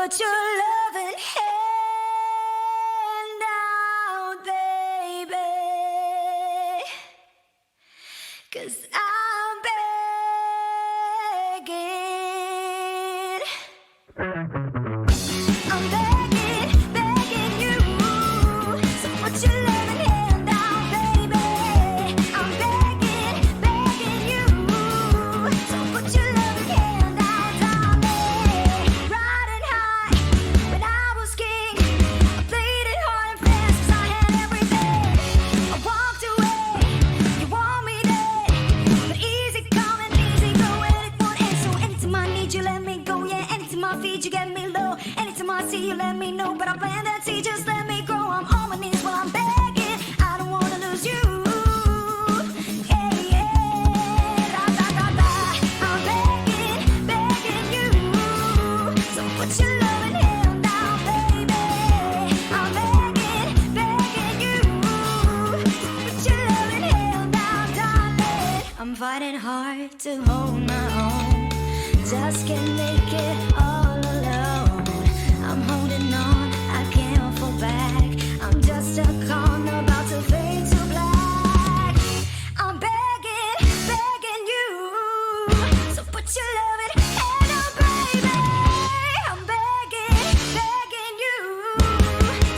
put your loving hand out, baby, 'cause I'm begging. I'm begging, begging you. So put your loving hand out, baby. I'm begging, begging you. So put your loving hand out, darling. Riding high when I was king. I played it hard and fast 'cause I had everything. I walked away, you want me dead. But easy coming, easy going, it won't end. So anytime I need you, let me go. Yeah, anytime I feed you, get me low. Anytime I see you, let me know. But I plant that seed, just let me grow. I'm on my knees while I'm begging. I don't wanna lose you. Yeah, yeah. Da, da, da, da. I'm begging, begging you. So put your loving hand down, baby. I'm begging, begging you. So put your loving hand down, darling. I'm fighting hard to hold my own. Just can't make it all alone. I'm holding on, I can't fall back. I'm just a call about to fade to black. I'm begging, begging you. So put your loving hand up, baby. I'm begging, begging you.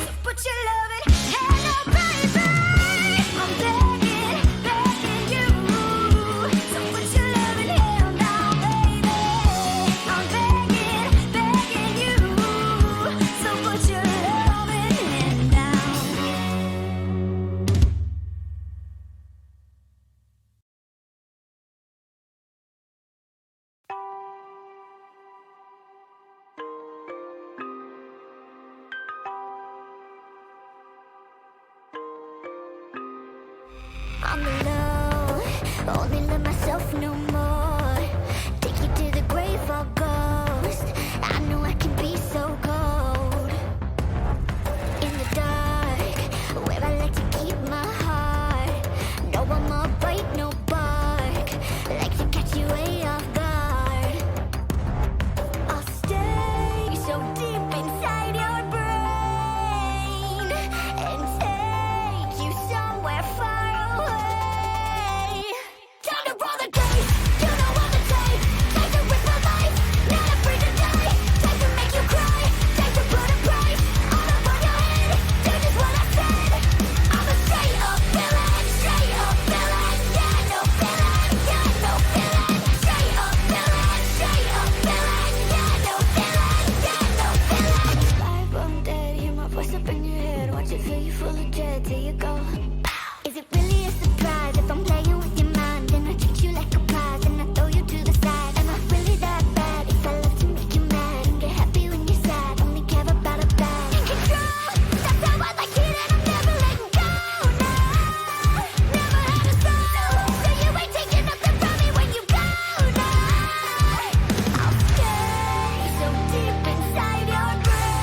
So put your loving hand up, baby. I'm begging, begging you. So put your loving hand down, baby. I'm begging, begging you. So put your loving hand down. On the low, only let myself no more. Take you to the grave, I'll ghost. I know I can be so cold. In the dark, where I like to keep my heart. No, I'm all bite, no bark. Like to catch you way off guard. I'll stay so deep inside your brain and take you somewhere far away. Time to roll the dice, you know I'm the type. Time to risk my life, not afraid to die. Time to make you cry, time to put a price all up on your head. Do just what I said. I'm a straight up villain, yeah, no villain, yeah, no villain. Straight up villain, yeah, no villain, yeah, no villain. Life, I'm dead, hear my voice up in your head. Watch it fill you full of dread till you go. Is it really a surprise if I'm playing with your mind? Then I treat you like a prize and I throw you to the side. Am I really that bad if I love to make you mad and get happy when you're sad? Only care about a bag. Control, that's how I like it and I'm never letting go. Nah, never had a soul. So you ain't taking nothing from me when you go. Nah, I'll stay so deep inside your brain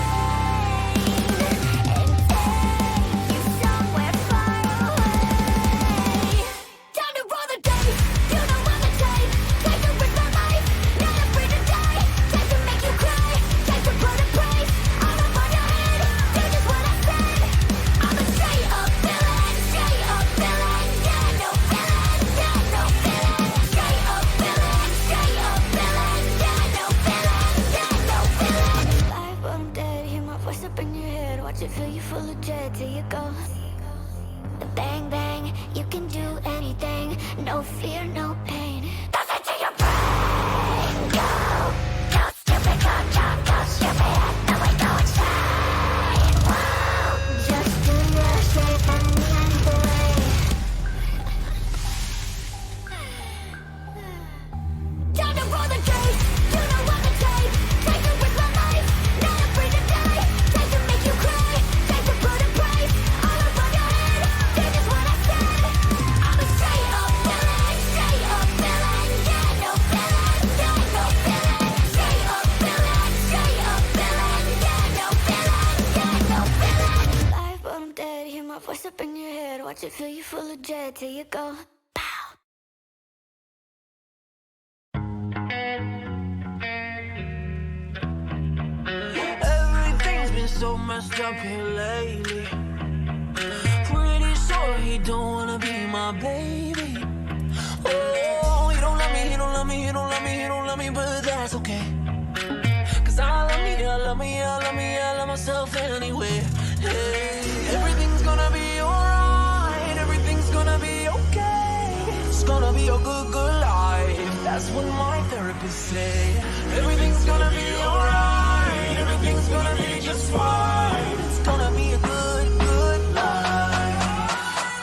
and take you somewhere far away. Time to roll the dice, you know I'm the type. Time to risk my life, not afraid to die. Time to make you cry, time to put a price all up on your head. Do just what I said. I'm a straight up villain, yeah, no villain, yeah, no villain. Straight up villain, yeah, no villain, yeah, no villain. Life, I'm dead, hear my voice up in your head. Watch it fill you full of dread till you go. The bang bang, you can do anything. No fear, no pain. Does it to your brain? Go, go stupid, go stupid. Now we go insane. Whoa, just do your shit and the end away. Time to roll the dice, you know I'm the type. Time to risk my life, not afraid to die. Time to make you cry, time to put a price all up on your head. Do just what I said. I'm a straight up villain, yeah, no villain, yeah, no villain. Straight up villain, yeah, no villain, yeah, no villain. Life, but I'm dead, hear my voice up in your head. Watch it fill you full of dread till you go. Pow. so messed up here lately. Pretty sure he don't wanna be my baby. Oh, he don't love me, he don't love me, he don't love me, he don't love me, but that's okay. Cause I love me, I love me, I love me, I love myself anyway. Hey, everything's gonna be alright, everything's gonna be okay. It's gonna be a good, good life. That's what my therapist say. Everything's gonna be alright, everything's gonna be just fine. It's gonna be a good, good life.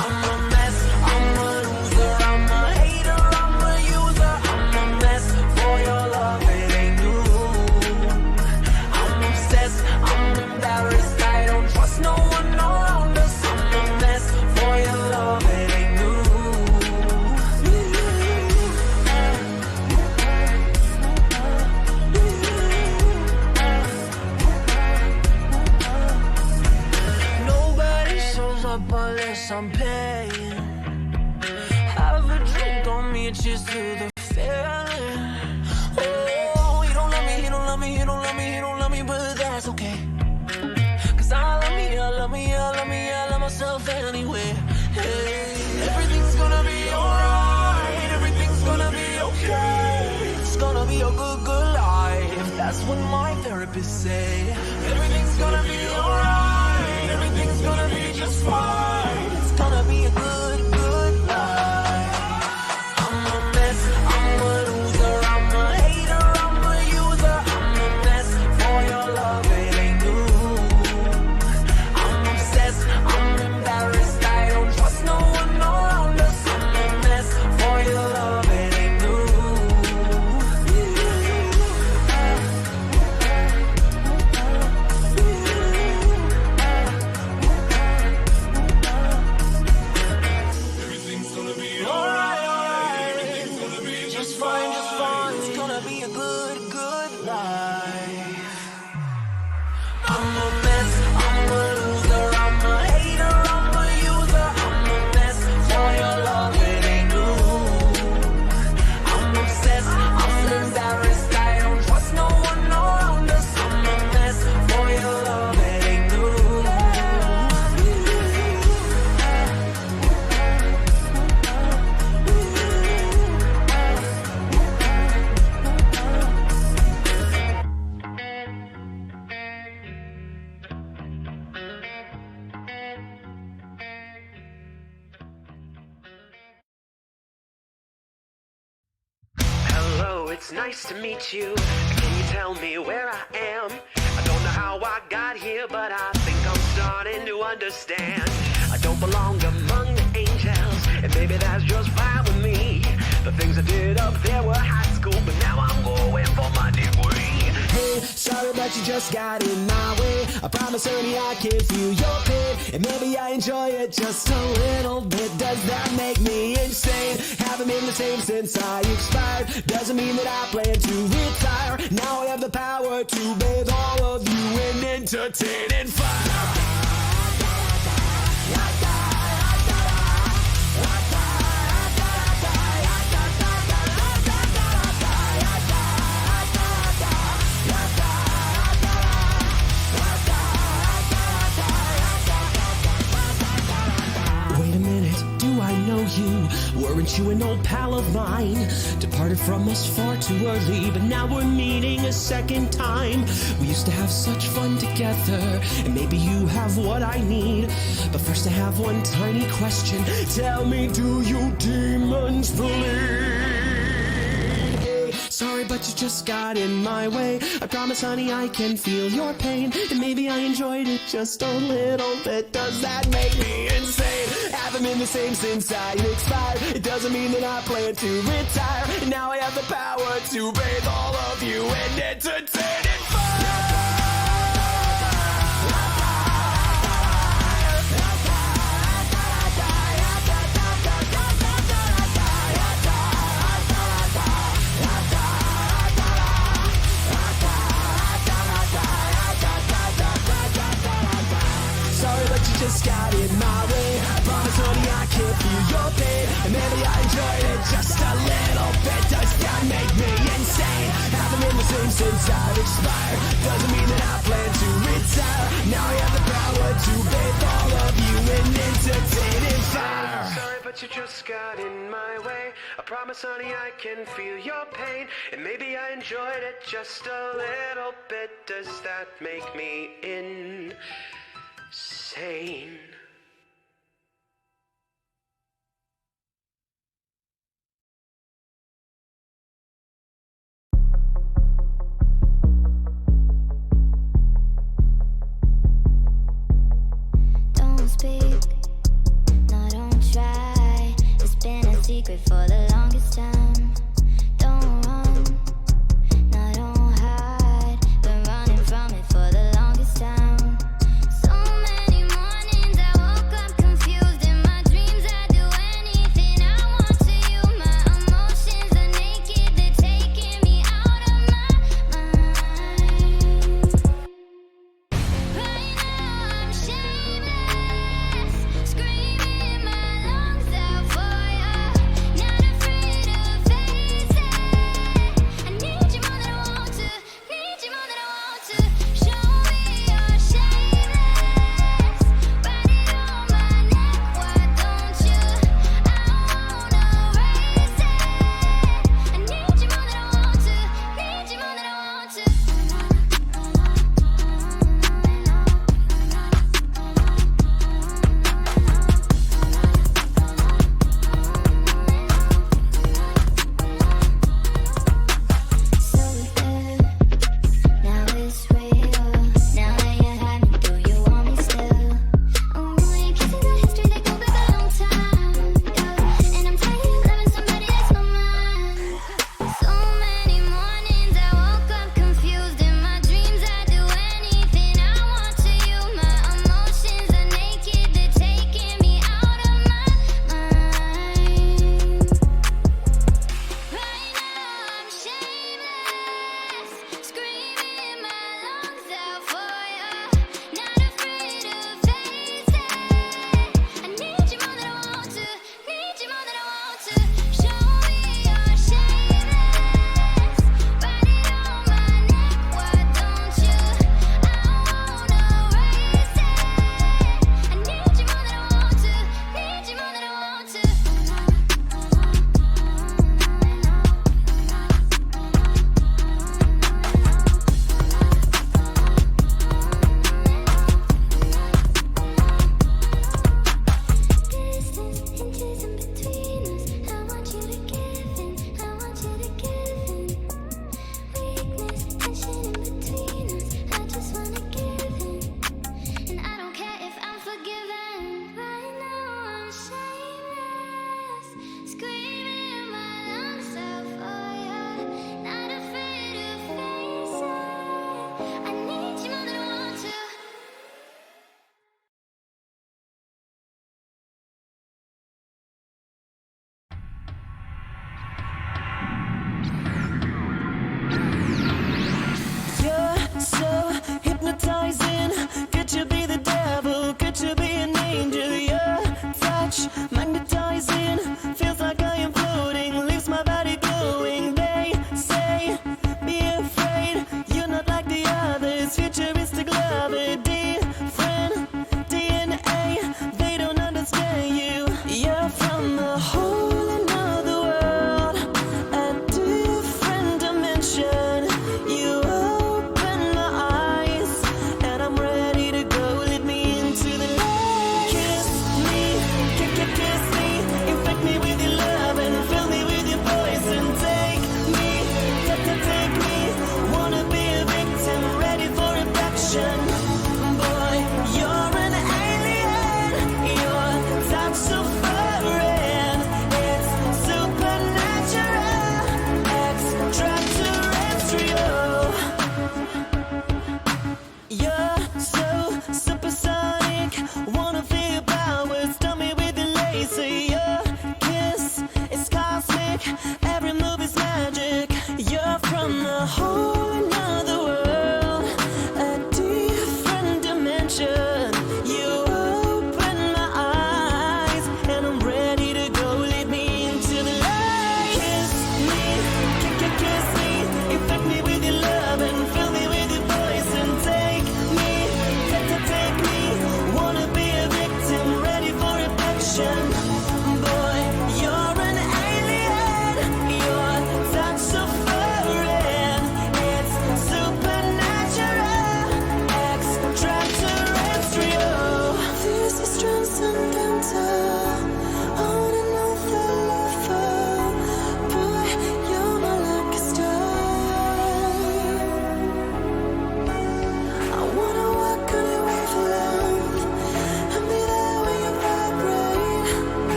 I'm a mess, I'm a loser, I'm a hater, I'm a user. I'm a mess for your love, it ain't new. I'm obsessed, I'm embarrassed, I don't trust no one around us. I'm a mess for your love, it ain't new. Nobody shows up unless I'm paying. Have a drink on me, cheers to the feeling. Oh, he don't love me, he don't love me, he don't love me, he don't love me, but that's okay. Cause I love me, I love me, I love me, I love myself anyway. Hey, everything's gonna be alright, everything's gonna be okay. It's gonna be a good, good life. That's what my therapist say. Everything's gonna be alright, everything's gonna be just fine. It's gonna be a good, good life. I'm a mess, I'm a loser, I'm a hater, I'm a user. I'm a mess for your love, it ain't new. I'm obsessed, I'm embarrassed, I don't trust no one around us. I'm a mess for your love, it ain't new. Everything's gonna be alright, alright. Everything's gonna be just fine, just fine. It's gonna be a good, good life. I'm a mess, I'm a loser, I'm a hater, I'm a user. I'm a mess for your love, it ain't new. I'm obsessed, I'm embarrassed, I don't trust no one around us. I'm a mess for your love, it ain't new. Hello, it's nice to meet you. Can you tell me where I am? I don't know how I got here, but I think I'm starting to understand. I don't belong among the angels, and maybe that's just fine with me. The things I did up there were high school, but now I'm going for my degree. Hey, sorry but you just got in my way. I promise honey I can feel your pain, and maybe I enjoy it just a little bit. Does that make me insane? Haven't been the same since I expired. Doesn't mean that I plan to retire. Now I have the power to bathe all of you in entertaining fire. Wait a minute, do I know you? Weren't you an old pal of mine? Departed from us far too early, but now we're meeting a second time. We used to have such fun together, and maybe you have what I need. But first I have one tiny question. Tell me, do you demons believe? Sorry, but you just got in my way. I promise, honey, I can feel your pain, and maybe I enjoyed it just a little bit. Does that make me insane? Haven't been the same since I expired. It doesn't mean that I plan to retire. And now I have the power to bathe all of you in entertaining fire. Just got in my way. I promise, honey, I can feel your pain, and maybe I enjoyed it just a little bit. Does that make me insane? Haven't been the same since I've expired. Doesn't mean that I plan to retire. desire. Now I have the power to bathe all of you in entertaining fire. Sorry, but you just got in my way. I promise, honey, I can feel your pain. And maybe I enjoyed it just a little bit. Does that make me insane? Don't speak, no, don't try. It's been a secret for the longest time. Don't run, no, don't hide. Been running from it for the longest time. So many mornings I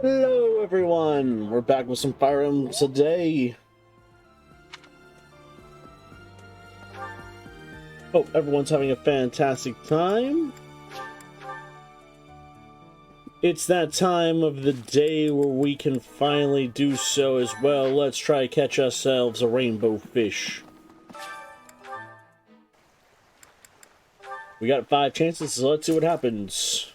Hello everyone! We're back with some Fire Emblem today. Hope everyone's having a fantastic time. It's that time of the day where we can finally do so as well. Let's try to catch ourselves a rainbow fish. We got 5 chances, so let's see what happens.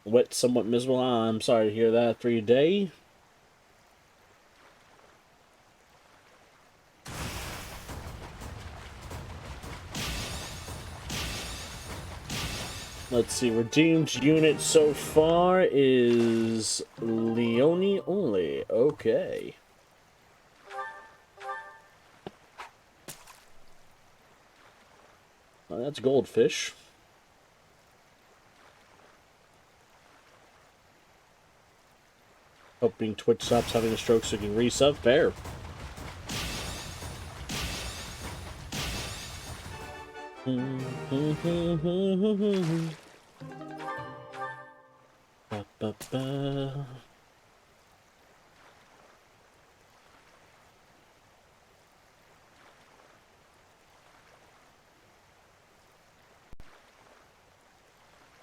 Wet, somewhat miserable. I'm sorry to hear that for your day. Let's see, redeemed unit so far is Leone only. Okay. Well, that's goldfish. Hoping Twitch stops having a stroke so you can resub. Fair. Ba, ba, ba.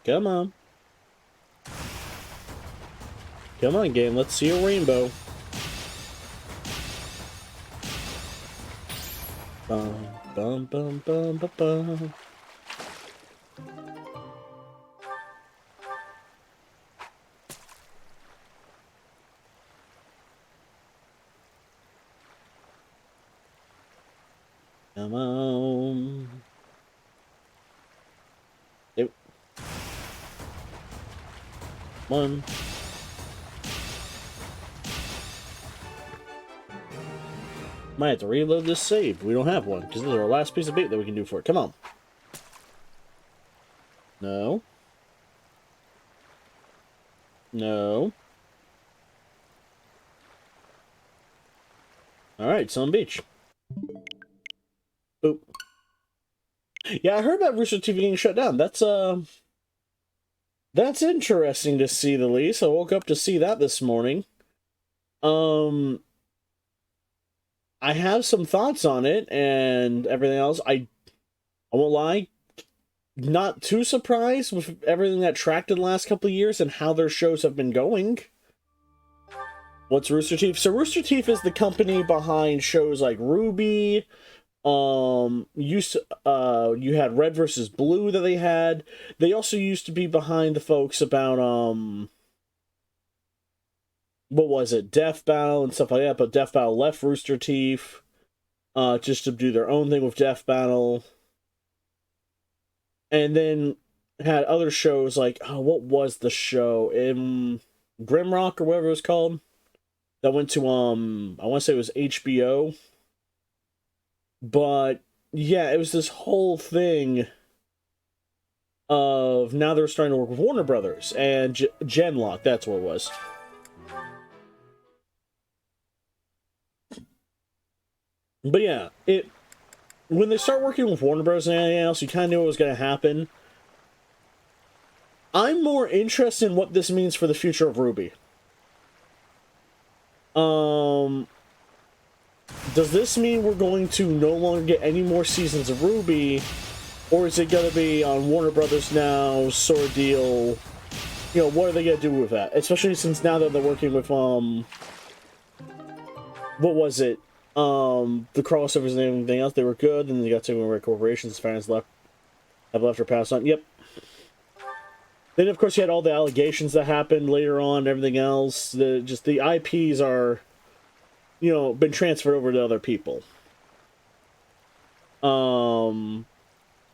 Come on. Come on, game. Let's see a rainbow. Bum, bum, bum, bum, bum, bum. Come on. Yep. One. Might have to reload this save. We don't have one, because this is our last piece of bait that we can do for it. Come on. No. No. Alright, Sun Beach. Boop. Yeah, I heard about Rooster TV getting shut down. That's interesting to see the least. I woke up to see that this morning. I have some thoughts on it and everything else. I won't lie, not too surprised with everything that tracked in the last couple of years and how their shows have been going. What's Rooster Teeth? So Rooster Teeth is the company behind shows like Ruby. You had Red versus Blue that they had. They also used to be behind the folks about what was it, Death Battle and stuff like that, but Death Battle left Rooster Teeth just to do their own thing with Death Battle. And then had other shows like, oh, what was the show? Grimrock or whatever it was called? That went to, I want to say it was HBO. But, yeah, it was this whole thing of now they're starting to work with Warner Brothers and Genlock, that's what it was. But yeah, when they start working with Warner Bros. And anything else, you kind of knew what was going to happen. I'm more interested in what this means for the future of Ruby. Does this mean we're going to no longer get any more seasons of Ruby? Or is it going to be on Warner Brothers now, sort of deal? You know, what are they going to do with that? Especially since now that they're working with, what was it? The crossovers and everything else, they were good, and they got taken over by corporations. Fans have left or passed on. Yep. Then, of course, you had all the allegations that happened later on, everything else. The IPs are, you know, been transferred over to other people. You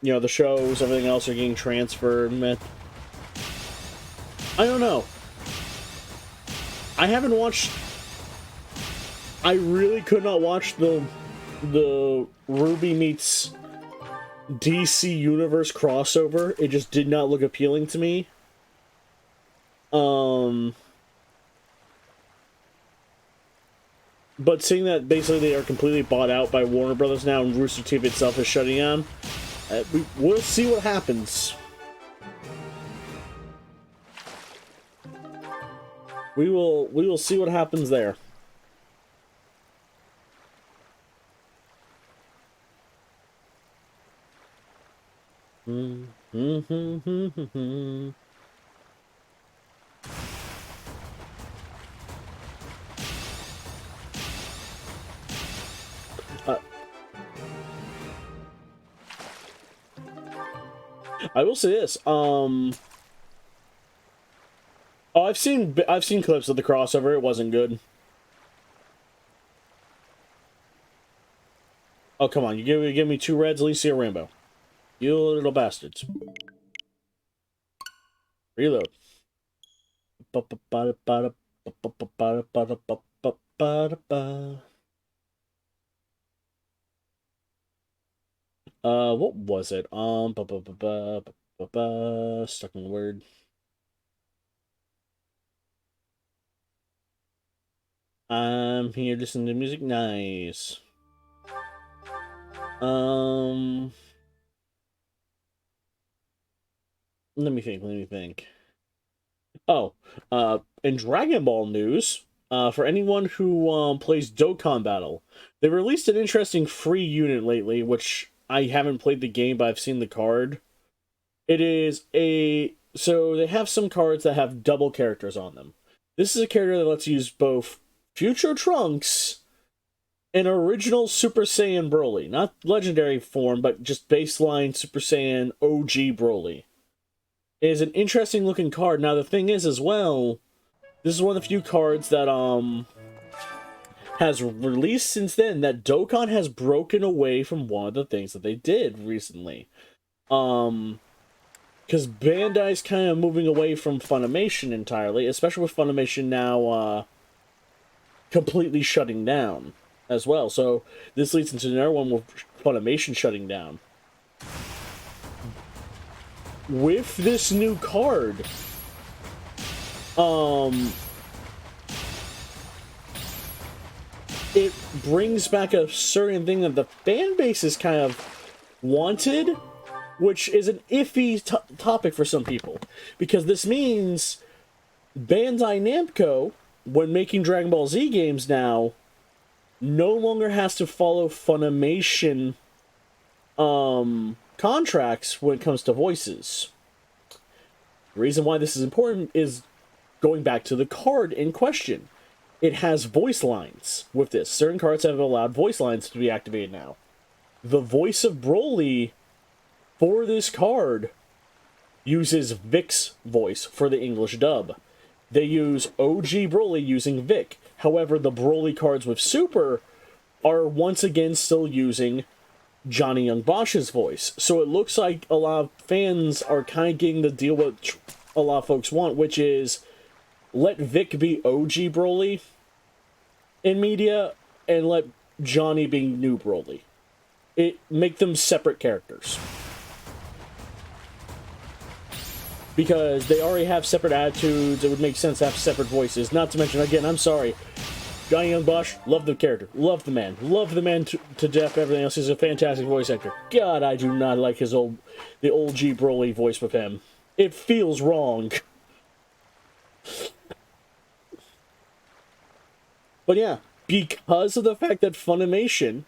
know, the shows, everything else are getting transferred. I don't know. I haven't watched... I really could not watch the Ruby meets DC Universe crossover. It just did not look appealing to me. But seeing that basically they are completely bought out by Warner Brothers now and Rooster Teeth itself is shutting down, we'll see what happens. we will see what happens there. I will say this. Oh, I've seen clips of the crossover. It wasn't good. Oh, come on! You give me 2 reds, at least see a rainbow. You little bastards. Reload. What was it? Stuck in the word. I'm here listening to music. Nice. Let me think. Oh, in Dragon Ball news, for anyone who plays Dokkan Battle, they released an interesting free unit lately, which I haven't played the game, but I've seen the card. It is so they have some cards that have double characters on them. This is a character that lets you use both Future Trunks and original Super Saiyan Broly. Not legendary form, but just baseline Super Saiyan OG Broly. It is an interesting looking card. Now the thing is as well, this is one of the few cards that has released since then that Dokkan has broken away from one of the things that they did recently. Because Bandai's kind of moving away from Funimation entirely, especially with Funimation now completely shutting down as well. So this leads into another one with Funimation shutting down. With this new card, it brings back a certain thing that the fan base is kind of wanted, which is an iffy topic for some people, because this means Bandai Namco, when making Dragon Ball Z games now, no longer has to follow Funimation contracts when it comes to voices. The reason why this is important is going back to the card in question. It has voice lines with this. Certain cards have allowed voice lines to be activated now. The voice of Broly for this card uses Vic's voice for the English dub. They use OG Broly using Vic. However, the Broly cards with Super are once again still using Johnny Young Bosch's voice. So it looks like a lot of fans are kind of getting the deal what a lot of folks want, which is let Vic be OG Broly in media and let Johnny be new Broly. Make them separate characters. Because they already have separate attitudes, it would make sense to have separate voices. Not to mention, again, I'm sorry, Johnny Young Bosch, love the character, love the man to death. Everything else, he's a fantastic voice actor. God, I do not like the old G Broly voice with him. It feels wrong. But yeah, because of the fact that Funimation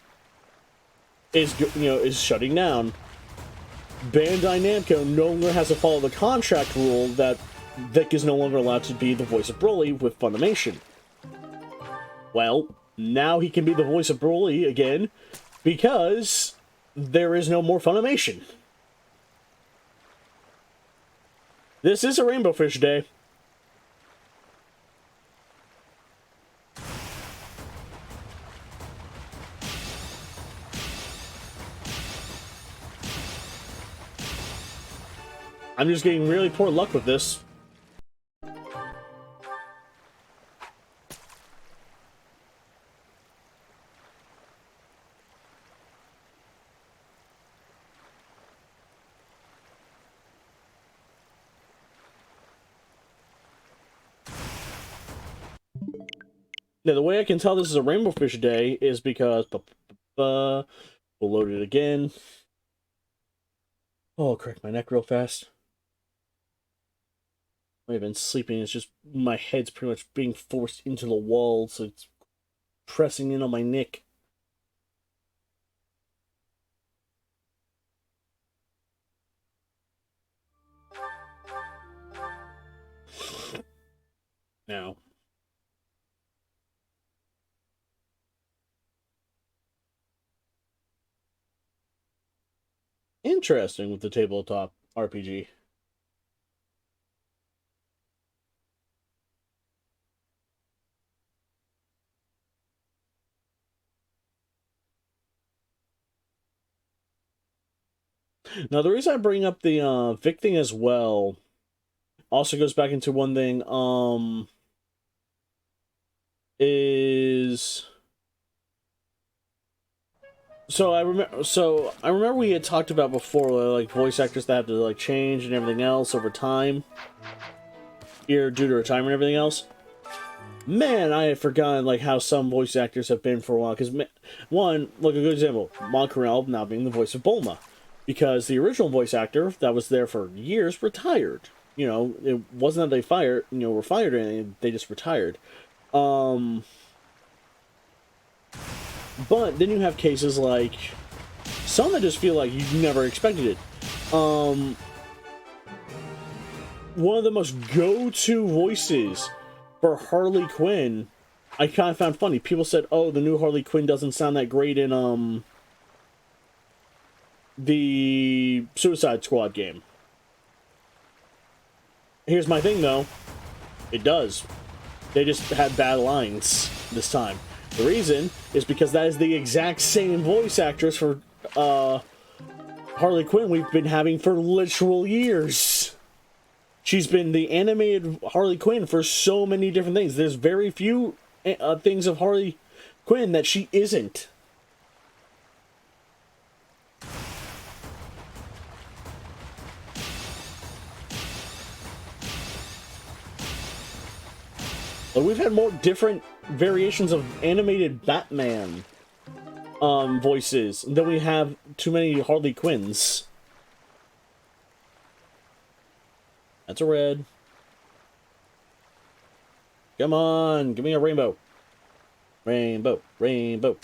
is shutting down, Bandai Namco no longer has to follow the contract rule that Vic is no longer allowed to be the voice of Broly with Funimation. Well, now he can be the voice of Broly again because there is no more Funimation. This is a Rainbow Fish Day. I'm just getting really poor luck with this. Now, the way I can tell this is a Rainbow Fish Day is because... we'll load it again. Oh, I'll crack my neck real fast. I've been sleeping. It's just my head's pretty much being forced into the wall, so it's pressing in on my neck. Now, interesting with the tabletop RPG. Now, the reason I bring up the Vic thing as well also goes back into one thing, is... So I remember we had talked about before, like, voice actors that have to, like, change and everything else over time. Either due to retirement and everything else. Man, I had forgotten, like, how some voice actors have been for a while. Because, one, look, a good example, Mon Carell now being the voice of Bulma. Because the original voice actor that was there for years retired. You know, it wasn't that they were fired or anything, they just retired. But then you have cases like some that just feel like you never expected it. One of the most go-to voices for Harley Quinn, I kind of found funny. People said, "Oh, the new Harley Quinn doesn't sound that great in the Suicide Squad game." Here's my thing, though. It does. They just had bad lines this time. The reason is because that is the exact same voice actress for Harley Quinn we've been having for literal years. She's been the animated Harley Quinn for so many different things. There's very few things of Harley Quinn that she isn't. But we've had more different variations of animated Batman voices than we have too many Harley Quinns. That's a red. Come on, give me a rainbow. Rainbow, rainbow.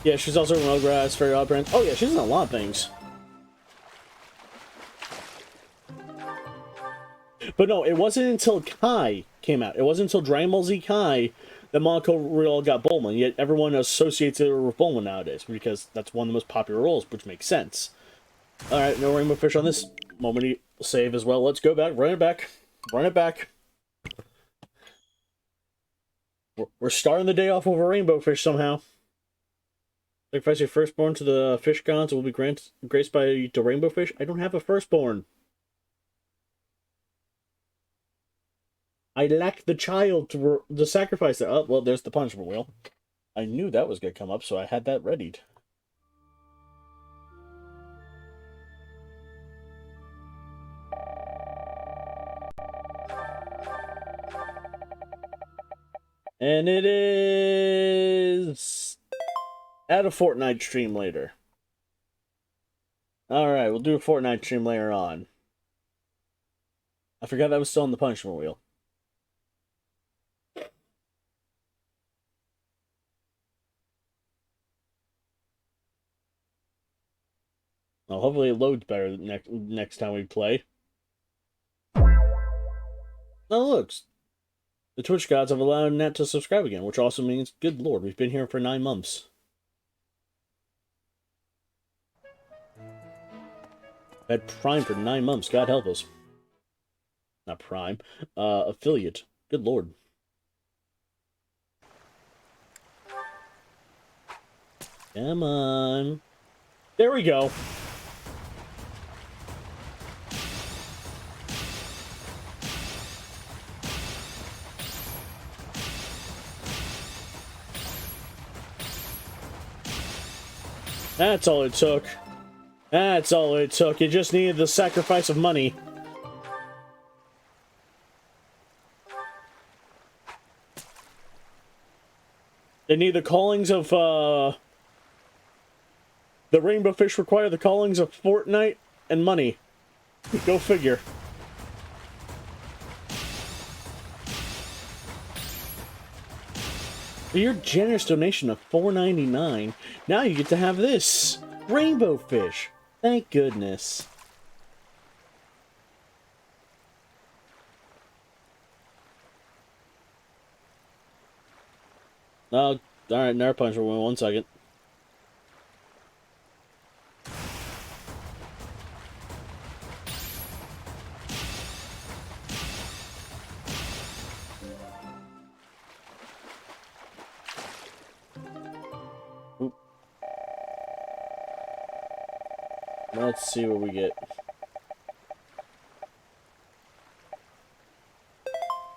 Yeah, she's also in Rugrats, Fairy Odd Parents. Oh yeah, she's in a lot of things. But no, it wasn't until Kai came out. It wasn't until Dragon Ball Z Kai that Monaco Real got Bulma. Yet everyone associates it with Bulma nowadays because that's one of the most popular roles, which makes sense. Alright, no rainbow fish on this moment save as well. Let's go back, run it back. Run it back. We're starting the day off with a rainbow fish somehow. Sacrifice your firstborn to the fish gods will be graced by the rainbow fish. I don't have a firstborn. I lack the child to sacrifice it. Oh, well, there's the punishment wheel. I knew that was going to come up, so I had that readied. And it is... Add a Fortnite stream later. Alright, we'll do a Fortnite stream later on. I forgot that was still on the punishment wheel. Well, hopefully it loads better next time we play. Oh, look. The Twitch gods have allowed Nat to subscribe again, which also means, good lord, we've been here for 9 months. Had Prime for 9 months, God help us. Not Prime. Affiliate. Good lord. Come on. There we go. That's all it took. That's all it took. You just needed the sacrifice of money. They need the callings of, The rainbow fish require the callings of Fortnite and money. Go figure. For your generous donation of $4.99, now you get to have this rainbow fish. Thank goodness. Oh, alright, Nerf Punch for 1 second. Oop. Let's see what we get.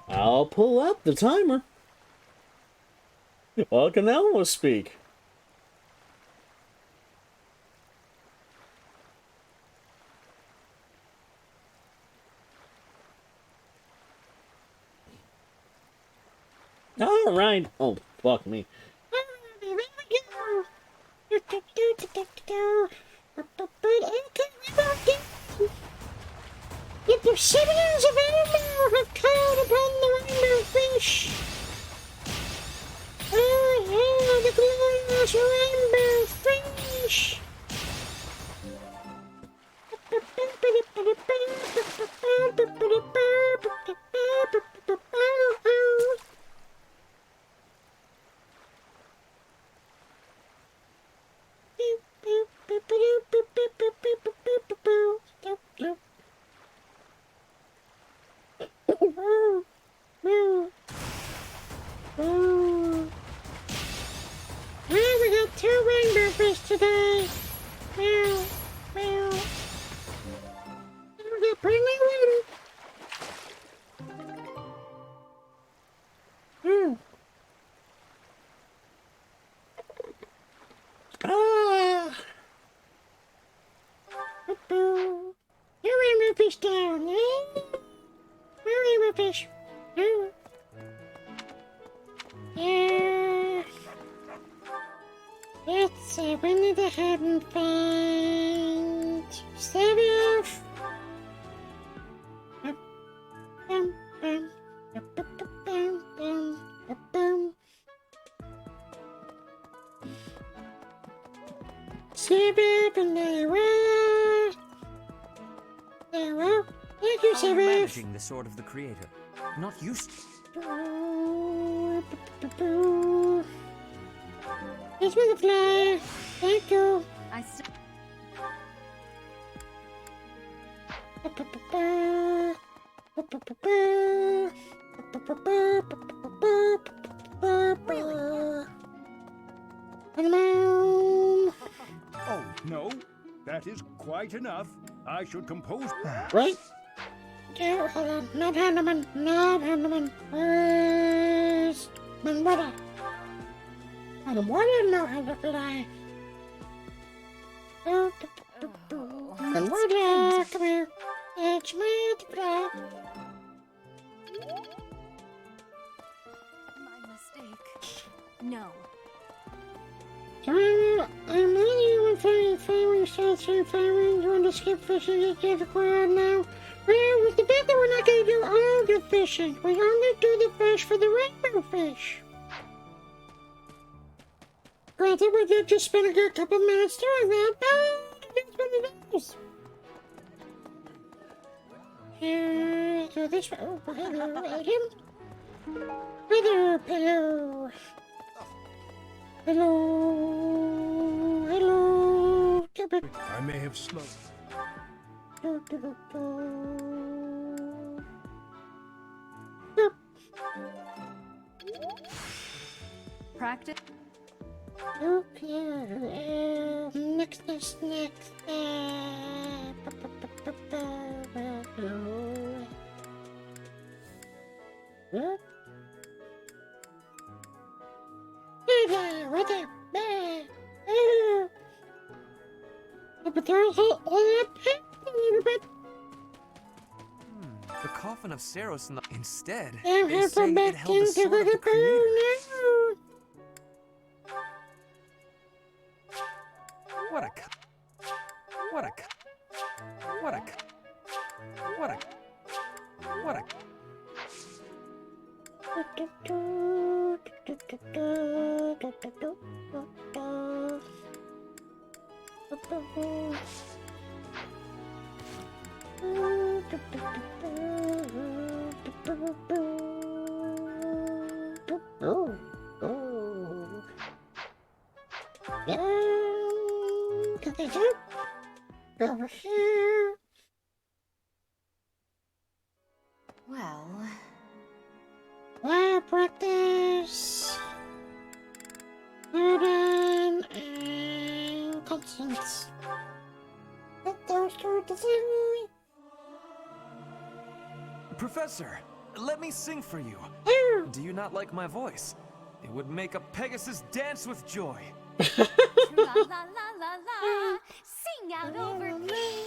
I'll pull up the timer. Well, can Elmo speak? All right. Oh, fuck me. The perseverance of Elmo have called upon the rainbow fish. Oh, yeah, the glorious rainbow fish. Well, we got 2 rainbow fish today. Meow, meow. We got plenty of water. Ah. Boo. You rainbow fish down, eh? You rainbow fish. No. Yeah. Let's see, we need to head and find Savioff. Savioff and there were. There were. Thank you, How Savioff. managing the sword of the creator. Not used. Here's the fly. Thank you. I still. Oh, no. That is quite enough. I should compose... Right? Yeah, hold on. Not Hanneman. Not Hanneman. Where's Manwada? I don't want to know how to fly. Manwada, come here. Teach me to fly. My mistake. No. I'm letting you when firing starts here firing. You want to skip fishing and get acquired now? Well, with the fact that we're not going to do all the fishing, we only do the fish for the rainbow fish. Granted, we did just spend a good couple minutes doing that, but that's what it is. Here, so this way. Oh, hello, Adam. Hello, hello. Hello, hello. I may have slowed. Practice. Okay, next. What? Hey there, right there. There. Oh. But there's a little bit. The coffin of Saros in the... Instead, I'm they here say for it back held the into sword of the the creator. now. What a... Oh, over here. Well, Lab practice. Student and constants. Let those two design. Professor, let me sing for you. Here. Do you not like my voice? It would make a Pegasus dance with joy. la la la la la, sing out over me.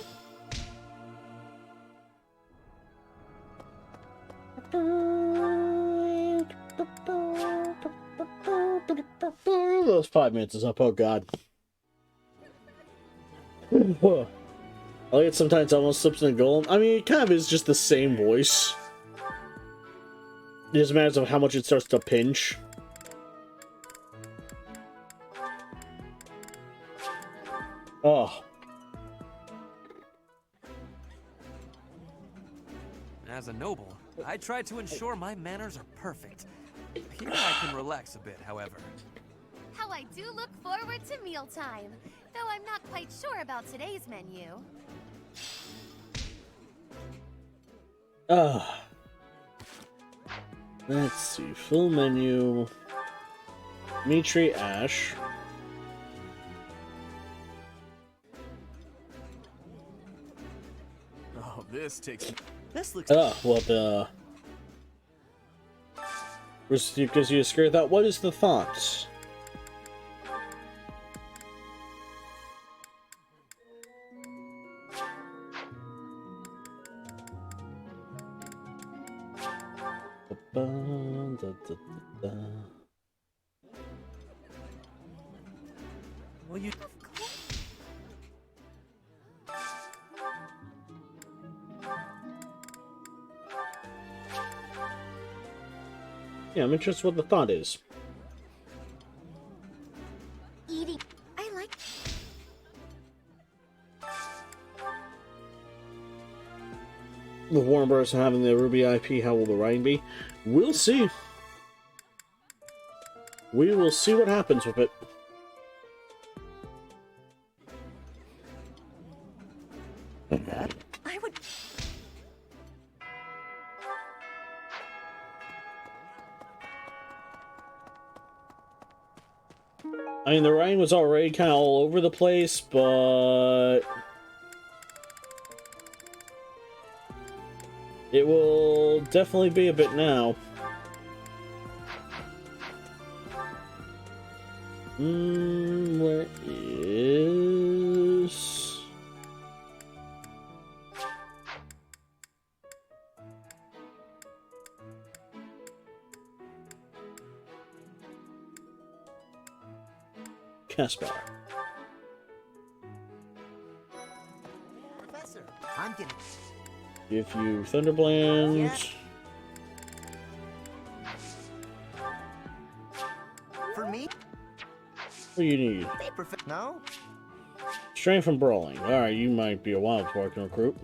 Those 5 minutes is up. Oh god. I like it sometimes almost slips in a golem. I mean, it kind of is just the same voice. It just matters of how much it starts to pinch. Oh. As a noble, I try to ensure my manners are perfect. Here I can relax a bit, however. How I do look forward to mealtime, though I'm not quite sure about today's menu. Let's see. Full menu. Mitri Ash. Oh, this takes... This looks... Well, the... Because you scared that. What is the thought? Well, you... Yeah, I'm interested what the thought is. Eating. I like. With Warren Bros. Having the Ruby IP, how will the writing be? We'll see. We will see what happens with it. I would. I mean, the writing was already kind of all over the place, but... it will definitely be a bit now. Where is... Caspar. Professor, I'm getting... Give you Thunderblend. Yeah. For me? What do you need? Hey, no? Strain from Brawling. Alright, you might be a while before I can recruit.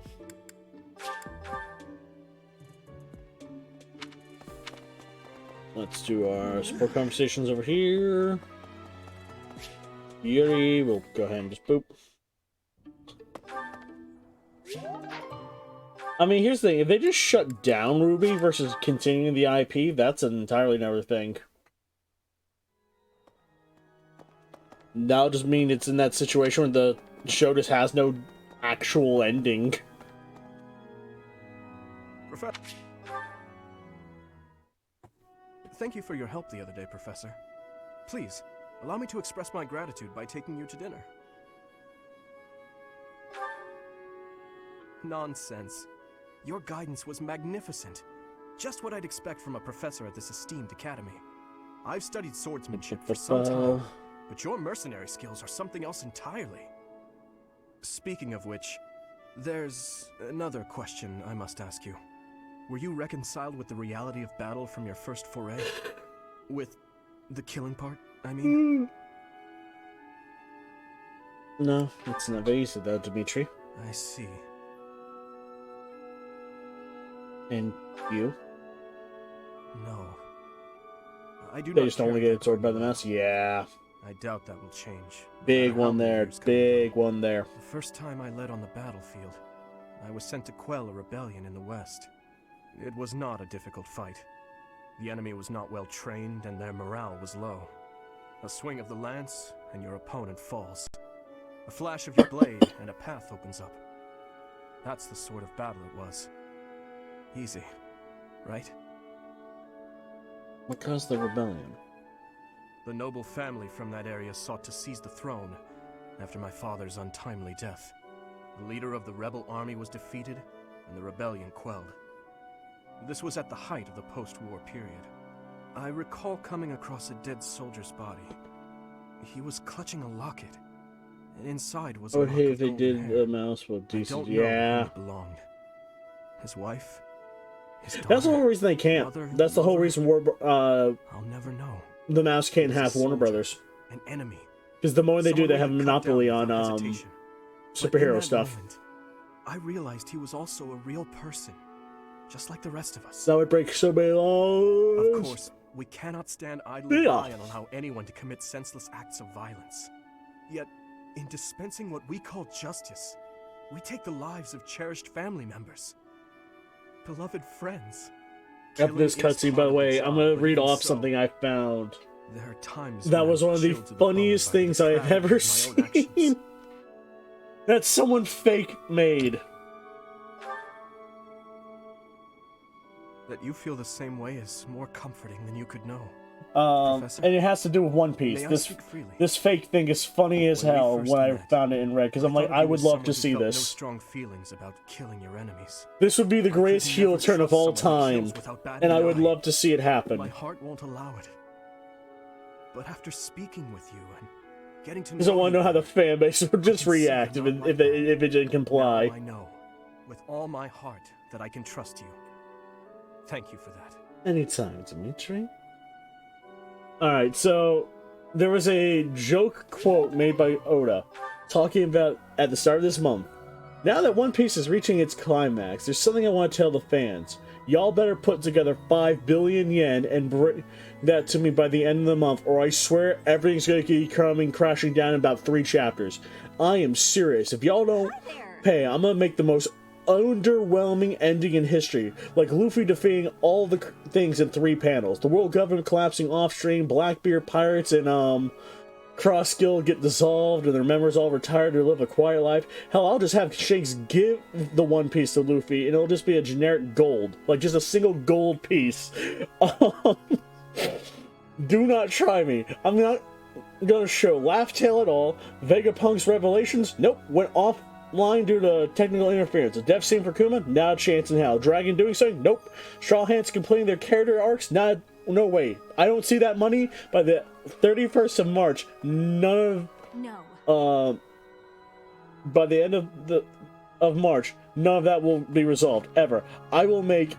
Let's do our support conversations over here. Yuri, we'll go ahead and just boop. I mean, here's the thing. If they just shut down Ruby versus continuing the IP, that's an entirely another thing. That'll just mean it's in that situation where the show just has no actual ending. Thank you for your help the other day, Professor. Please, allow me to express my gratitude by taking you to dinner. Nonsense. Your guidance was magnificent. Just what I'd expect from a professor at this esteemed academy. I've studied swordsmanship for some time, but your mercenary skills are something else entirely. Speaking of which, there's another question I must ask you. Were you reconciled with the reality of battle from your first foray? With The killing part, I mean? No, it's not very easy though, Dimitri. I see. And you? No. I do They not just only carry get that absorbed by the burden. mouse? Yeah. I doubt that will change. no Big matter how one many there. years come Big by. one there. The first time I led on the battlefield, I was sent to quell a rebellion in the west. It was not a difficult fight. The enemy was not well trained and their morale was low. A swing of the lance and your opponent falls. A flash of your blade and a path opens up. That's the sort of battle it was. Easy, right? What caused the rebellion? The noble family from that area sought to seize the throne after my father's untimely death. The leader of the rebel army was defeated and the rebellion quelled. This was at the height of the post-war period. I recall coming across a dead soldier's body. He was clutching a locket, and inside was a Oh, lock hey, of if they golden did hair. the mouse with I decent. don't know Yeah. who it belonged. His wife? His daughter? That's the whole reason they can't. Mother? That's the whole Lover? reason I'll never know. the mouse can't He was a have Warner soldier, Brothers. An enemy. Because the moment they do, Someone they we have a had cut monopoly down on without hesitation. But in superhero that stuff. moment, I realized he was also a real person, just like the rest of us. That would break so many laws. Of course, we cannot stand idly Yeah. by and allow anyone to commit senseless acts of violence. Yet, in dispensing what we call justice, we take the lives of cherished family members, beloved friends. After this Killing is cutscene, by part the of way, job, I'm gonna but read even off so, something I found. There are times That when was I'm one of the chilled to bone funniest by the things I have depravity ever of my own seen. actions. That someone fake made. That you feel the same way is more comforting than you could know. Professor? And it has to do with One Piece. May I This speak freely? this fake thing is funny as When we hell first when I met, found it in red, because I'm like, thought of I you would as love someone to who see felt No this. strong feelings about killing your enemies. This would be the I could greatest heel never turn of trust all someone who time, kills without batting and I an would eye. love to see it My happen. heart won't allow it. But after speaking with you and getting to know Because I want to know how the fan base would just can see react you're if not it, like that. if it didn't comply. Now I know, with all my heart, that I can trust you. Thank you for that. Anytime, Dimitri. Alright, so there was a joke quote made by Oda talking about at the start of this month. Now that One Piece is reaching its climax, there's something I want to tell the fans. Y'all better put together 5 billion yen and bring that to me by the end of the month, or I swear everything's going to be coming crashing down in about 3 chapters. I am serious. If y'all don't pay, I'm going to make the most underwhelming ending in history, like Luffy defeating all the things in 3 panels. The world government collapsing off-stream, Blackbeard pirates and Cross Guild get dissolved and their members all retired to live a quiet life. Hell, I'll just have Shanks give the One Piece to Luffy and it'll just be a generic gold, like just a single gold piece. Do not try me. I'm not gonna show Laugh Tale at all. Vegapunk's revelations, nope, went offline due to technical interference. A death scene for Kuma, not a chance in hell. Dragon doing so, nope. Straw Hats completing their character arcs, no way. I don't see that money by the 31st of March. None No. of by the end of March, none of that will be resolved ever. I will make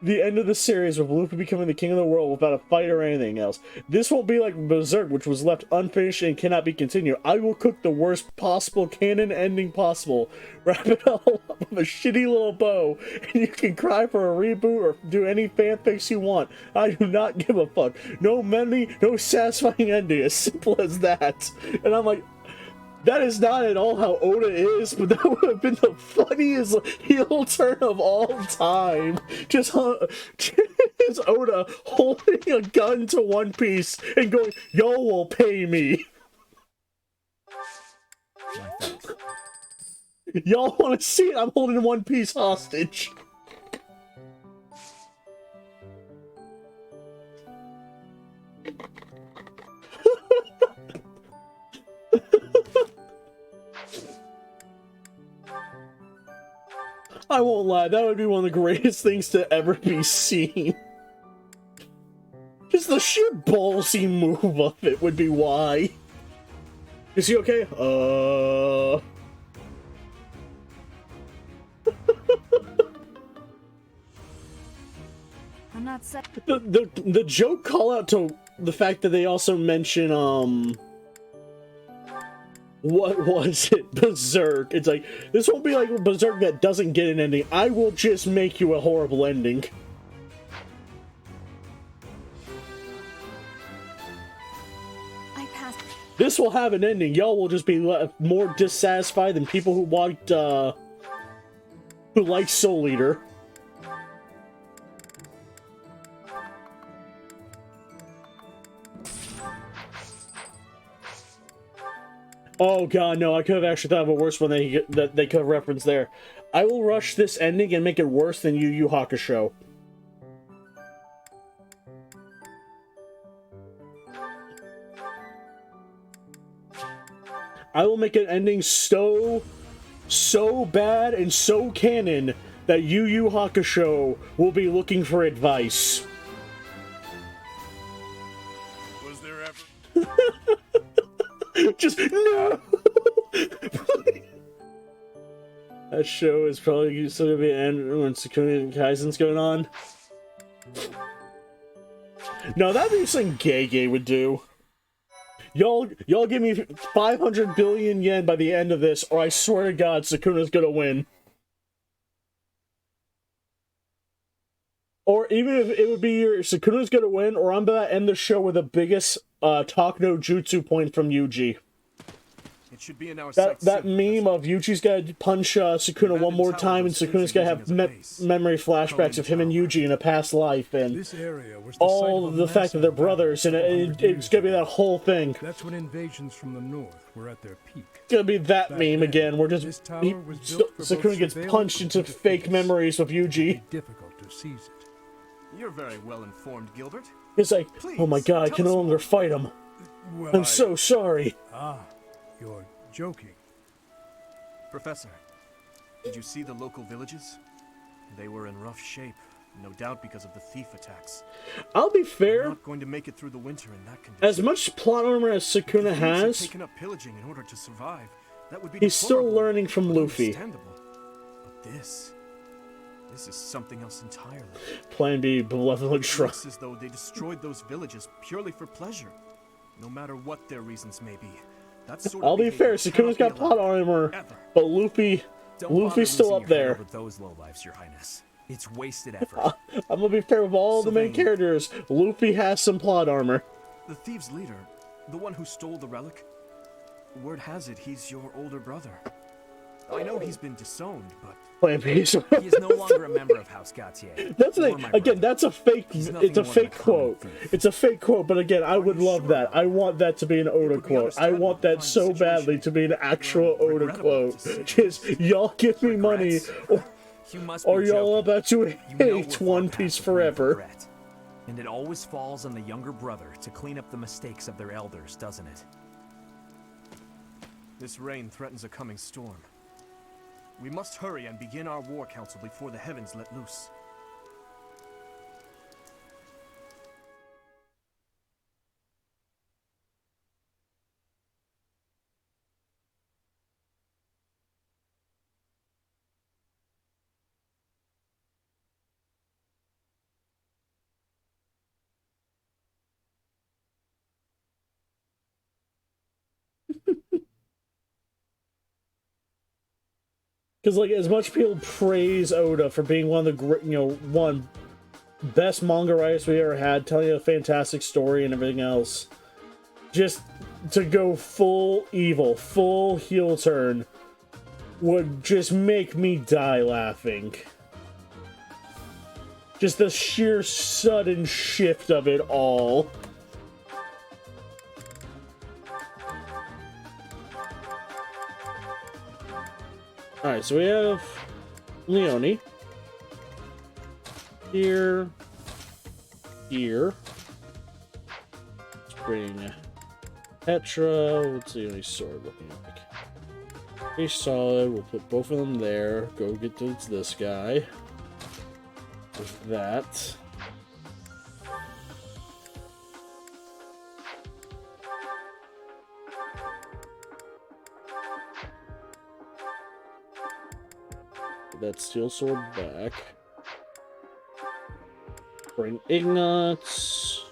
the end of the series with Luffy becoming the king of the world without a fight or anything else. This won't be like Berserk, which was left unfinished and cannot be continued. I will cook the worst possible canon ending possible, wrap it all up with a shitty little bow, and you can cry for a reboot or do any fanfics you want. I do not give a fuck. No money, no satisfying ending. As simple as that. And I'm like, that is not at all how Oda is, but that would have been the funniest heel turn of all time. Just Oda holding a gun to One Piece and going, "Y'all will pay me." Y'all want to see it? I'm holding One Piece hostage. I won't lie, that would be one of the greatest things to ever be seen. Just the sheer ballsy move of it would be why. Is he okay? I'm not such. The joke call out to the fact that they also mention what was it? Berserk. It's like, this won't be like Berserk that doesn't get an ending. I will just make you a horrible ending. I passed. This will have an ending. Y'all will just be more dissatisfied than people who like Soul Eater. Oh god, no, I could have actually thought of a worse one that they could have referenced there. I will rush this ending and make it worse than Yu Yu Hakusho. I will make an ending so bad and so canon that Yu Yu Hakusho will be looking for advice. Was there ever? Just no. That show is probably still gonna be an end when Sukuna and Kaizen's going on. No, that'd be something Gege would do. Y'all give me 500 billion yen by the end of this, or I swear to God, Sukuna's gonna win. Or even if it would be Sukuna's gonna win, or I'm gonna end the show with the biggest talk no jutsu point from Yuji. It should be in our That meme of Yuji's gonna punch Sukuna one more time, and Sukuna's gonna have memory flashbacks of him and Yuji in a past life, and This area was the all site of the fact that they're brothers, and it's gonna be that whole thing. That's when invasions from the north were at their peak. It's gonna be that Back meme then, again, where this just tower was built for Sukuna both gets surveillance punched into and fake defense. memories with Yuji. Difficult to seize it. You're very well informed, Gilbert. It's like, oh my god, I can no longer fight him. Well, I'm so sorry. You're joking. Professor, did you see the local villages? They were in rough shape, no doubt because of the thief attacks. I'll be They're fair, not going to make it through the winter in that condition. as much plot armor as Sukuna Thieves have has, taken up pillaging in order to survive. That would be he's still deplorable, learning from but Luffy. understandable. But this is something else entirely. Plan B, Benevolent It Shrine. looks as though they destroyed those villages purely for pleasure, no matter what their reasons may be. That sort of I'll be fair, behavior Sukuna's cannot got be plot allowed, armor, ever. but Luffy's still up there. With those lowlifes, Your Highness. It's wasted effort. I'm gonna be fair with all the main Sylvain. characters. Luffy has some plot armor. The thieves' leader, the one who stole the relic, word has it he's your older brother. I know he's been disowned, but Plan B. He is no longer a member of House Gautier. That's the or thing. my Again, brother. that's a fake. He's nothing It's a more than fake a common quote. thief. It's a fake quote, but again, I would love that. I want that to be an Oda would be quote. I want that so understandable to find badly to be an actual well, Oda regrettable, quote. to say the Just y'all give me money, Regrets? You must or be y'all joking. about to You know we're hate far One past Piece the point of forever. regret. And it always falls on the younger brother to clean up the mistakes of their elders, doesn't it? this rain threatens a coming storm. We must hurry and begin our war council before the heavens let loose. Because like, as much people praise Oda for being one of the great, one best manga writers we ever had, telling you a fantastic story and everything else, just to go full evil, full heel turn, would just make me die laughing. Just the sheer sudden shift of it all. Alright, so we have Leone. Here. Let's bring Petra. What's Leone's sword looking like? Pretty solid. We'll put both of them there. Go get to this guy. With that. Put that steel sword back. Bring Ignatz.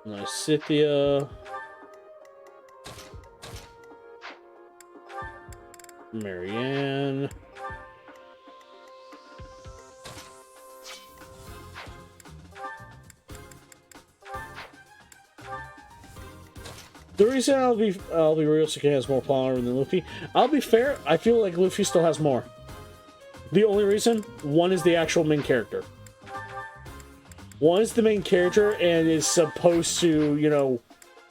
Nice Scythia. Marianne. The reason I'll be real, Sasuke has more power than Luffy. I'll be fair, I feel like Luffy still has more. The only reason, one is the actual main character. One is the main character and is supposed to, you know,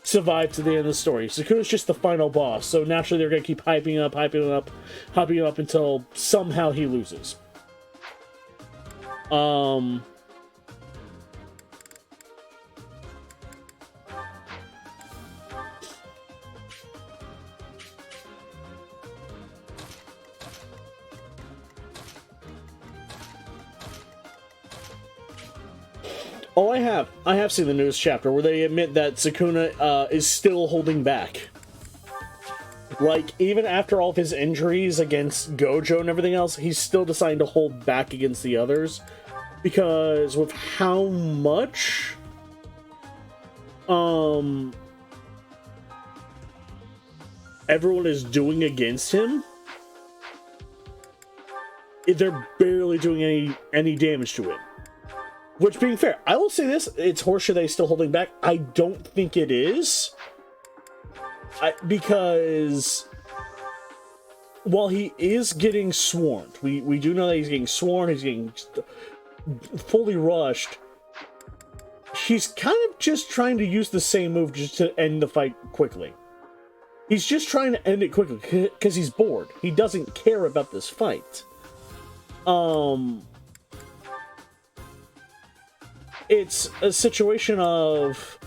survive to the end of the story. Sukuna's just the final boss, so naturally they're gonna keep hyping it up until somehow he loses. Oh, I have seen the newest chapter where they admit that Sukuna is still holding back. Like, even after all of his injuries against Gojo and everything else, he's still deciding to hold back against the others. Because with how much everyone is doing against him, they're barely doing any damage to it. Which, being fair, I will say this, it's horseshit that he's still holding back. I don't think it is. Because while he is getting swarmed, we do know that he's getting swarmed, he's getting fully rushed, he's kind of just trying to use the same move just to end the fight quickly. He's just trying to end it quickly, because he's bored. He doesn't care about this fight. It's a situation of,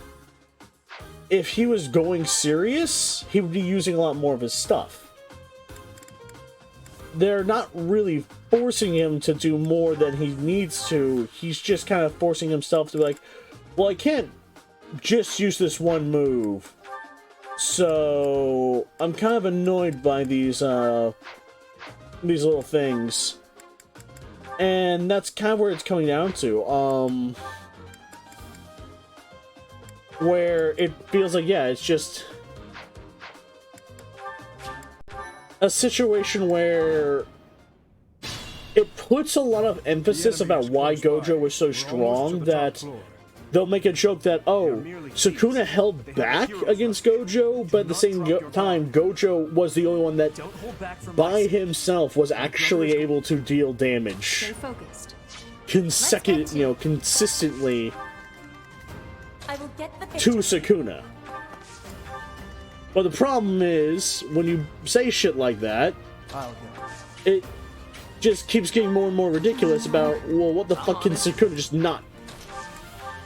if he was going serious, he would be using a lot more of his stuff. They're not really forcing him to do more than he needs to. He's just kind of forcing himself to be like, well, I can't just use this one move. So I'm kind of annoyed by these little things. And that's kind of where it's coming down to. Where it feels like, yeah, it's just a situation where it puts a lot of emphasis about why Gojo was so strong that they'll make a joke that, oh, Sukuna held back against Gojo, but at the same time, Gojo was the only one that, by himself, was actually able to deal damage consistently I will get the to Sukuna. But the problem is, when you say shit like that, it just keeps getting more and more ridiculous about, well, what the fuck can Sukuna just not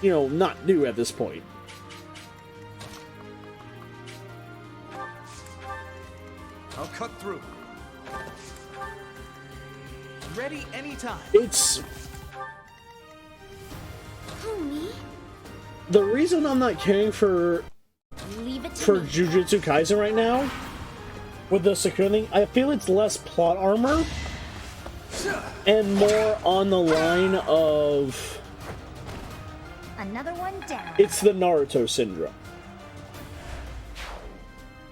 do at this point? I'll cut through. Ready anytime. It's... Who, me? The reason I'm not caring for Jujutsu Kaisen right now, with the Sukuna thing, I feel it's less plot armor, and more on the line of... Another one down. It's the Naruto syndrome.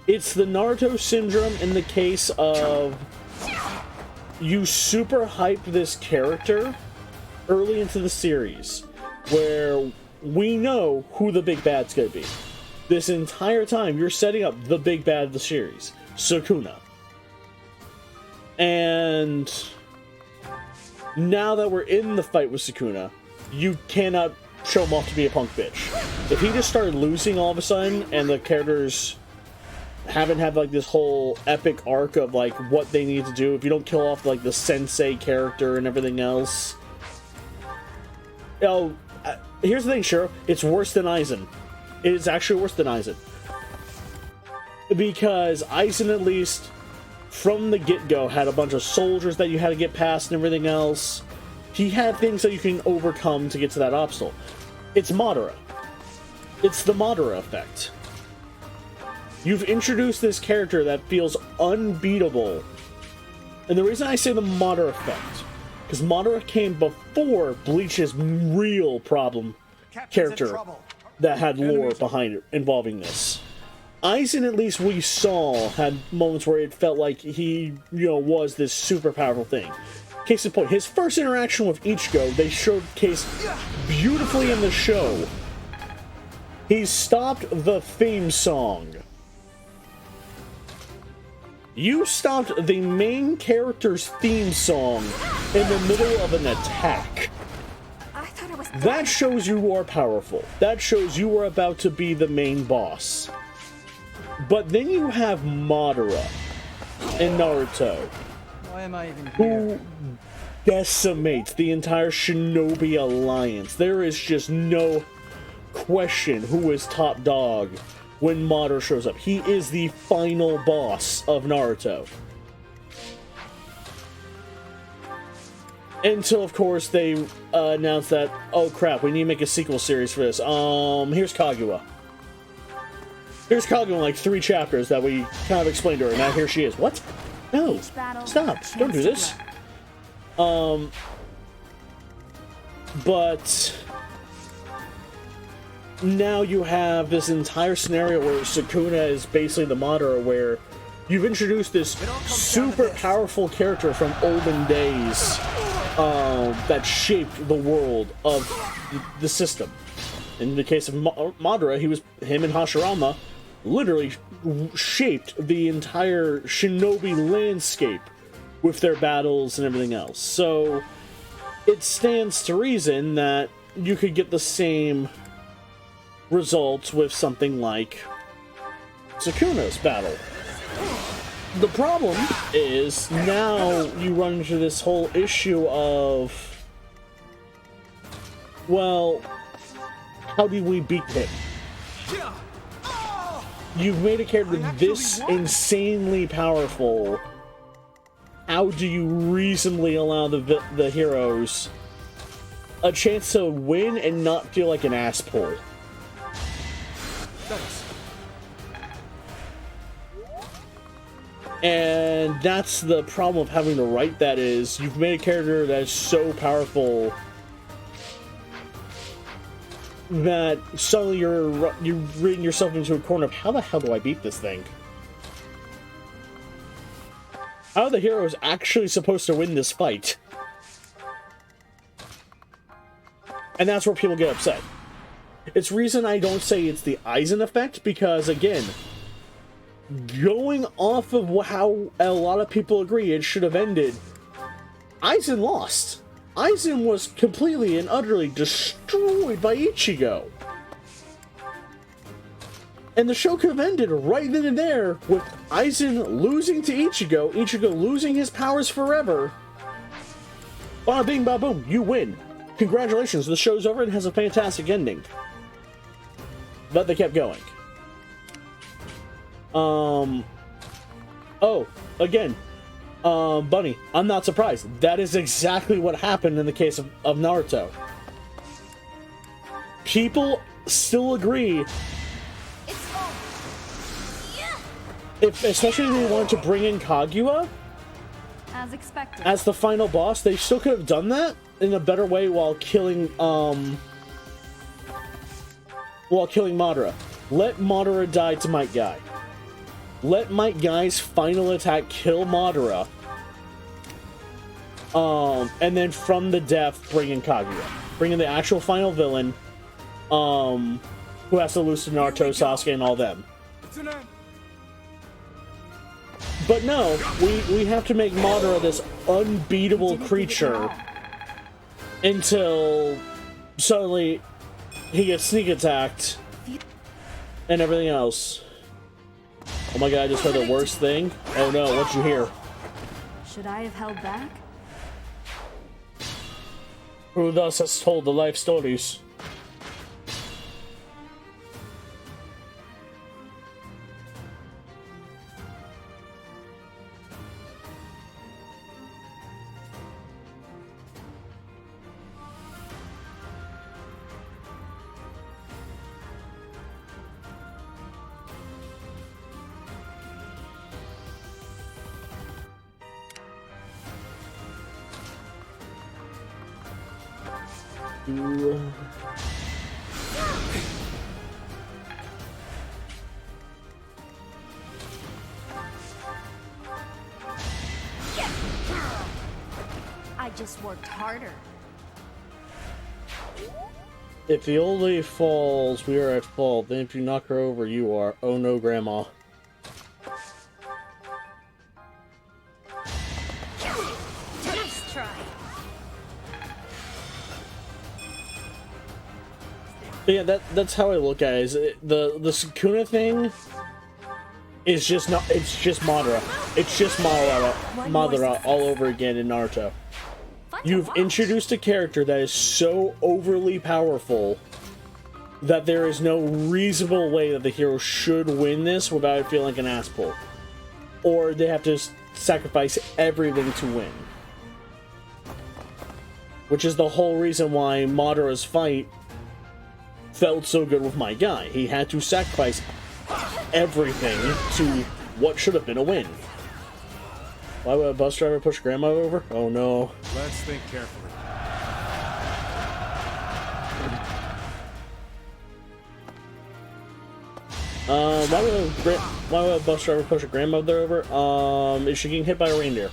It's the Naruto syndrome in the case of you super hype this character early into the series, where we know who the big bad's gonna be. This entire time, you're setting up the big bad of the series, Sukuna. And now that we're in the fight with Sukuna, you cannot show him off to be a punk bitch. If he just started losing all of a sudden, and the characters haven't had like this whole epic arc of like what they need to do, if you don't kill off like the sensei character and everything else, here's the thing, Shiro, it's worse than Aizen. It is actually worse than Aizen. Because Aizen, at least, from the get-go, had a bunch of soldiers that you had to get past and everything else. He had things that you can overcome to get to that obstacle. It's Madara. It's the Madara effect. You've introduced this character that feels unbeatable And the reason I say the Madara effect, because Madara came before Bleach's real problem character that had lore behind it involving this. Aizen, at least we saw, had moments where it felt like he, was this super powerful thing. Case in point, his first interaction with Ichigo, they showcased beautifully in the show. He stopped the theme song. You stopped the main character's theme song in the middle of an attack. I thought it was That shows you are powerful. That shows you are about to be the main boss. But then you have Madara in Naruto, Why am I even here? who decimates the entire Shinobi Alliance. There is just no question who is top dog when Madara shows up. He is the final boss of Naruto. Until, of course, they announced that, oh crap, we need to make a sequel series for this. Here's Kaguya. Here's Kaguya in like 3 chapters that we kind of explained to her. Now here she is. What? No. Stop. Don't do this. But now you have this entire scenario where Sukuna is basically the Madara, where you've introduced this super powerful character from olden days that shaped the world of the system. In the case of Madara, him and Hashirama literally shaped the entire shinobi landscape with their battles and everything else. So it stands to reason that you could get the same results with something like Sukuna's battle. The problem is now you run into this whole issue of, well, how do we beat him? You've made a character this insanely powerful. How do you reasonably allow the heroes a chance to win and not feel like an ass pull? And that's the problem of having to write that, is you've made a character that is so powerful that suddenly you've written yourself into a corner of, how the hell do I beat this thing? How are the heroes actually supposed to win this fight? And that's where people get upset. It's reason I don't say it's the Aizen effect, because again, going off of how a lot of people agree it should have ended, Aizen lost. Aizen was completely and utterly destroyed by Ichigo. And the show could have ended right then and there with Aizen losing to Ichigo, Ichigo losing his powers forever. Bada bing, ba boom, you win. Congratulations, the show's over and has a fantastic ending. But they kept going. Oh, again, Bunny, I'm not surprised. That is exactly what happened in the case of Naruto. People still agree, especially if they wanted to bring in Kaguya as expected. as the final boss, they still could have done that in a better way while killing Madara. Let Madara die to Might Guy. Let Might Guy's final attack kill Madara. And then from the death, bring in Kaguya. Bring in the actual final villain, who has to lose to Naruto, Sasuke, and all them. But no, we have to make Madara this unbeatable creature until suddenly he gets sneak attacked and everything else. Oh my god, I just heard the worst thing. Oh no, what'd you hear? Should I have held back? Who thus has told the life stories? I just worked harder. If the old lady falls, we are at fault. Then if you knock her over, you are. Oh no, Grandma. Nice try. But yeah, that's how I look at it. Is the Sukuna thing is just not. It's just Madara. It's just Madara all over again in Naruto. You've introduced a character that is so overly powerful that there is no reasonable way that the hero should win this without it feeling like an ass pull. Or they have to sacrifice everything to win. Which is the whole reason why Madara's fight felt so good with my guy. He had to sacrifice everything to what should have been a win. Why would a bus driver push Grandma over? Oh no. Let's think carefully. Why would a bus driver push a grandmother over? Is she getting hit by a reindeer?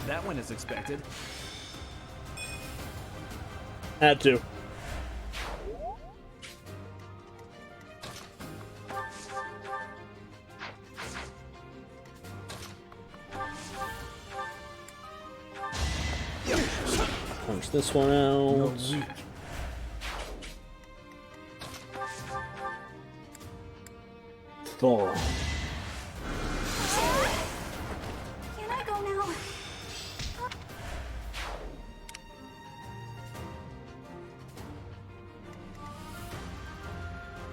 That went as expected. Had to. Punch this one out. Thor. Can I go now?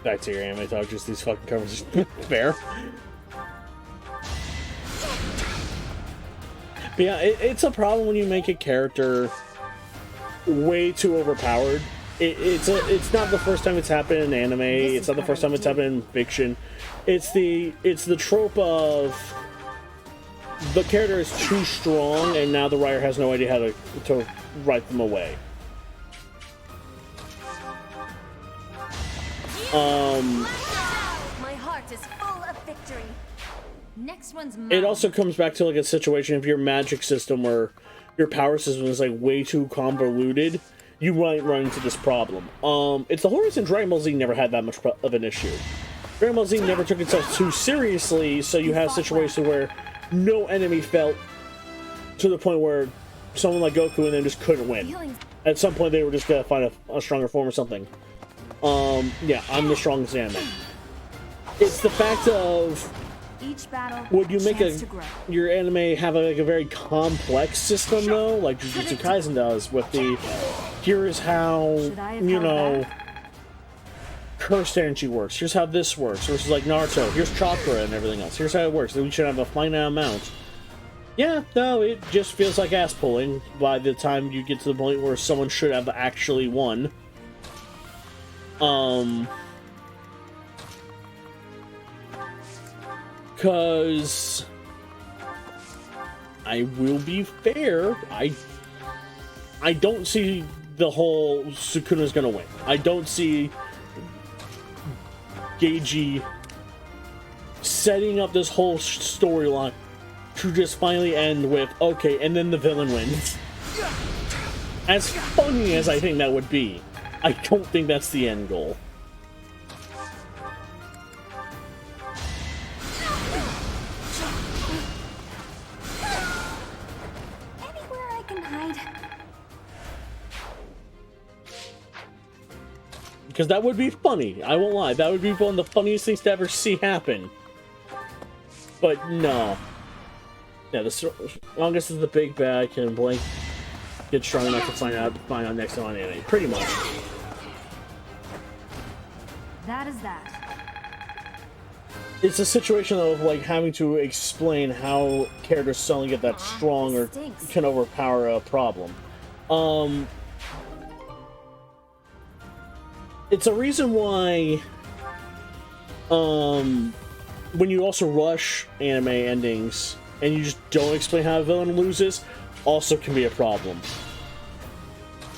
Back to your anime talk, just these fucking covers. Fair. But yeah, it's a problem when you make a character way too overpowered. It's not the first time it's happened in anime. It's not the first time it's happened in fiction. It's the trope of the character is too strong, and now the writer has no idea how to write them away. My heart is full of victory. Next one's mine. It also comes back to like a situation of your magic system where your power system is like way too convoluted. You might run into this problem. It's the whole reason Dragon Ball Z never had that much of an issue. Dragon Ball Z never took itself too seriously, so you have a situation where no enemy felt to the point where someone like Goku and then just couldn't win. At some point, they were just gonna find a stronger form or something. Yeah, I'm the strongest anime. It's the fact of Each battle, would you make chance to grow. your anime have like a very complex system though, like Jujutsu Kaisen does, with the here is how cursed energy works. Here's how this works. Versus like Naruto, here's chakra and everything else. Here's how it works. Then we should have a finite amount. Yeah, no, it just feels like ass pulling by the time you get to the point where someone should have actually won. Because I will be fair, I don't see the whole Sukuna's gonna win. I don't see Geiji setting up this whole storyline to just finally end with, okay, and then the villain wins. As funny as I think that would be, I don't think that's the end goal. Anywhere I can hide. Because that would be funny, I won't lie. That would be one of the funniest things to ever see happen. But no. Yeah, the strongest is the big bad can blink. Get strong enough to find out next on anime. Pretty much. That is that. it's a situation of like having to explain how characters suddenly get that strong or stinks. can overpower a problem. It's a reason why when you also rush anime endings and you just don't explain how a villain loses, also can be a problem.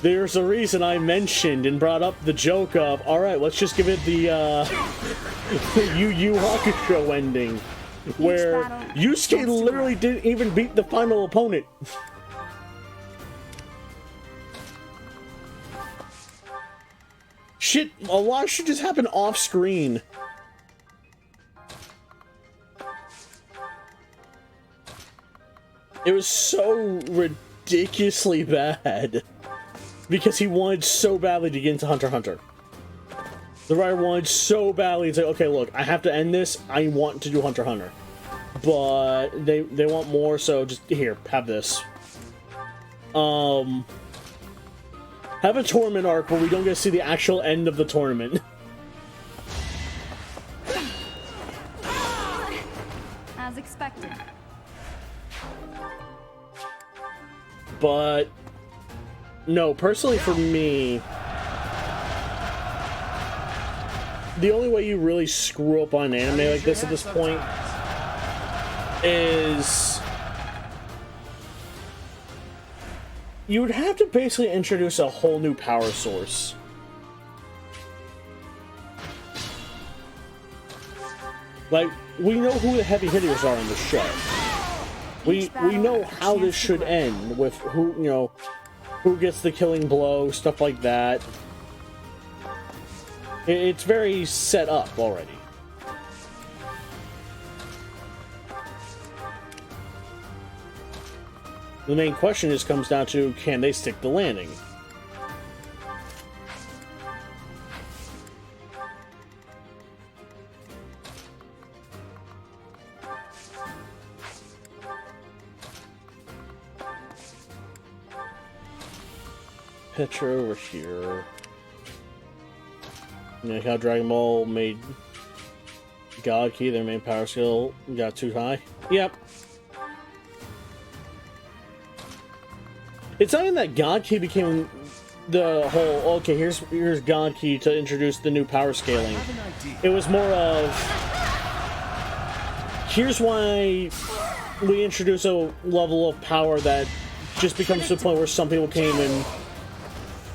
There's a reason I mentioned and brought up the joke of, alright, let's just give it the Yu Yu Hakusho ending, where Yusuke literally didn't even beat the final opponent. Shit, a lot of shit just happened off screen. It was so ridiculously bad. Because he wanted so badly to get into Hunter x Hunter. The writer wanted so badly to say, okay, look, I have to end this. I want to do Hunter x Hunter. But they want more, so just here, have this. Have a tournament arc where we don't get to see the actual end of the tournament. As expected. But no, personally for me, the only way you really screw up on an anime like this at this point is you would have to basically introduce a whole new power source. Like, we know who the heavy hitters are in the show. We know how this should end with who, you know, who gets the killing blow, stuff like that. It's very set up already. The main question just comes down to, can they stick the landing? Petra over here. You know how Dragon Ball made God Key their main power skill got too high? Yep. It's not even that God Key became the whole, okay, here's God Key to introduce the new power scaling. It was more of, here's why we introduce a level of power that just becomes to the point where some people can't even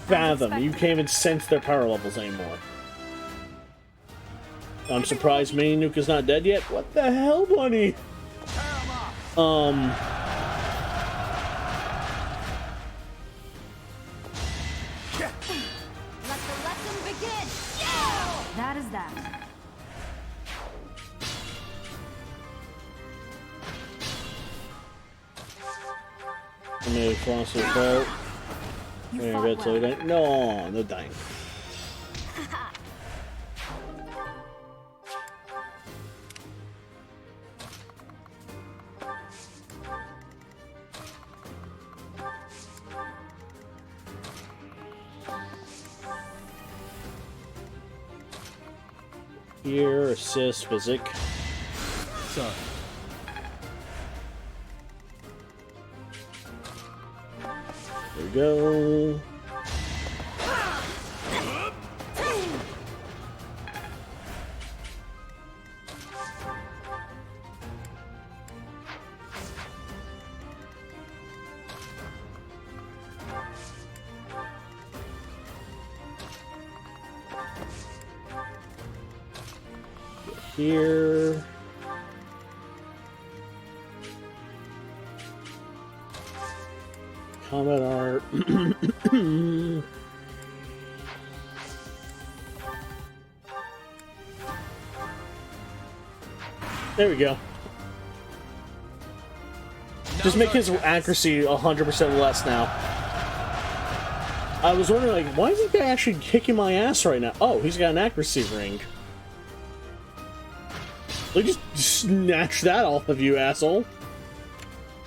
fathom. You can't even sense their power levels anymore. I'm surprised Mini Nuke is not dead yet. What the hell, bunny? Let the lesson begin. That is that. I'm gonna cross this boat. You I'm fought gonna till well. no, no dying. Here, assist, physic. Son. There we go. Here. Combat art. There we go. Just make his accuracy 100% less now. I was wondering, like, why is this guy actually kicking my ass right now? Oh, he's got an accuracy ring. Like, just snatch that off of you, asshole.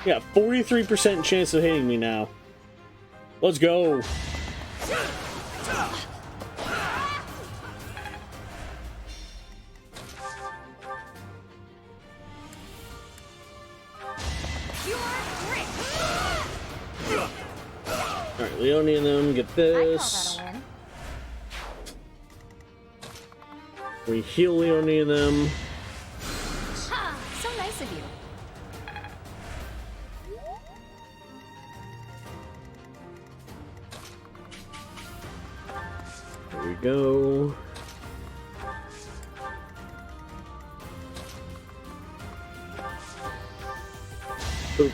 Yeah, 43% chance of hitting me now. Let's go. Leone and them get I call this. that a win. We heal Leone and them. Ha! So nice of you. There we go. Oop.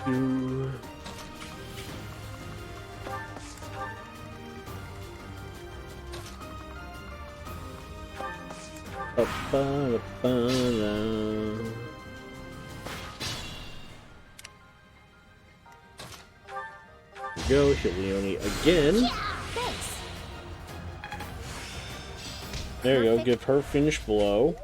You. Ba-ba-da-ba-da. Go, hit Leone again. Yeah, thanks. There you go, give her finish blow.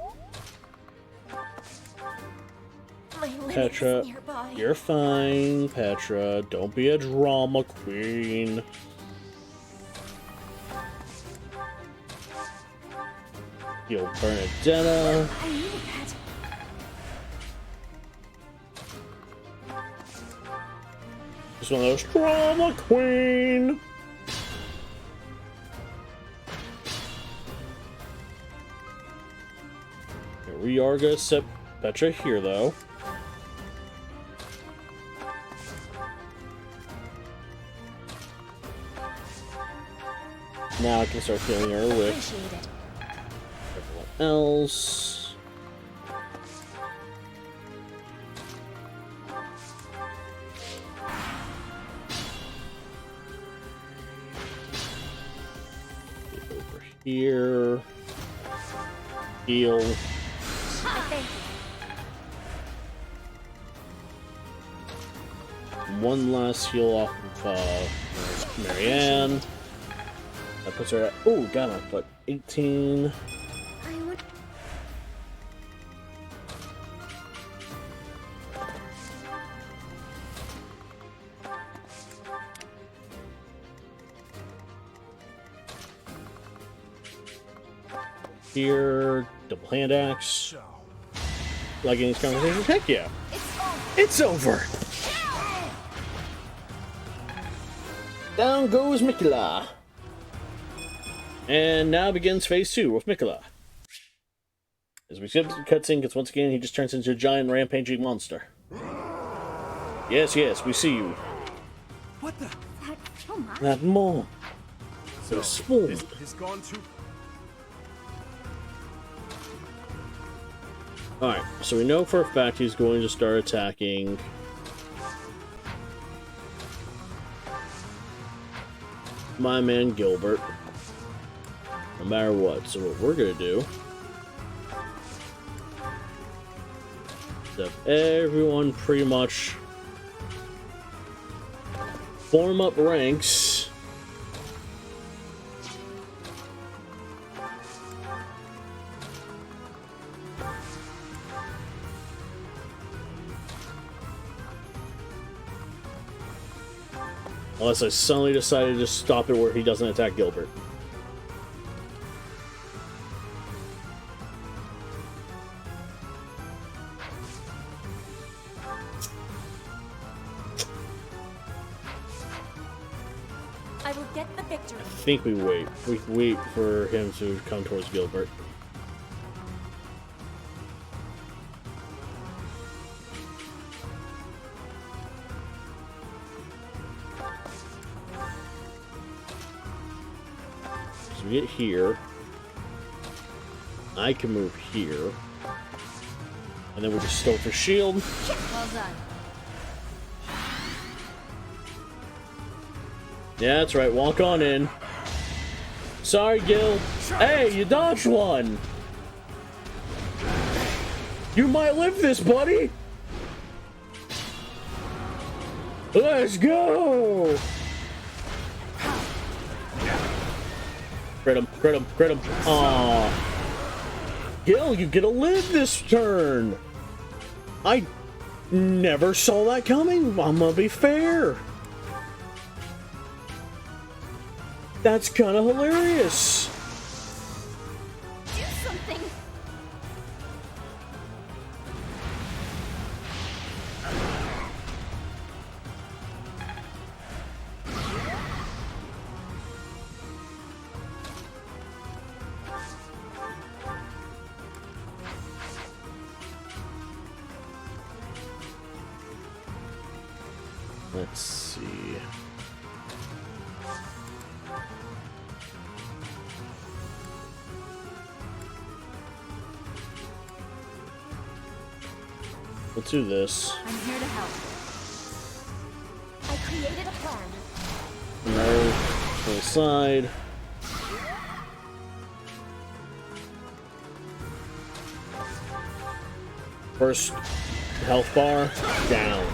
My limit Petra, is nearby. you're fine, Petra. Don't be a drama queen. Heal Bernadetta. I needed that. Just one of those drama queen. Here we are gonna set Petra here though. Now I can start healing her with Appreciate it. everyone else. Get over here. Heal. Ha, thank you. One last heal off of Marianne. That puts her at, oh, got my foot. 18. I would. Here, double hand axe. Like in these conversations? Heck yeah. It's over. It's over! Down goes Mikula. And now begins phase 2 with Mikula. As we skip the cutscene, because once again he just turns into a giant rampaging monster. Yes, yes, we see you. What the? That's so much. That more. So small. It's gone too. Alright, so we know for a fact he's going to start attacking my man Gilbert. No matter what. So what we're going to do is have everyone pretty much form up ranks. Unless I suddenly decided to stop it where he doesn't attack Gilbert. I will get the victory. I think we wait. We wait for him to come towards Gilbert. So we get here. I can move here. And then we just stoke for shield. Well done. Yeah, that's right. Walk on in. Sorry, Gil. Hey, you dodged one. You might live this, buddy. Let's go. Crit him, crit him, crit him. Aww. Gil, you get to live this turn. I never saw that coming. I'm gonna be fair. That's kind of hilarious. Let's see. We'll do this. I'm here to help. I created a plan. No. To the side. First health bar down.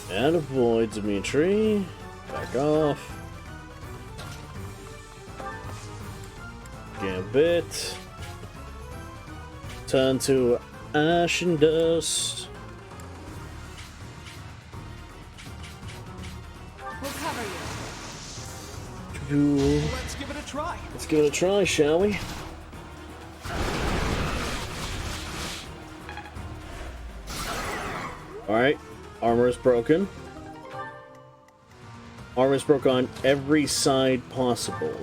And avoid Dimitri. Back off. Gambit. Turn to ash and dust. We'll cover you. Let's give it a try. Let's give it a try, shall we? Alright, armor is broken. Armor is broken on every side possible.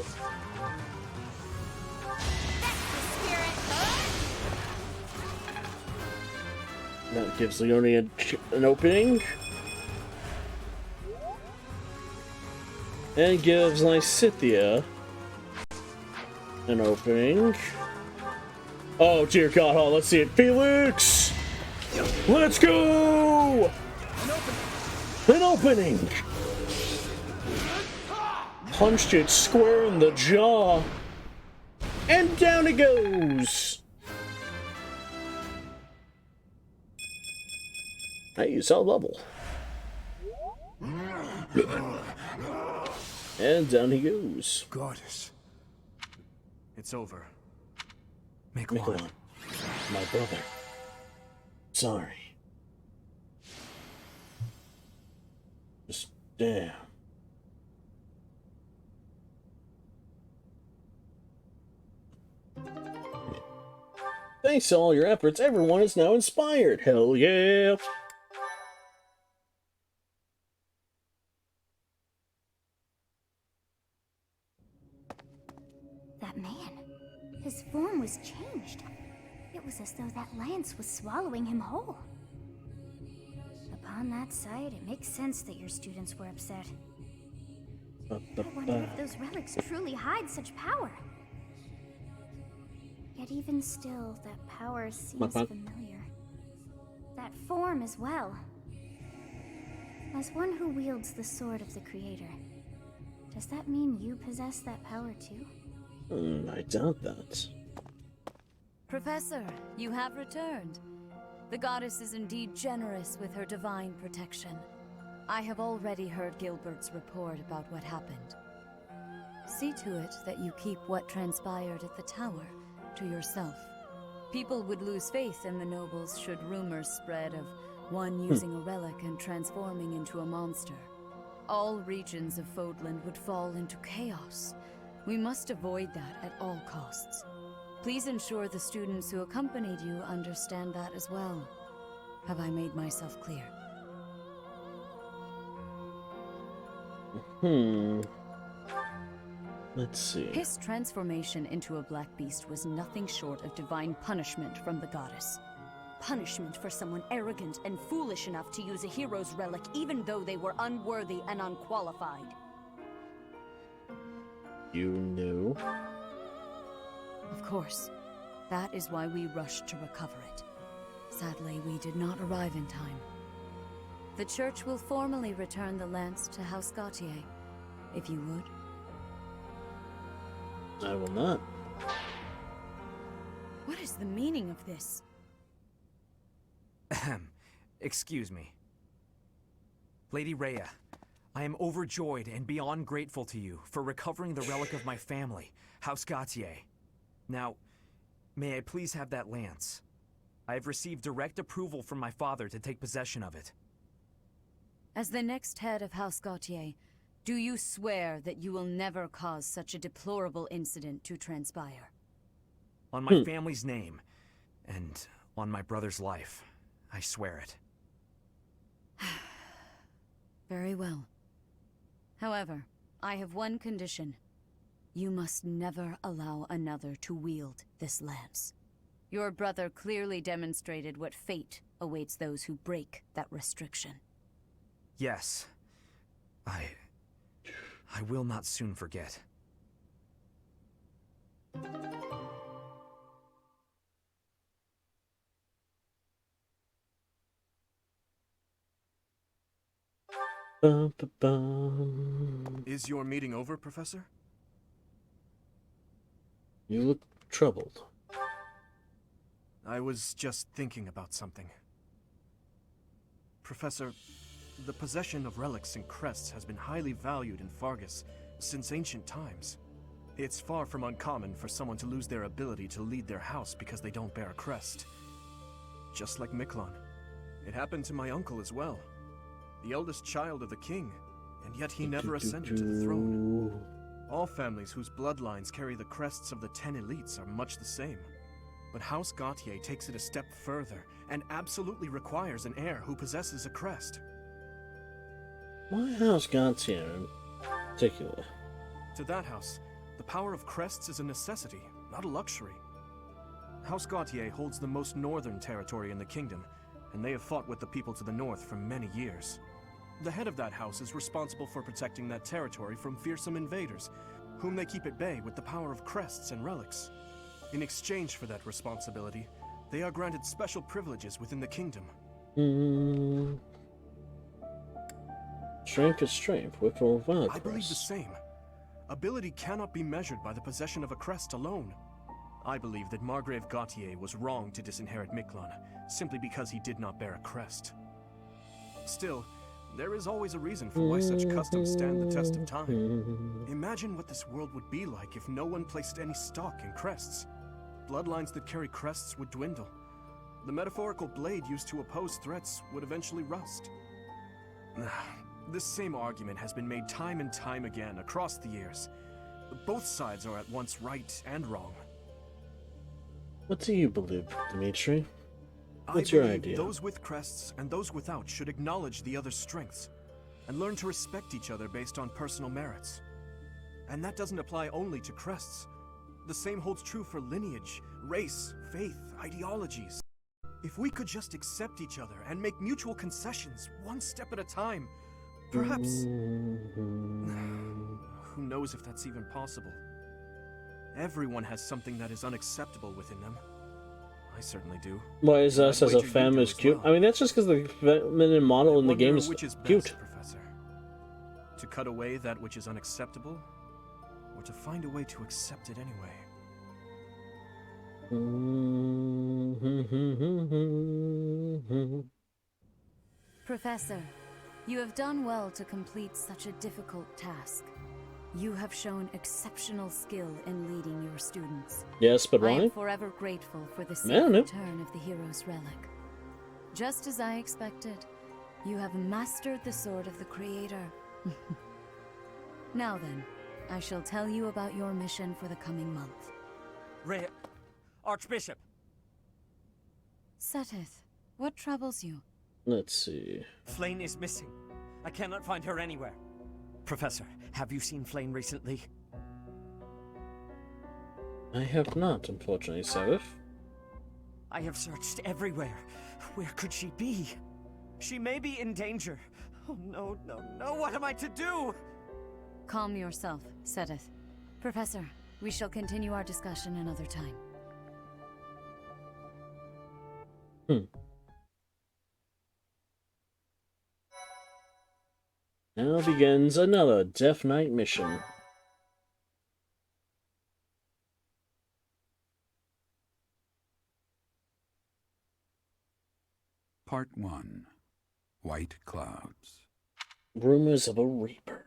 That gives Leonie an opening. And gives Lysithea an opening. Oh dear God, oh, let's see it. Felix! Let's go! An opening! Punched it square in the jaw. And down it goes! Hey, you saw bubble. And down he goes. Goddess. It's over. Miquelon, my brother. Sorry. Just damn. Thanks to all your efforts, everyone is now inspired. Hell yeah! That man. His form was changed. It was as though that lance was swallowing him whole. Upon that sight, it makes sense that your students were upset. I wonder if those relics truly hide such power. Yet even still, that power seems familiar. That form as well. As one who wields the sword of the Creator, does that mean you possess that power too? I doubt that. Professor, you have returned. The goddess is indeed generous with her divine protection. I have already heard Gilbert's report about what happened. See to it that you keep what transpired at the tower to yourself. People would lose faith in the nobles should rumors spread of one using a relic and transforming into a monster. All regions of Fodland would fall into chaos. We must avoid that at all costs. Please ensure the students who accompanied you understand that as well. Have I made myself clear? Let's see. His transformation into a black beast was nothing short of divine punishment from the goddess. Punishment for someone arrogant and foolish enough to use a hero's relic even though they were unworthy and unqualified. You knew? Of course. That is why we rushed to recover it. Sadly, we did not arrive in time. The church will formally return the lance to House Gautier, if you would. I will not. What is the meaning of this? Ahem. Excuse me. Lady Rhea, I am overjoyed and beyond grateful to you for recovering the relic of my family, House Gautier. Now, may I please have that lance? I have received direct approval from my father to take possession of it. As the next head of House Gautier, do you swear that you will never cause such a deplorable incident to transpire? On my family's name, and on my brother's life, I swear it. Very well. However, I have one condition. You must never allow another to wield this lance. Your brother clearly demonstrated what fate awaits those who break that restriction. Yes. I will not soon forget. Bum, ba, bum. Is your meeting over, Professor? You look troubled. I was just thinking about something. Professor, the possession of relics and crests has been highly valued in Fargus since ancient times. It's far from uncommon for someone to lose their ability to lead their house because they don't bear a crest. Just like Miklon. It happened to my uncle as well. The eldest child of the king, and yet he never ascended to the throne. All families whose bloodlines carry the crests of the 10 elites are much the same. But House Gautier takes it a step further and absolutely requires an heir who possesses a crest. Why House Gautier in particular? To that house, the power of crests is a necessity, not a luxury. House Gautier holds the most northern territory in the kingdom, and they have fought with the people to the north for many years. The head of that house is responsible for protecting that territory from fearsome invaders, whom they keep at bay with the power of crests and relics. In exchange for that responsibility, they are granted special privileges within the kingdom. Strength is strength, with or without I believe the crest. same. Ability cannot be measured by the possession of a crest alone. I believe that Margrave Gautier was wrong to disinherit Miklon, simply because he did not bear a crest. Still, there is always a reason for why such customs stand the test of time. Imagine what this world would be like if no one placed any stock in crests. Bloodlines that carry crests would dwindle. The metaphorical blade used to oppose threats would eventually rust. This same argument has been made time and time again across the years. Both sides are at once right and wrong. What do you believe, Dimitri? What's I your believe idea? those with crests and those without should acknowledge the other's strengths and learn to respect each other based on personal merits. And that doesn't apply only to crests. The same holds true for lineage, race, faith, ideologies. If we could just accept each other and make mutual concessions one step at a time, perhaps... Who knows if that's even possible? Everyone has something that is unacceptable within them. I certainly do. Why is us I'd as a wager you femme do is as cute? well. I mean, that's just because the feminine model in the game is which is best, cute. Professor? To cut away that which is unacceptable, or to find a way to accept it anyway? Professor, you have done well to complete such a difficult task. You have shown exceptional skill in leading your students. Yes, but I why? am forever grateful for the I safe don't know. return of the hero's relic. Just as I expected, you have mastered the sword of the Creator. Now then, I shall tell you about your mission for the coming month. Archbishop! Seteth, what troubles you? Let's see. Flane is missing. I cannot find her anywhere. Professor, have you seen Flane recently? I have not, unfortunately, Seraph. I have searched everywhere. Where could she be? She may be in danger. Oh no, no, no, what am I to do? Calm yourself, Seteth. Professor, we shall continue our discussion another time. Now begins another Death Knight mission. Part 1. White Clouds. Rumors of a Reaper.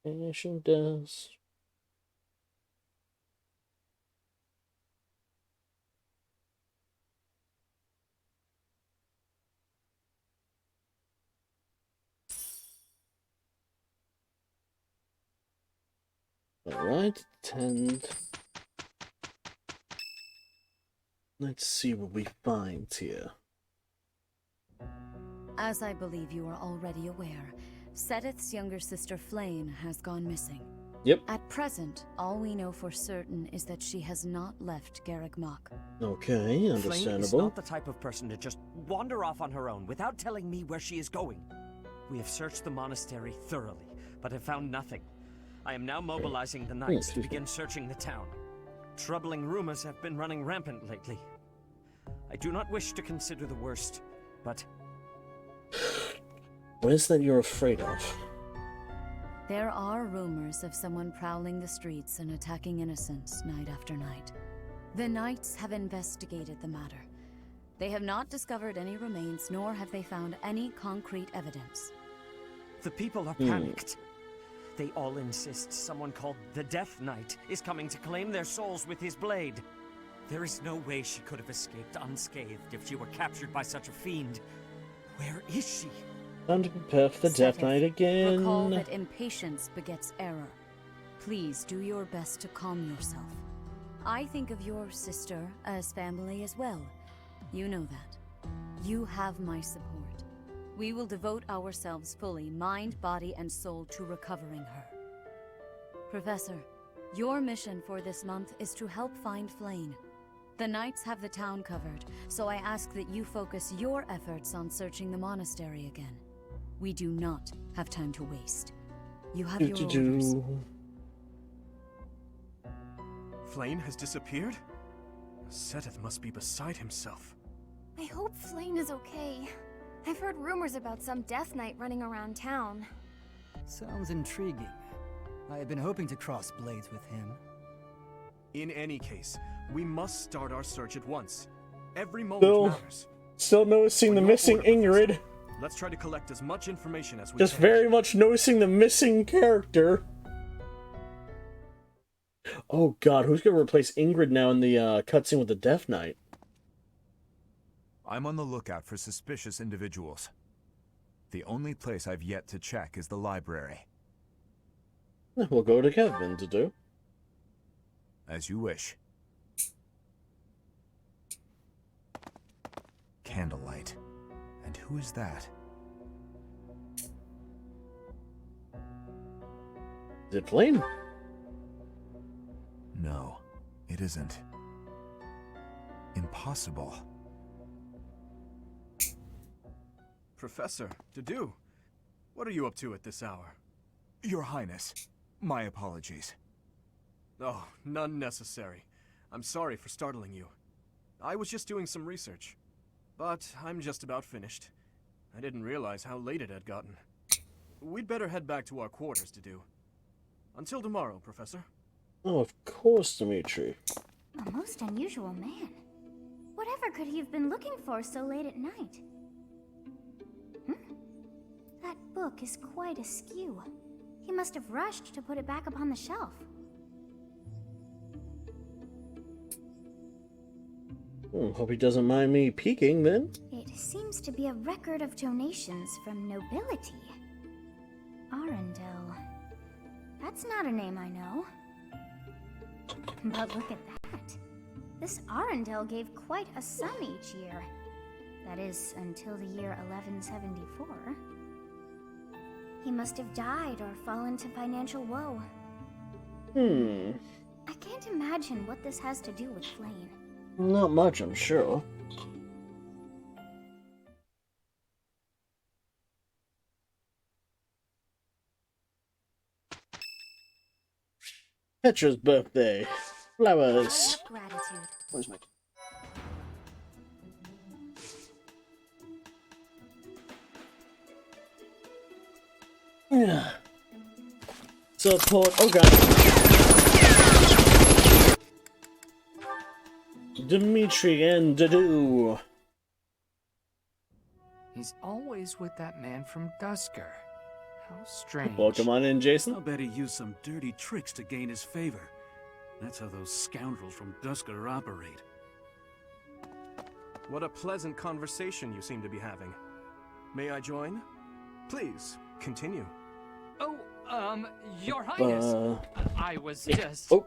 Ash and dust. Alright, tend. Let's see what we find here. As I believe you are already aware, Seteth's younger sister Flame has gone missing. Yep. At present, all we know for certain is that she has not left Garreg Mach. Okay, Flame is understandable. not the type of person to just wander off on her own without telling me where she is going. We have searched the monastery thoroughly, but have found nothing. I am now mobilizing the knights to begin searching the town. Troubling rumors have been running rampant lately. I do not wish to consider the worst, but... What is that you're afraid of? There are rumors of someone prowling the streets and attacking innocents night after night. The knights have investigated the matter. They have not discovered any remains, nor have they found any concrete evidence. The people are panicked. They all insist someone called the Death Knight is coming to claim their souls with his blade. There is no way she could have escaped unscathed if she were captured by such a fiend. Where is she? Time to prepare for the Death Knight again. Recall that impatience begets error. Please do your best to calm yourself. I think of your sister as family as well. You know that. You have my support. We will devote ourselves fully, mind, body, and soul, to recovering her. Professor, your mission for this month is to help find Flame. The knights have the town covered, so I ask that you focus your efforts on searching the monastery again. We do not have time to waste. You have your orders. Flame has disappeared? Seteth must be beside himself. I hope Flame is okay. I've heard rumors about some Death Knight running around town. Sounds intriguing. I have been hoping to cross blades with him. In any case, we must start our search at once. Every moment matters. Still noticing the missing Ingrid. Let's try to collect as much information as we Just can. very much noticing the missing character. Oh god, who's gonna replace Ingrid now in the cutscene with the Death Knight? I'm on the lookout for suspicious individuals. The only place I've yet to check is the library. We'll go to Kevin to do. As you wish. Candlelight. And who is that? Is it Flame? No, it isn't. Impossible. Professor, Dedu, what are you up to at this hour? Your Highness, my apologies. Oh, none necessary. I'm sorry for startling you. I was just doing some research. But I'm just about finished. I didn't realize how late it had gotten. We'd better head back to our quarters, Dedu. Until tomorrow, Professor. Oh, of course, Dimitri. A most unusual man. Whatever could he have been looking for so late at night? That book is quite askew. He must have rushed to put it back upon the shelf. Hope he doesn't mind me peeking, then. It seems to be a record of donations from nobility. Arundel. That's not a name I know. But look at that. This Arundel gave quite a sum each year. That is, until the year 1174. He must have died or fallen to financial woe. I can't imagine what this has to do with Flame. Not much, I'm sure. Petra's birthday. Flowers. Gratitude. Where's my... Yeah. Support. Oh god. Dimitri and Dedu. He's always with that man from Dusker. How strange. Welcome on in, Jason. I'll bet he used some dirty tricks to gain his favor. That's how those scoundrels from Dusker operate. What a pleasant conversation you seem to be having. May I join? Please, continue. Oh, Your Highness. I was just... Oh.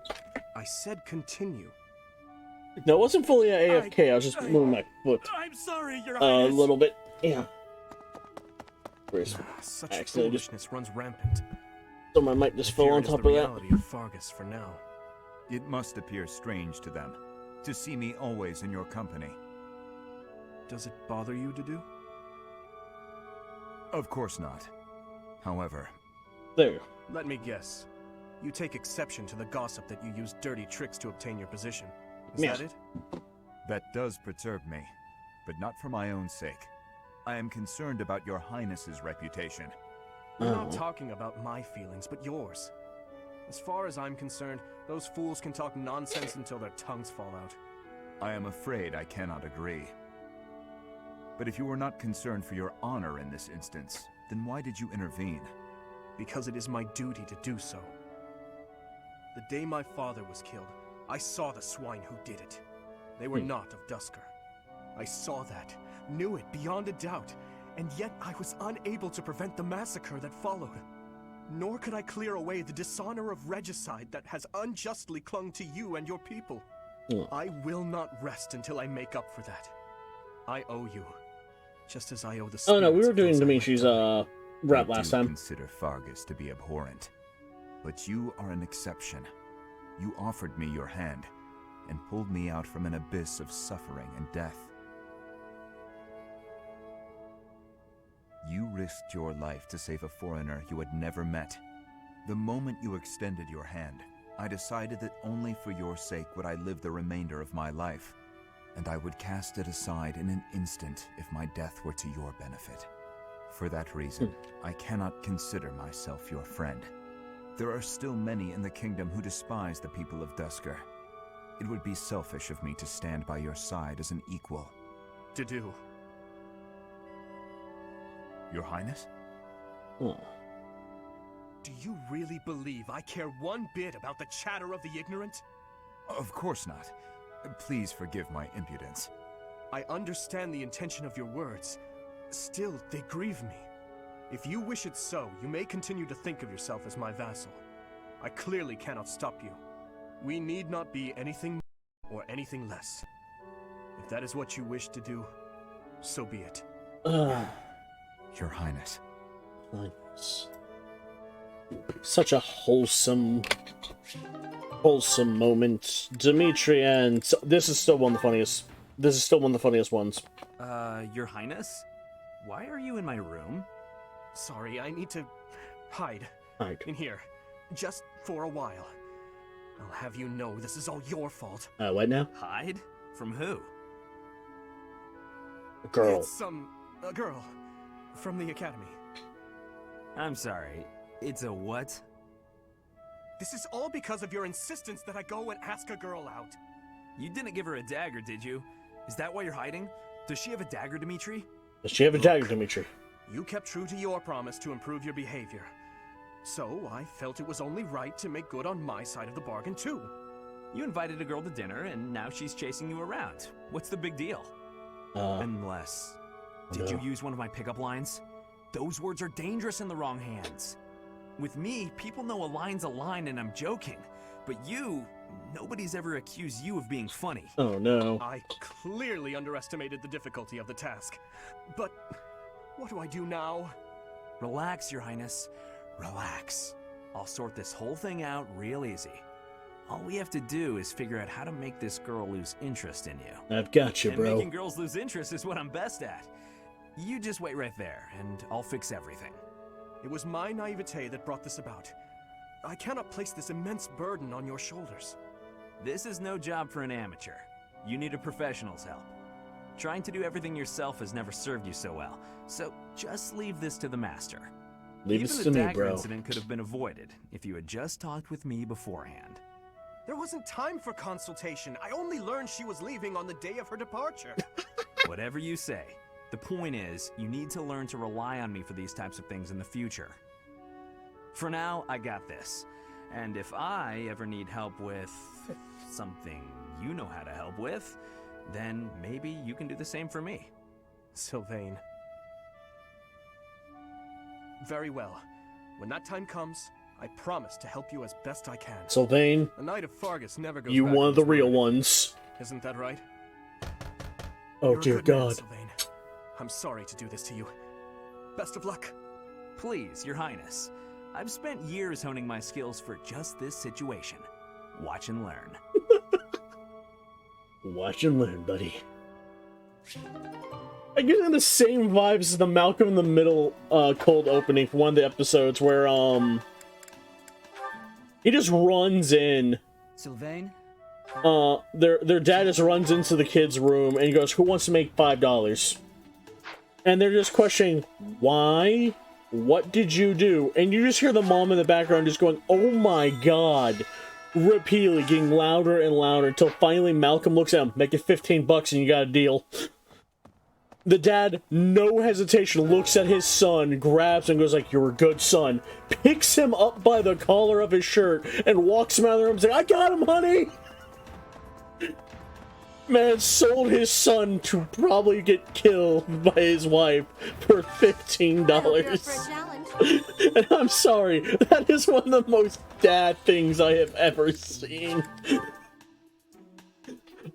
I said continue. No, it wasn't fully AFK. I was just moving my foot. I'm sorry, Your A Highness. little bit. Yeah. Such accidentally foolishness runs rampant. So I might just I fall fear on it is top the of that. reality of Fargus for now. It must appear strange to them to see me always in your company. Does it bother you to do? Of course not. However... There. Let me guess. You take exception to the gossip that you use dirty tricks to obtain your position. Is Yes. that it? That does perturb me, but not for my own sake. I am concerned about your Highness's reputation. We're not talking about my feelings, but yours. As far as I'm concerned, those fools can talk nonsense until their tongues fall out. I am afraid I cannot agree. But if you were not concerned for your honor in this instance, then why did you intervene? Because it is my duty to do so. The day my father was killed, I saw the swine who did it. They were not of Dusker. I saw that, knew it beyond a doubt, and yet I was unable to prevent the massacre that followed. Nor could I clear away the dishonor of regicide that has unjustly clung to you and your people. I will not rest until I make up for that. I owe you, just as I owe the Oh no, we spirits were of doing those I Dimitri's left rap I last do time. consider Fargus to be abhorrent, but you are an exception. You offered me your hand and pulled me out from an abyss of suffering and death. You risked your life to save a foreigner you had never met. The moment you extended your hand, I decided that only for your sake would I live the remainder of my life, and I would cast it aside in an instant if my death were to your benefit. For that reason, I cannot consider myself your friend. There are still many in the kingdom who despise the people of Dusker. It would be selfish of me to stand by your side as an equal. To do. Your Highness? Oh. Do you really believe I care one bit about the chatter of the ignorant? Of course not. Please forgive my impudence. I understand the intention of your words. Still, they grieve me. If you wish it so, you may continue to think of yourself as my vassal. I clearly cannot stop you. We need not be anything more or anything less. If that is what you wish to do, so be it. Your Highness. Nice. Such a wholesome moment. Dimitri and this is still one of the funniest. This is still one of the funniest ones. Your Highness? Why are you in my room? Sorry, I need to hide. Hide. In here. Just for a while. I'll have you know this is all your fault. What now? Hide? From who? A girl. It's a girl. From the academy. I'm sorry. It's a what? This is all because of your insistence that I go and ask a girl out. You didn't give her a dagger, did you? Is that why you're hiding? Does she have a dagger, Dimitri? Does she have a dagger, Dimitri? You kept true to your promise to improve your behavior. So I felt it was only right to make good on my side of the bargain, too. You invited a girl to dinner, and now she's chasing you around. What's the big deal? Unless... Did you use one of my pickup lines? Those words are dangerous in the wrong hands. With me, people know a line's a line and I'm joking. But you, nobody's ever accused you of being funny. Oh no. I clearly underestimated the difficulty of the task. But what do I do now? Relax, Your Highness. Relax. I'll sort this whole thing out real easy. All we have to do is figure out how to make this girl lose interest in you. I've got you, and bro. Making girls lose interest is what I'm best at. You just wait right there, and I'll fix everything. It was my naivete that brought this about. I cannot place this immense burden on your shoulders. This is no job for an amateur. You need a professional's help. Trying to do everything yourself has never served you so well, so just leave this to the master. Leave Even this the to me, dagger bro. incident could have been avoided if you had just talked with me beforehand. There wasn't time for consultation. I only learned she was leaving on the day of her departure. Whatever you say. The point is, you need to learn to rely on me for these types of things in the future. For now, I got this. And if I ever need help with something you know how to help with, then maybe you can do the same for me. Sylvain. Very well. When that time comes, I promise to help you as best I can. Sylvain, A Knight of Fargus never goes you back one on of the his real word. ones. Isn't that right? Oh You're a dear good man, God. Sylvain. I'm sorry to do this to you. Best of luck. Please, Your Highness. I've spent years honing my skills for just this situation. Watch and learn. Watch and learn, buddy. I get the same vibes as the Malcolm in the Middle cold opening for one of the episodes where he just runs in. Sylvain? Their dad just runs into the kid's room and he goes, "Who wants to make $5?" And they're just questioning, why? What did you do? And you just hear the mom in the background just going, "Oh my god," repeatedly, getting louder and louder until finally Malcolm looks at him, "Make it $15 and you got a deal." The dad, no hesitation, looks at his son, grabs him, goes like, "You're a good son," picks him up by the collar of his shirt, and walks him out of the room saying, "I got him, honey!" Man sold his son to probably get killed by his wife for $15. And I'm sorry, that is one of the most dad things I have ever seen.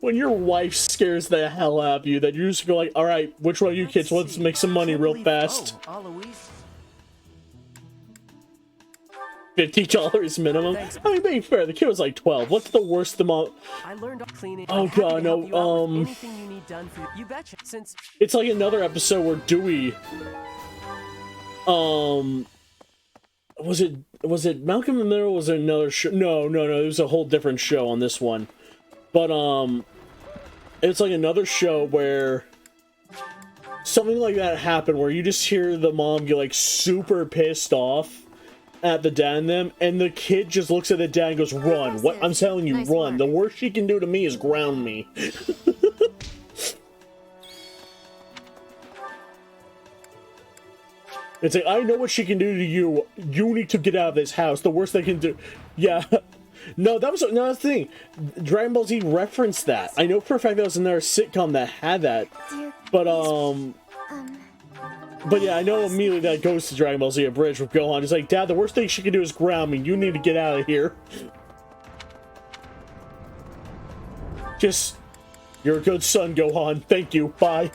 When your wife scares the hell out of you, that you just go like, "Alright, which one of you kids wants to make some money real fast?" $50 minimum? I mean, being fair, the kid was like 12. What's the worst amount? I learned cleaning. Oh god, no, Anything you need done for you betcha. Since it's like another episode where Dewey, was it Malcolm in the Middle, or was it another show? No, it was a whole different show on this one. But, it's like another show where something like that happened, where you just hear the mom get, like, super pissed off at the dad and them, and the kid just looks at the dad and goes, "Run. What? I'm telling you, run. The worst she can do to me is ground me." It's like, "I know what she can do to you. You need to get out of this house. The worst they can do." Yeah. No, that was another thing. Dragon Ball Z referenced that. I know for a fact that was another sitcom that had that. But yeah, I know immediately that goes to Dragon Ball Z Abridged with Gohan. He's like, "Dad, the worst thing she can do is ground me. You need to get out of here." Just, "You're a good son, Gohan. Thank you. Bye."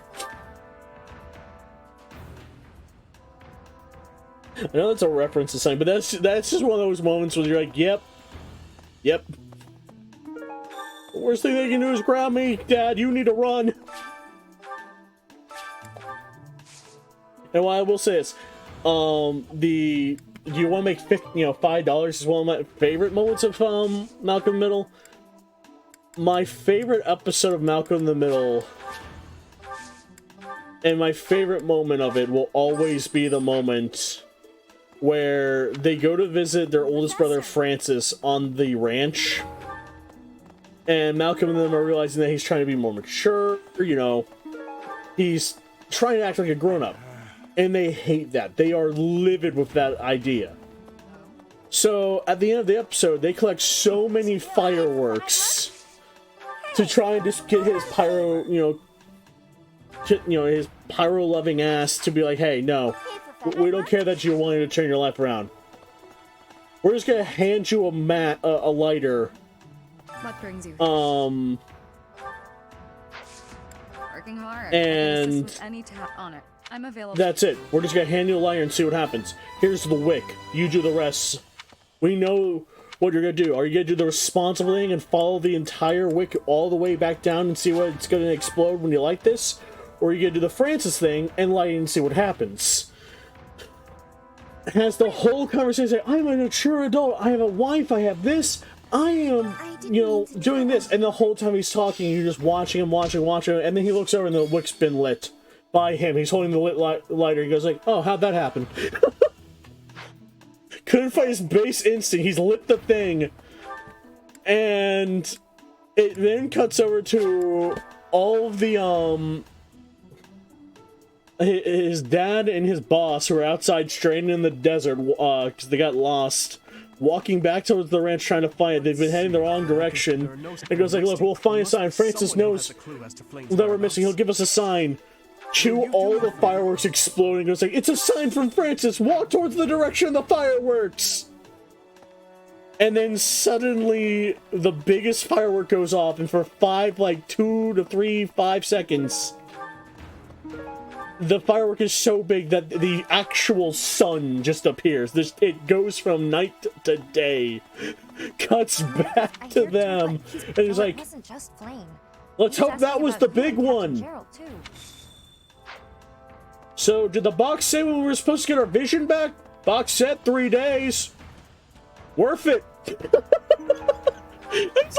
I know that's a reference to something, but that's just one of those moments where you're like, Yep. The worst thing they can do is ground me. Dad, you need to run." And what I will say is, do you want to make $5 is one of my favorite moments of Malcolm in the Middle. My favorite episode of Malcolm in the Middle, and my favorite moment of it, will always be the moment where they go to visit their oldest brother Francis on the ranch, and Malcolm and them are realizing that he's trying to be more mature, he's trying to act like a grown-up. And they hate that. They are livid with that idea. So, at the end of the episode, they collect so many fireworks to try and just get his his pyro-loving ass to be like, "Hey, no, we don't care that you're wanting to turn your life around. We're just gonna hand you a lighter. What brings you? Working hard. And With any tap on it. I'm available. That's it. We're just gonna hand you a lighter and see what happens. Here's the wick. You do the rest. We know what you're gonna do. Are you gonna do the responsible thing and follow the entire wick all the way back down and see what it's gonna explode when you light this? Or are you gonna do the Francis thing and light it and see what happens?" Has the whole conversation, "I'm a mature adult, I have a wife, I have this, I am, doing this," and the whole time he's talking, you're just watching him, and then he looks over and the wick's been lit by him. He's holding the lit lighter. He goes like, "Oh, how'd that happen?" Couldn't fight his base instinct. He's lit the thing, and it then cuts over to all of the his dad and his boss, who are outside straining in the desert because they got lost, walking back towards the ranch trying to find it. They've been heading the wrong direction. It goes like, "Look, we'll find a sign. Francis knows that we're missing. He'll give us a sign." Cue all the fireworks exploding. It goes like, "It's a sign from Francis. Walk towards the direction of the fireworks." And then suddenly the biggest firework goes off, and for 2 to 3, 5 seconds, the firework is so big that the actual sun just appears. It goes from night to day, cuts back to them, and he's like, wasn't just flame. let's hope that was the big one. Gerald, too. So, did the box say when we were supposed to get our vision back? Box said 3 days. Worth it. I just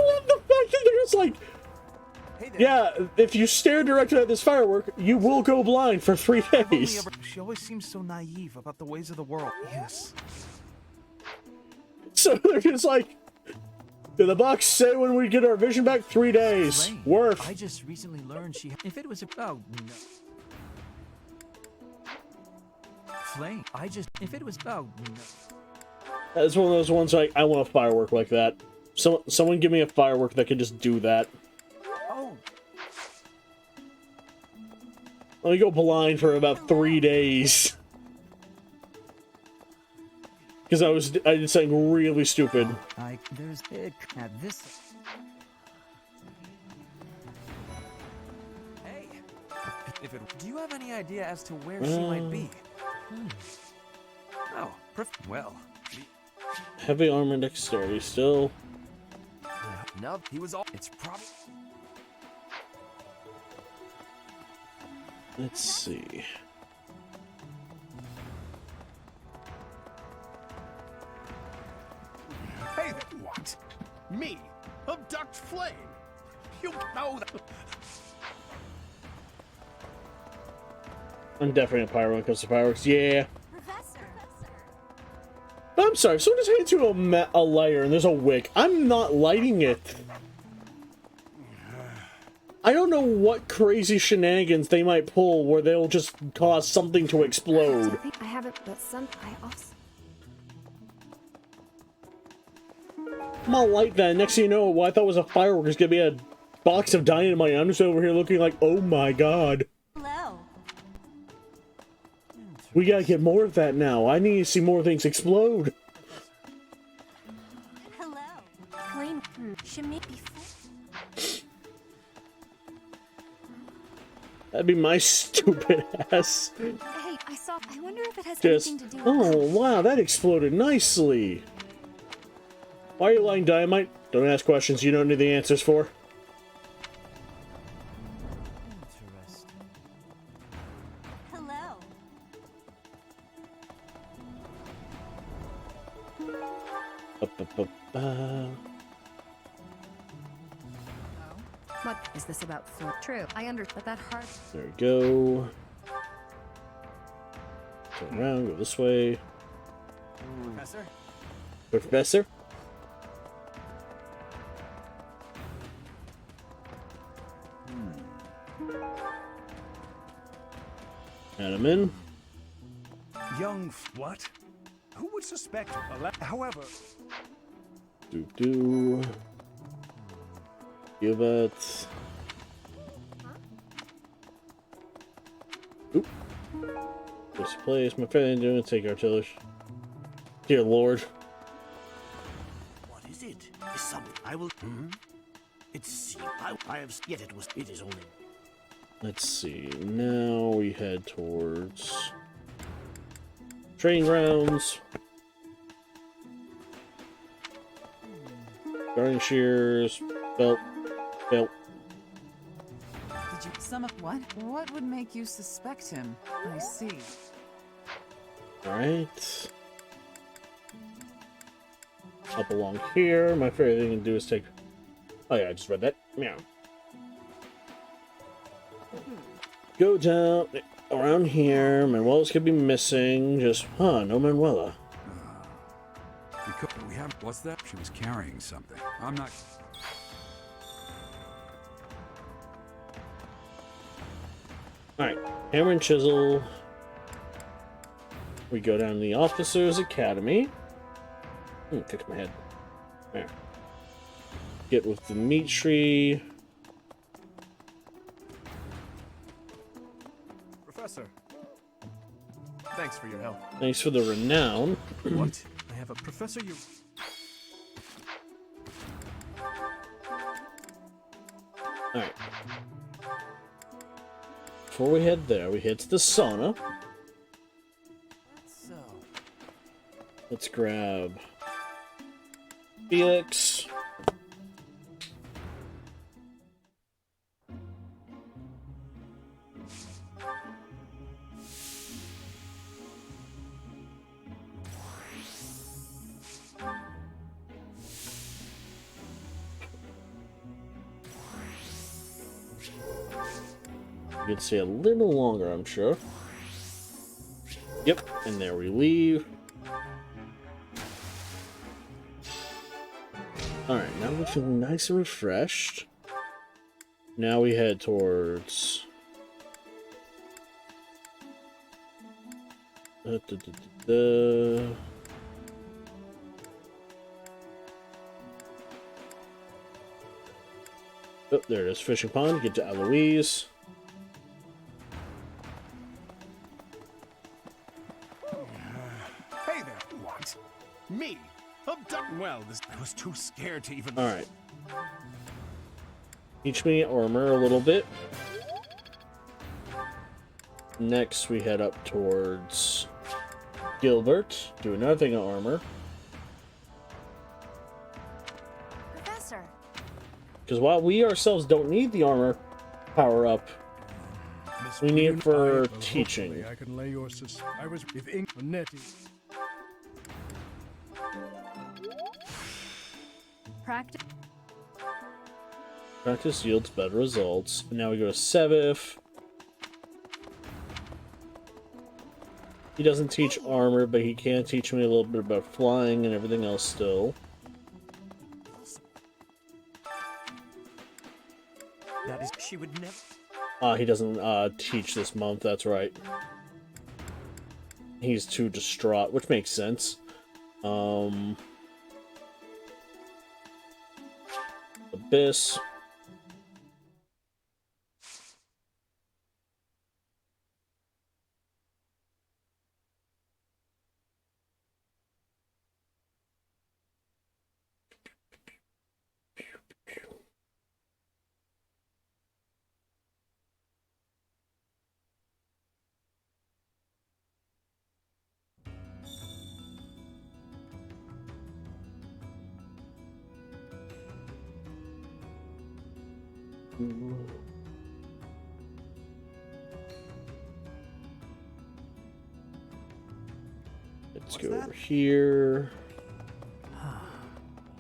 love the fact that they're just like, yeah, if you stare directly at this firework, you will go blind for 3 days. She always seems so naive about the ways of the world. Yes. So they're just like, did the box say when we get our vision back? 3 days. Flame. Worth. I just recently learned she. If it was a. Oh no. Flame. If it was. Oh no. That's one of those ones like, I want a firework like that. Someone give me a firework that can just do that. Oh. Let me go blind for about 3 days. Because I did something really stupid. There's it at this. Hey, do you have any idea as to where she might be? Oh, well. Heavy armor dexterity still. No, he was all. It's probably. Let's see. Hey, what? Me? Abduct Flame? You know that. I'm definitely a pyro when it comes to fireworks. Yeah. Professor. But I'm sorry, if someone just hands you a lighter and there's a wick, I'm not lighting it. I don't know what crazy shenanigans they might pull where they'll just cause something to explode. I haven't, but I also. I'm not like that. Next thing you know, what I thought was a firework is gonna be a box of dynamite. I'm just over here looking like, oh my god. Hello. We gotta get more of that now. I need to see more things explode. Hello. Flame. Shimmy before. That'd be my stupid ass. Hey, I wonder if it has Just, anything to do with. oh wow, that exploded nicely. Why are you lighting dynamite? Don't ask questions you don't need the answers for. Hello. What is this about? True, I understand that hard. There we go. Turn around, go this way. Professor? Professor? Add him in. What? Who would suspect? However, Do. Give it. Oop. This place. My friend doing take artillery. Dear Lord. What is it? Is something I will. It's. I have. Yet it was. It is only. Let's see. Now we head towards training grounds. Garden shears. Belt. Belt. Did you sum up what? What would make you suspect him? I see. Alright. Up along here. My favorite thing to do is take. Oh, yeah, I just read that. Meow. Go down around here. Manuela's could be missing. Just, no Manuela. We have. What's that? She was carrying something. I'm not. Alright, hammer and chisel. We go down to the Officers Academy. Kicked my head. There. Get with the meat tree. Professor. Thanks for your help. Thanks for the renown. What? I have a professor you. Alright. before we head there, we head to the sauna. So, Let's grab Felix. You can stay a little longer, I'm sure. Yep, and there we leave. Alright, now we're feeling nice and refreshed. Now we head towards... Oh, there it is, fishing pond. Get to Eloise. Hey there. What? Me? Abduct? Well, I was too scared to even. Alright. Teach me armor a little bit. Next, we head up towards Gilbert. Do another thing of armor. Professor. Because while we ourselves don't need the armor power up, we need it for teaching. I can lay your I was with ink netty. Practice. Practice yields better results. And now we go to Sevith. He doesn't teach armor, but he can teach me a little bit about flying and everything else still. That is, she would never. He doesn't teach this month, that's right. He's too distraught, which makes sense. Abyss. Let's go over here.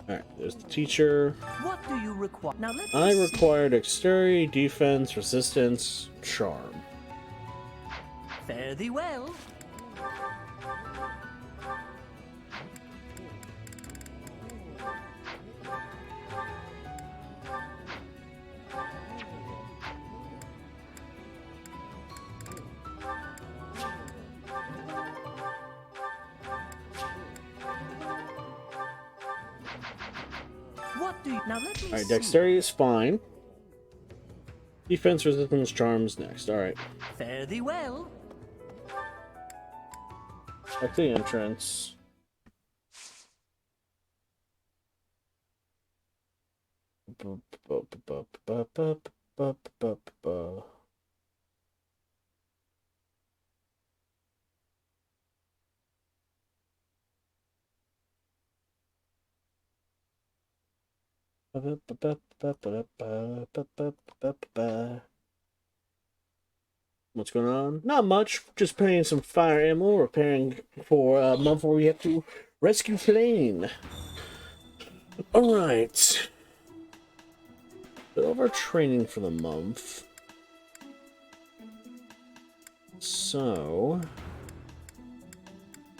Alright, there's the teacher. what do you require? Now let I me see. require dexterity, defense, resistance, charm. Fare thee well. What do you now let me Alright, see. dexterity is fine. Defense, resistance, charms next. Alright. Fare thee well. Back to the entrance. What's going on? Not much. Just playing some Fire Emblem. We're preparing for a month where we have to rescue Talon. Alright. Bit of our training for the month. So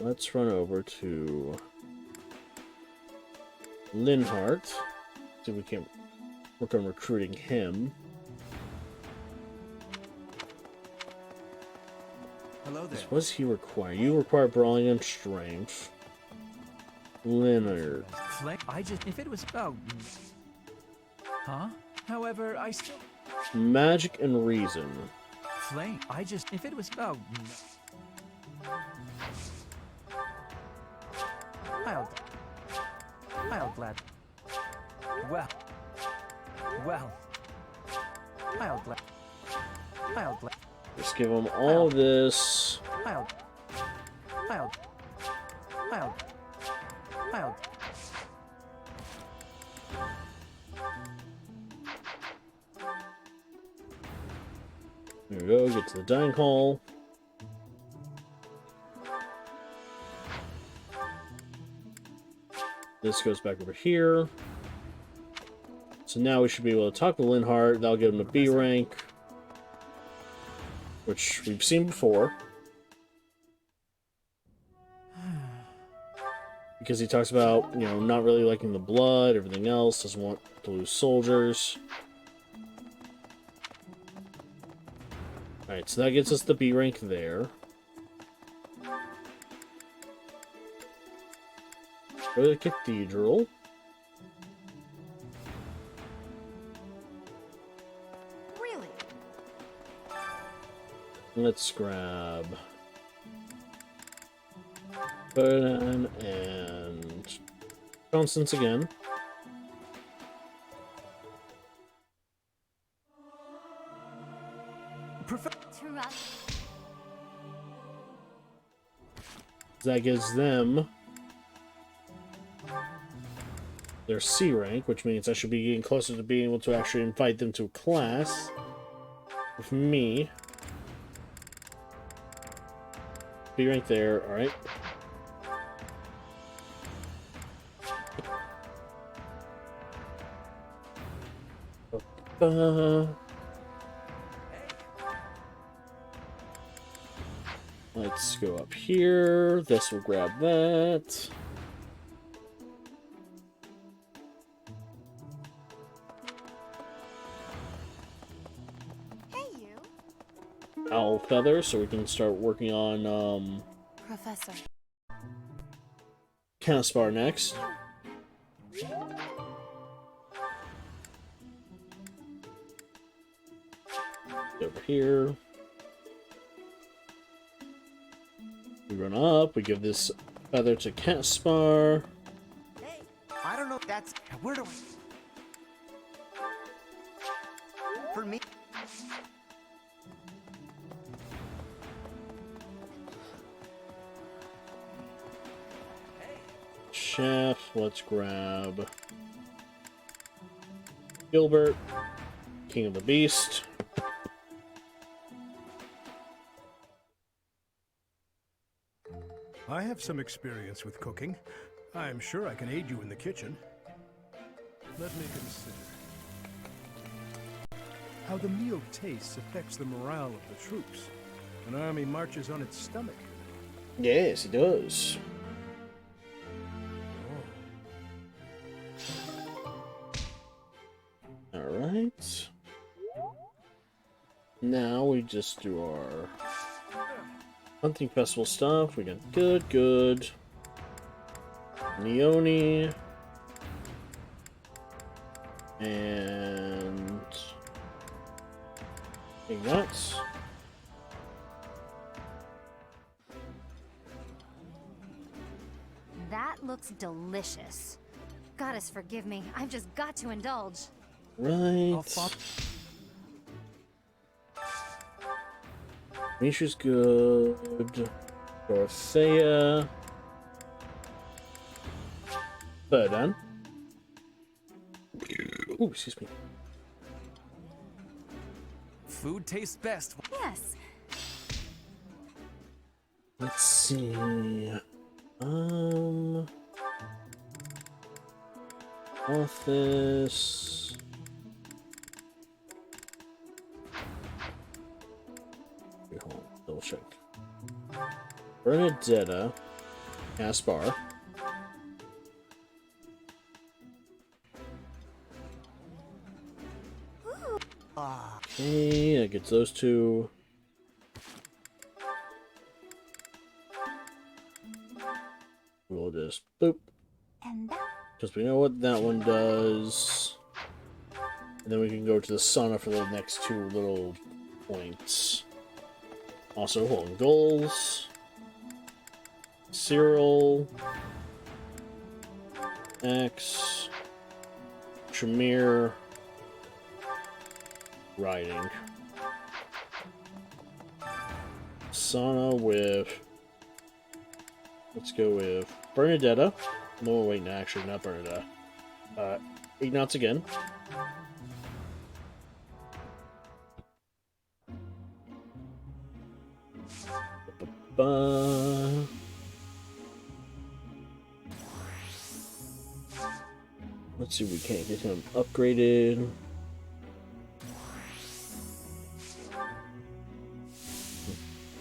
let's run over to Linhart. See if we can work on recruiting him. Hello there. What does he require? You require brawling and strength. Leonard. Fleck, if it was, oh. Huh? However, I still. Magic and reason. Flame, if it was, oh. I'll glad. Well. I'll glad. Just give them all this. There we go, get to the dining hall. This goes back over here. So now we should be able to talk to Linhart. That'll give him a B rank, which we've seen before. Because he talks about, you know, not really liking the blood, everything else, doesn't want to lose soldiers. Alright, so that gets us the B rank there. Go to the cathedral. Really? Let's grab Bowden and Constance again. That gives them their C rank, which means I should be getting closer to being able to actually invite them to a class with me. B rank there, alright. Let's go up here. This will grab that. Hey, you. Owl feather, so we can start working on Professor. Caspar next. Over here. We run up, we give this feather to Caspar. Hey, I don't know if that's... Where do I... For me... Chef, let's grab Gilbert, King of the Beast. I have some experience with cooking. I'm sure I can aid you in the kitchen. Let me consider. How the meal tastes affects the morale of the troops. An army marches on its stomach. Yes, it does. Alright. Now we just do our hunting festival stuff. We got good. Neone. And Ignatz. That looks delicious. Goddess forgive me, I've just got to indulge. Right. Misha's good. Dorothea. Burden. Ooh, excuse me. Food tastes best. Yes. Let's see. Office. Okay, hold on, double check. Bernadetta. Caspar. Okay, that gets those two. We'll just boop. Because we know what that one does. And then we can go to the sauna for the next two little points. Also, hold on, goals. Cyril. X. Tremere. Riding. Sana with... Let's go with Bernadetta. No, wait, no, actually, not Bernadetta. Ignatz again. Let's see if we can't get him upgraded.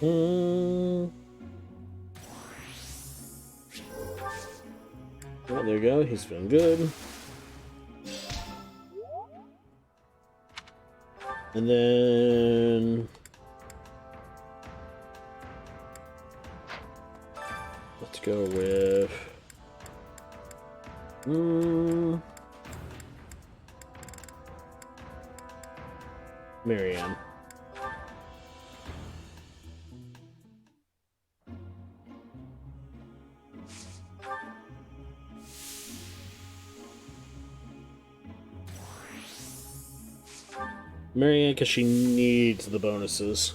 Oh, there you go. He's feeling good. And then... let's go with... Marianne. Marianne, because she needs the bonuses.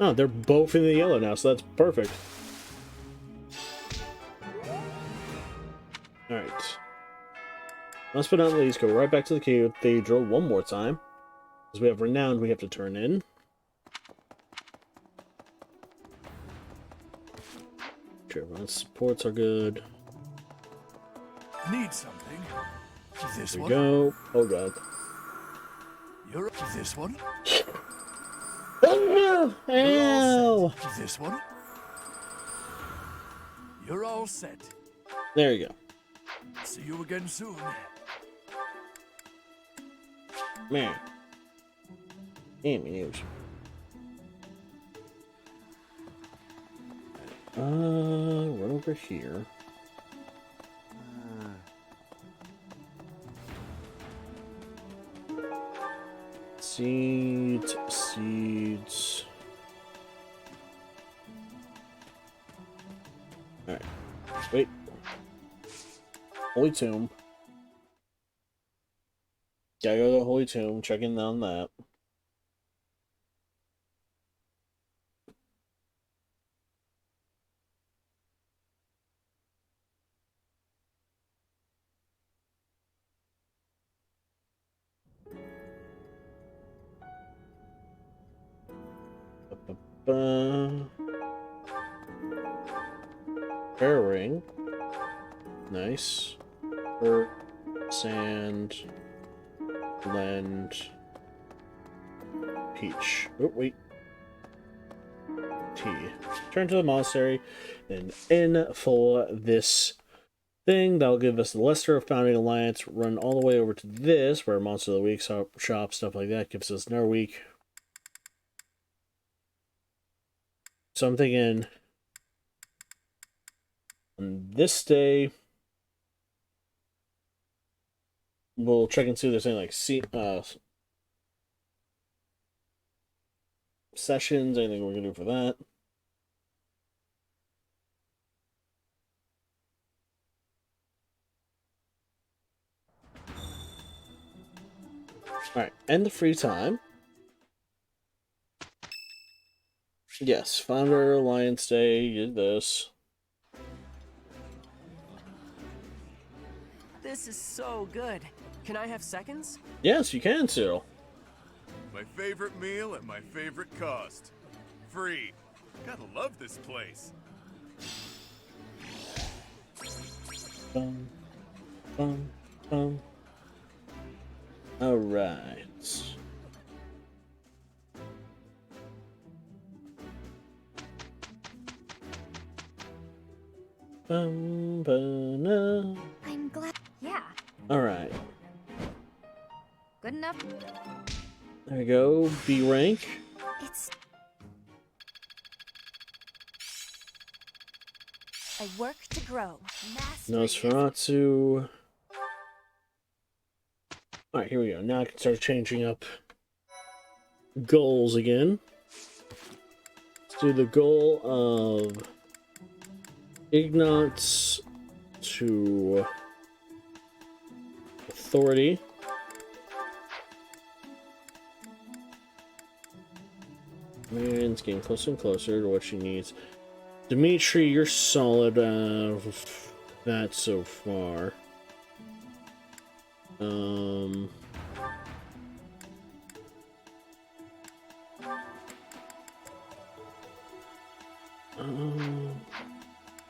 Oh, they're both in the yellow now, so that's perfect. Alright. Last but not least, go right back to the cathedral one more time. Because we have Renowned we have to turn in. Sure, everyone's supports are good. Need something? This There we one? go. Oh god. You're this one? Oh, ow! This one? You're all set. There you go. See you again soon. Man. Damn news. Run over here. Seeds. Alright. Wait. Holy Tomb. Gotta go to the Holy Tomb, check in on that. Fair ring. Nice. Earth, sand, blend, peach. Oh, wait. Tea. Turn to the monastery, and in for this thing. That'll give us the Leicester Founding Alliance. Run all the way over to this, where Monster of the Week shop, stuff like that, gives us another week. So I'm thinking on this day we'll check and see if there's any like sessions, anything we're gonna do for that. Alright, end the free time. Yes, Founder Alliance Day, did this. This is so good. Can I have seconds? Yes, you can, Cyril. My favorite meal at my favorite cost. Free. Gotta love this place. Bum, bum, bum. Alright. I'm glad. Yeah. Alright. Good enough. There we go. B rank. It's. I work to grow. Nosferatu. Alright, here we go. Now I can start changing up goals again. Let's do the goal of Ignatz to authority. And it's getting closer and closer to what she needs. Dimitri, you're solid that so far. Let's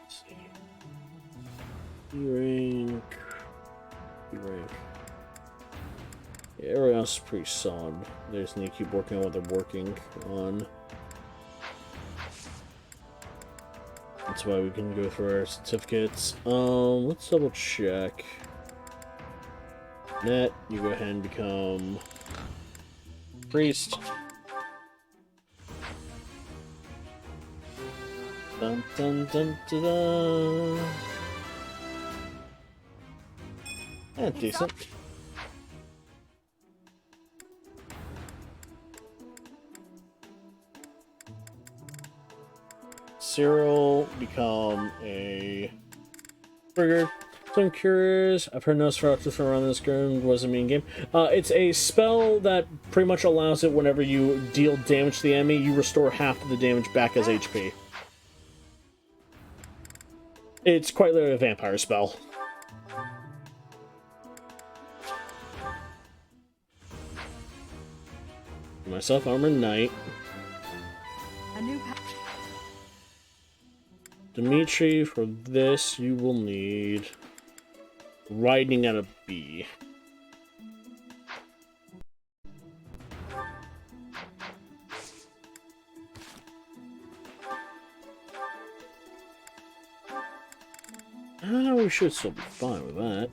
see. B-rank. B-rank. Yeah, everyone else is pretty solid. They just need to keep working on what they're working on. That's why we can go through our certificates. Let's double check. Net, you go ahead and become priest. Dun dun dun dun dun. Yeah, decent. Cyril become a trigger. So I'm curious. I've heard Nosferatu from around this ground. What does it mean game? It's a spell that pretty much allows it whenever you deal damage to the enemy, you restore half of the damage back as HP. It's quite literally a vampire spell. Myself, Armor Knight. A new Dimitri, for this, you will need riding at a bee. We should still be fine with that.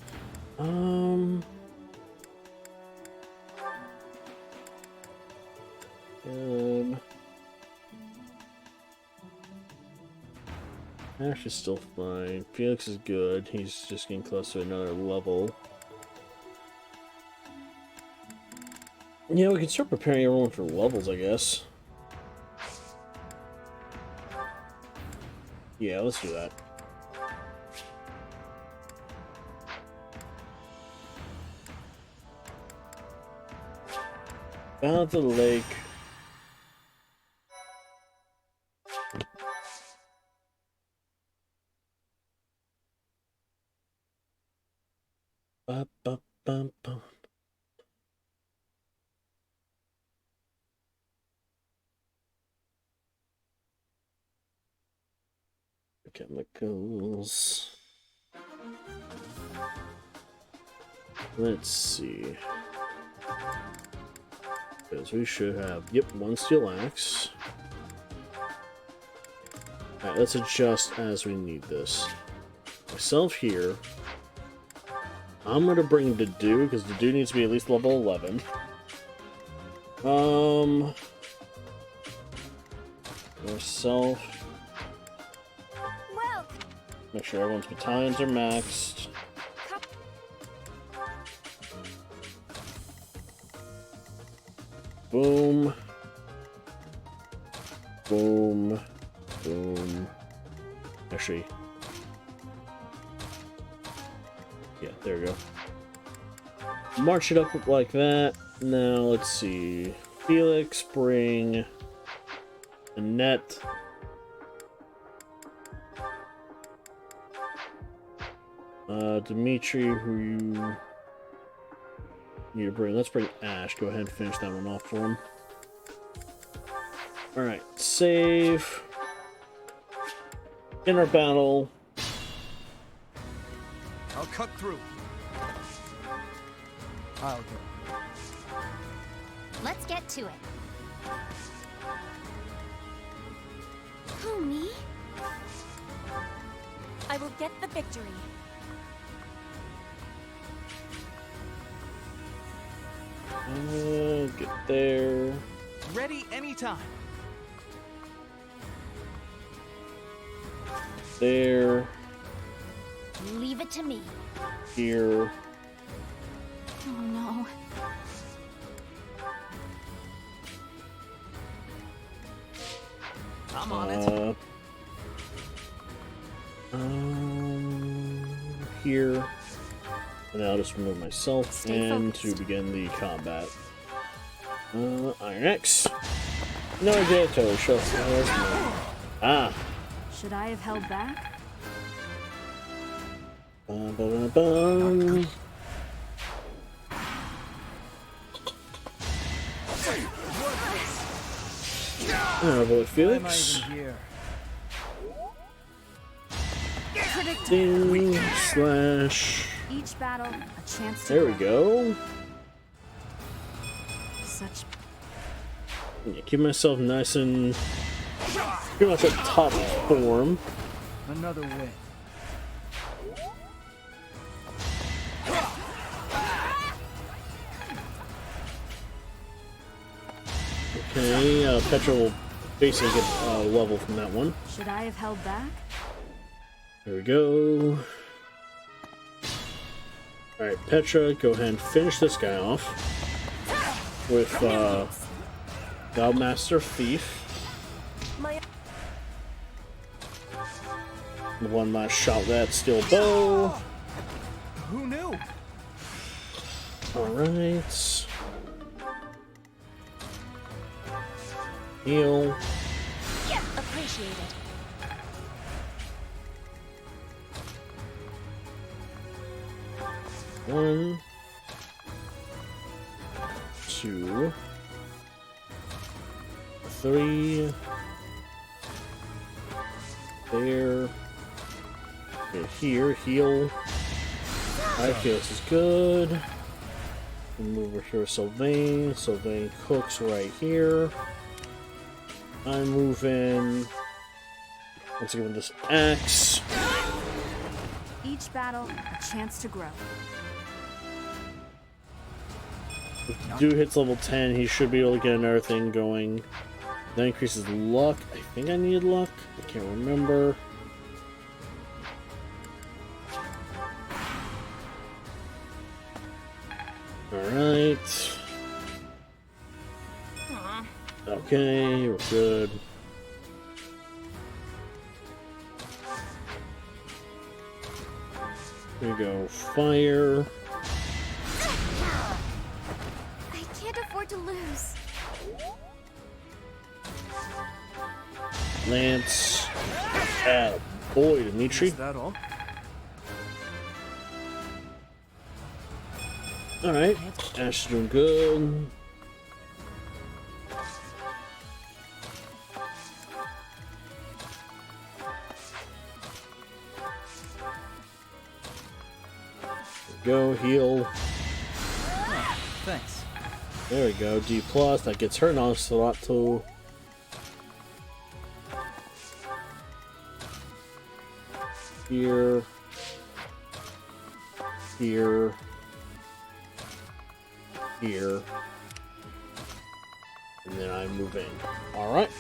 Ash is still fine. Felix is good. He's just getting close to another level. Yeah, we can start preparing everyone for levels, I guess. Yeah, let's do that. Down to the lake. Ba, ba, ba, ba. Chemicals. Let's see. Because we should have, yep, one steel axe. Alright, let's adjust as we need this. Myself here. I'm gonna bring Dedu, because Dedu needs to be at least level 11. Myself. Make sure everyone's battalions are maxed. Boom. Boom. Boom. Actually. Yeah, there we go. March it up like that. Now, let's see. Felix, bring Annette. Dimitri, who you need to bring. Let's bring Ash. Go ahead and finish that one off for him. Alright, save. In our battle. I'll cut through. I'll go. Let's get to it. Who, me? I will get the victory. Get there. Ready anytime. There. Leave it to me. Here. Oh no. I'm on it. here. And I'll just remove myself and to begin the combat. Iron X. No idea, totally sure. Ah. Should I have held back? Ba-ba-ba-bum. Bullet Felix. Ding, slash. Each battle, a chance to There we grow. go. Such Yeah, keep myself nice and pretty much at top form. Another win. Okay, Petra will basically get a level from that one. Should I have held back? There we go. Alright, Petra, go ahead and finish this guy off with Master Thief. One last shot with that steel bow. Who knew? Alright. Heal. Yeah, appreciate it. One, two, three. There. Okay, here, heal. I feel this is good. We'll move over here, Sylvain. Sylvain cooks right here. I'm moving. Once again with this axe. Each battle, a chance to grow. If Dude hits level 10, he should be able to get another thing going. That increases luck. I think I need luck. I can't remember. Alright. Okay, we're good. There we go. Fire. I can't afford to lose. Lance. Boy, Dimitri. Is that all? Alright. Ash is doing good. Go, heal. Oh, thanks. There we go, D+. That gets her nice a lot too. Here. Here. Here. And then I move in. Alright.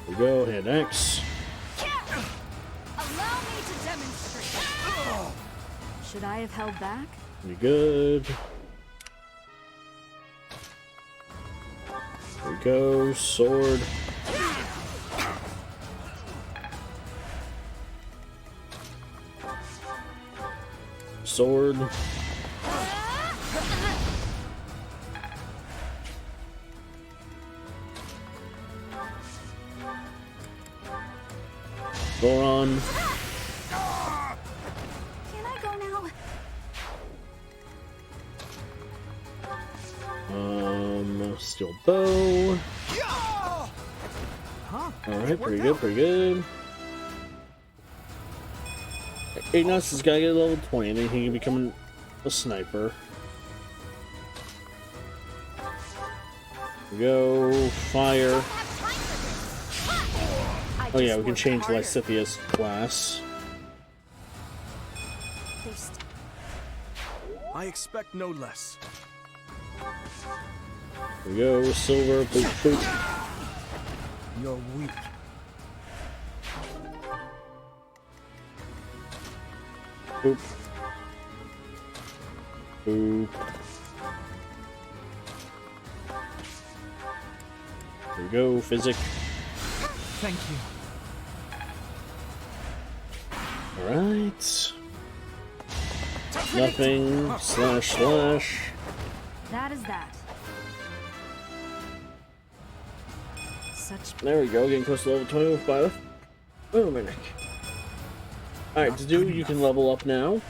We go, hit X. Allow me to demonstrate. Should I have held back? You good. There we go, sword. Sword. Goron. Can I go now? Steel bow. Alright, pretty good, pretty good. Ignace has got to get level 20, and then he can become a sniper. Here we go, fire. Oh yeah, we can change Lysithia's class. I expect no less. Here we go, silver, boop, boop. You're weak. Boop. Boop. There we go, physic. Thank you. Alright. Nothing. Slash, slash. That is that. Such. There we go, getting close to level 20 with Bio. Oh, my neck. Alright, to do, you can level up now.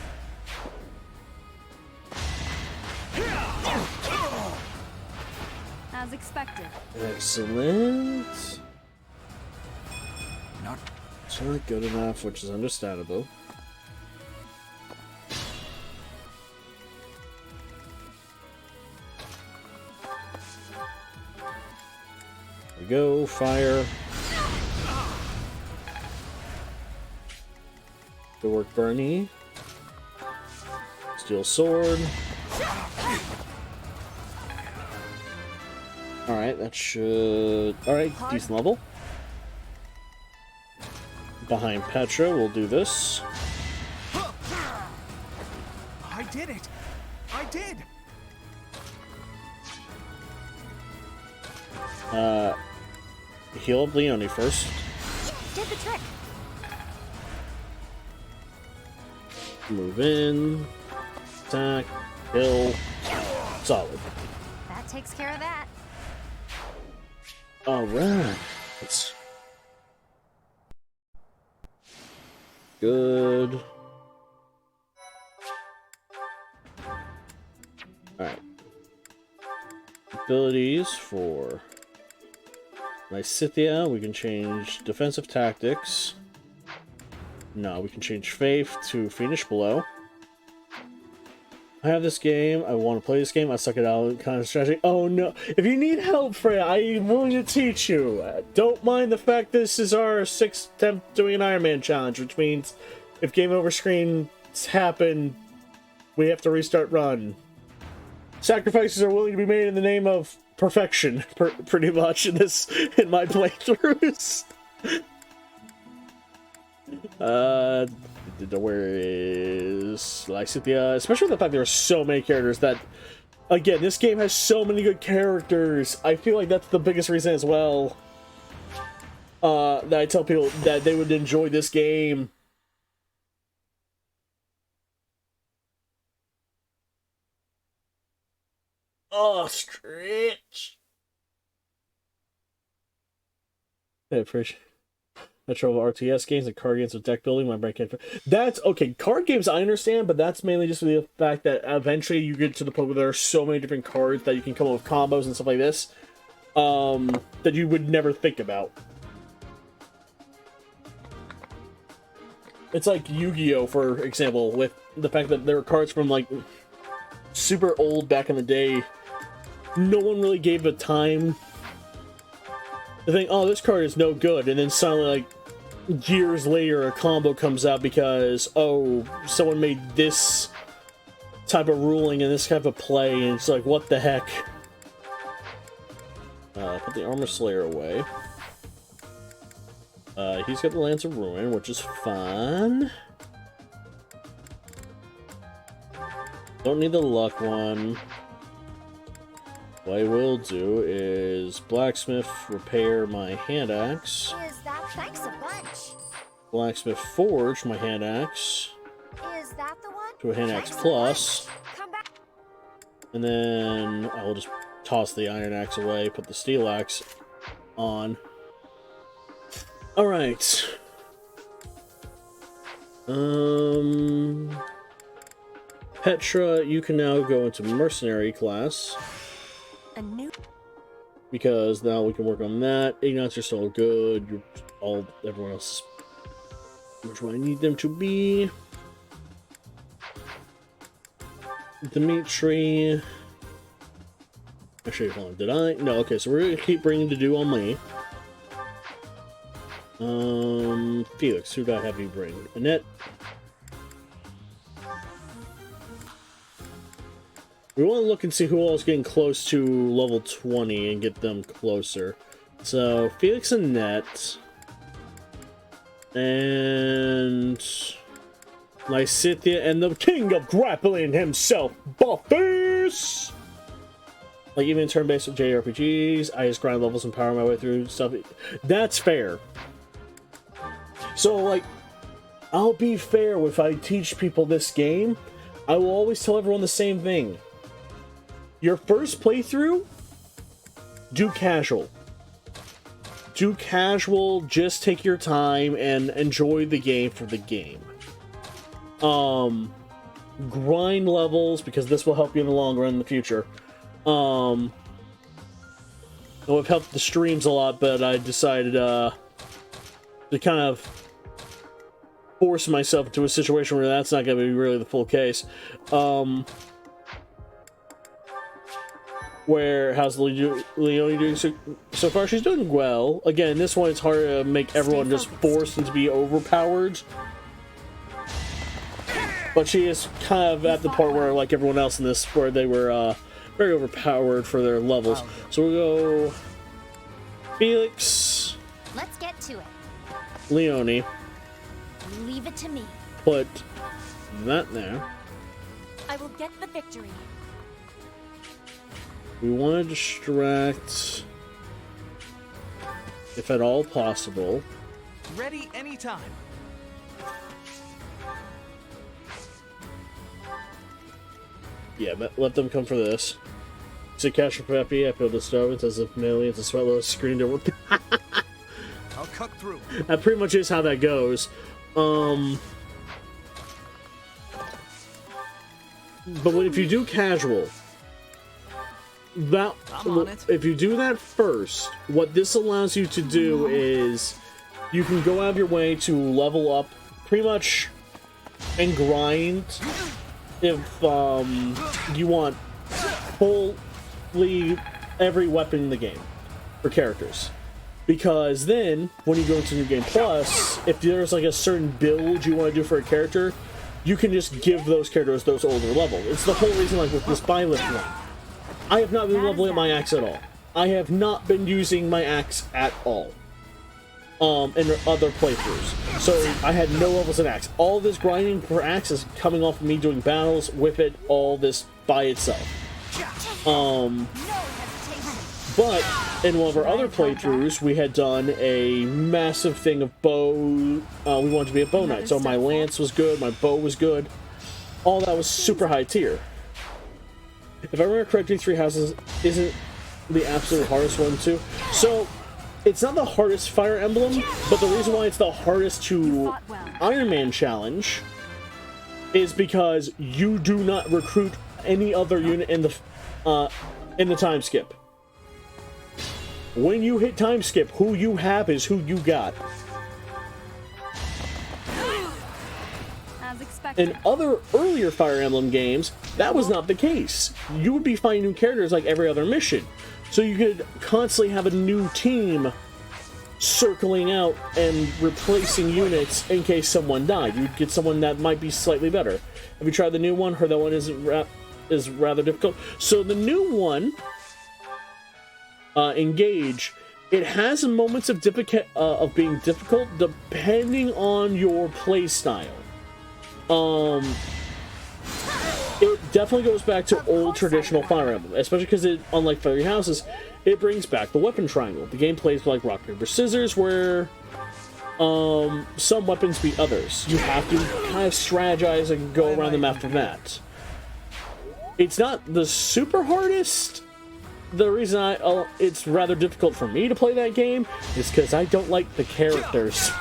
As expected. Excellent. Not good enough, which is understandable. There we go, fire. Good work, Bernie. Steel sword. Alright, that should... Alright, decent level. Behind Petra, we'll do this. I did it! I did! Heal up Leonie first. Did the trick. Move in. Attack. Kill. Solid. That takes care of that. Alright. Good. Alright. Abilities for Lysithia, we can change defensive tactics. No, we can change faith to Fiendish Blow. I have this game, I want to play this game, I suck it out kind of strategy. Oh no, if you need help, Freya, I am willing to teach you. Don't mind the fact this is our 6th attempt doing an Iron Man challenge, which means if game over screens happen, we have to restart run. Sacrifices are willing to be made in the name of perfection, pretty much, in my playthroughs. Where is Lysithia? Especially the fact there are so many characters that, again, this game has so many good characters. I feel like that's the biggest reason as well that I tell people that they would enjoy this game. Oh, stretch. I appreciate Metro RTS games and card games with deck building. My brain can't. That's okay. Card games I understand, but that's mainly just the fact that eventually you get to the point where there are so many different cards that you can come up with combos and stuff like this that you would never think about. It's like Yu-Gi-Oh, for example, with the fact that there are cards from like super old back in the day. No one really gave a time to think, oh, this card is no good, and then suddenly, like, years later, a combo comes out because, oh, someone made this type of ruling and this type of play, and it's like, what the heck? Put the Armor Slayer away. He's got the Lance of Ruin, which is fun. Don't need the luck one. What I will do is blacksmith repair my hand axe. Is that thanks a bunch? Blacksmith forge my hand axe Is that the one? to a hand axe plus. And then I will just toss the iron axe away, put the steel axe on. Alright. Petra, you can now go into mercenary class. A new. Because now we can work on that. Ignats are still good. You're everyone else is which one I need them to be. Dimitri. Actually, hold on. Did I? No, okay, so we're gonna keep bringing to do on me. Felix, who do I have you bring? Annette. We want to look and see who else is getting close to level 20 and get them closer. So, Felix and Annette. And Lysithia and the king of grappling himself, Buffus! Like, even in turn-based JRPGs, I just grind levels and power my way through stuff. That's fair. So, like, I'll be fair if I teach people this game. I will always tell everyone the same thing. Your first playthrough, do casual. Do casual, just take your time and enjoy the game for the game. Grind levels, because this will help you in the long run in the future. It would have helped the streams a lot, but I decided to kind of force myself into a situation where that's not going to be really the full case. Where how's Leone doing so far? She's doing well. Again, this one it's hard to make everyone just forced into be overpowered. But she is kind of at the part where, like everyone else in this, where they were very overpowered for their levels. So we'll go Felix. Let's get to it. Leone. Leave it to me. Put that there. I will get the victory. We want to distract, if at all possible. Ready anytime. Yeah, let them come for this. So cash for Peppy, I feel disturbance as if millions of sweat screamed over. I'll cut through. That pretty much is how that goes. But if you do casual, if you do that first, what this allows you to do is you can go out of your way to level up pretty much and grind if you want fully every weapon in the game for characters. Because then, when you go into New Game Plus, if there's like a certain build you want to do for a character, you can just give those characters those older levels. It's the whole reason, like with this Byleth one. I have not been leveling up my axe at all. I have not been using my axe at all. In other playthroughs. So I had no levels in axe. All this grinding for axe is coming off of me doing battles with it, all this by itself. But in one of our other playthroughs, we had done a massive thing of bow. We wanted to be a bow knight, so my lance was good, my bow was good. All that was super high tier. If I remember correctly, Three Houses isn't the absolute hardest one too. So it's not the hardest Fire Emblem, but the reason why it's the hardest to Iron Man challenge is because you do not recruit any other unit in the time skip. When you hit time skip, who you have is who you got. As expected. In other earlier Fire Emblem games, that was not the case. You would be finding new characters like every other mission. So you could constantly have a new team circling out and replacing units in case someone died. You'd get someone that might be slightly better. Have you tried the new one? Heard that one is rather difficult. So the new one, Engage, it has moments of being difficult depending on your play style. It definitely goes back to old traditional Fire Emblem, especially because it, unlike Three Houses, it brings back the weapon triangle. The game plays like rock, paper, scissors, where some weapons beat others. You have to kind of strategize and go around them after that. It's not the super hardest. The reason it's rather difficult for me to play that game is because I don't like the characters.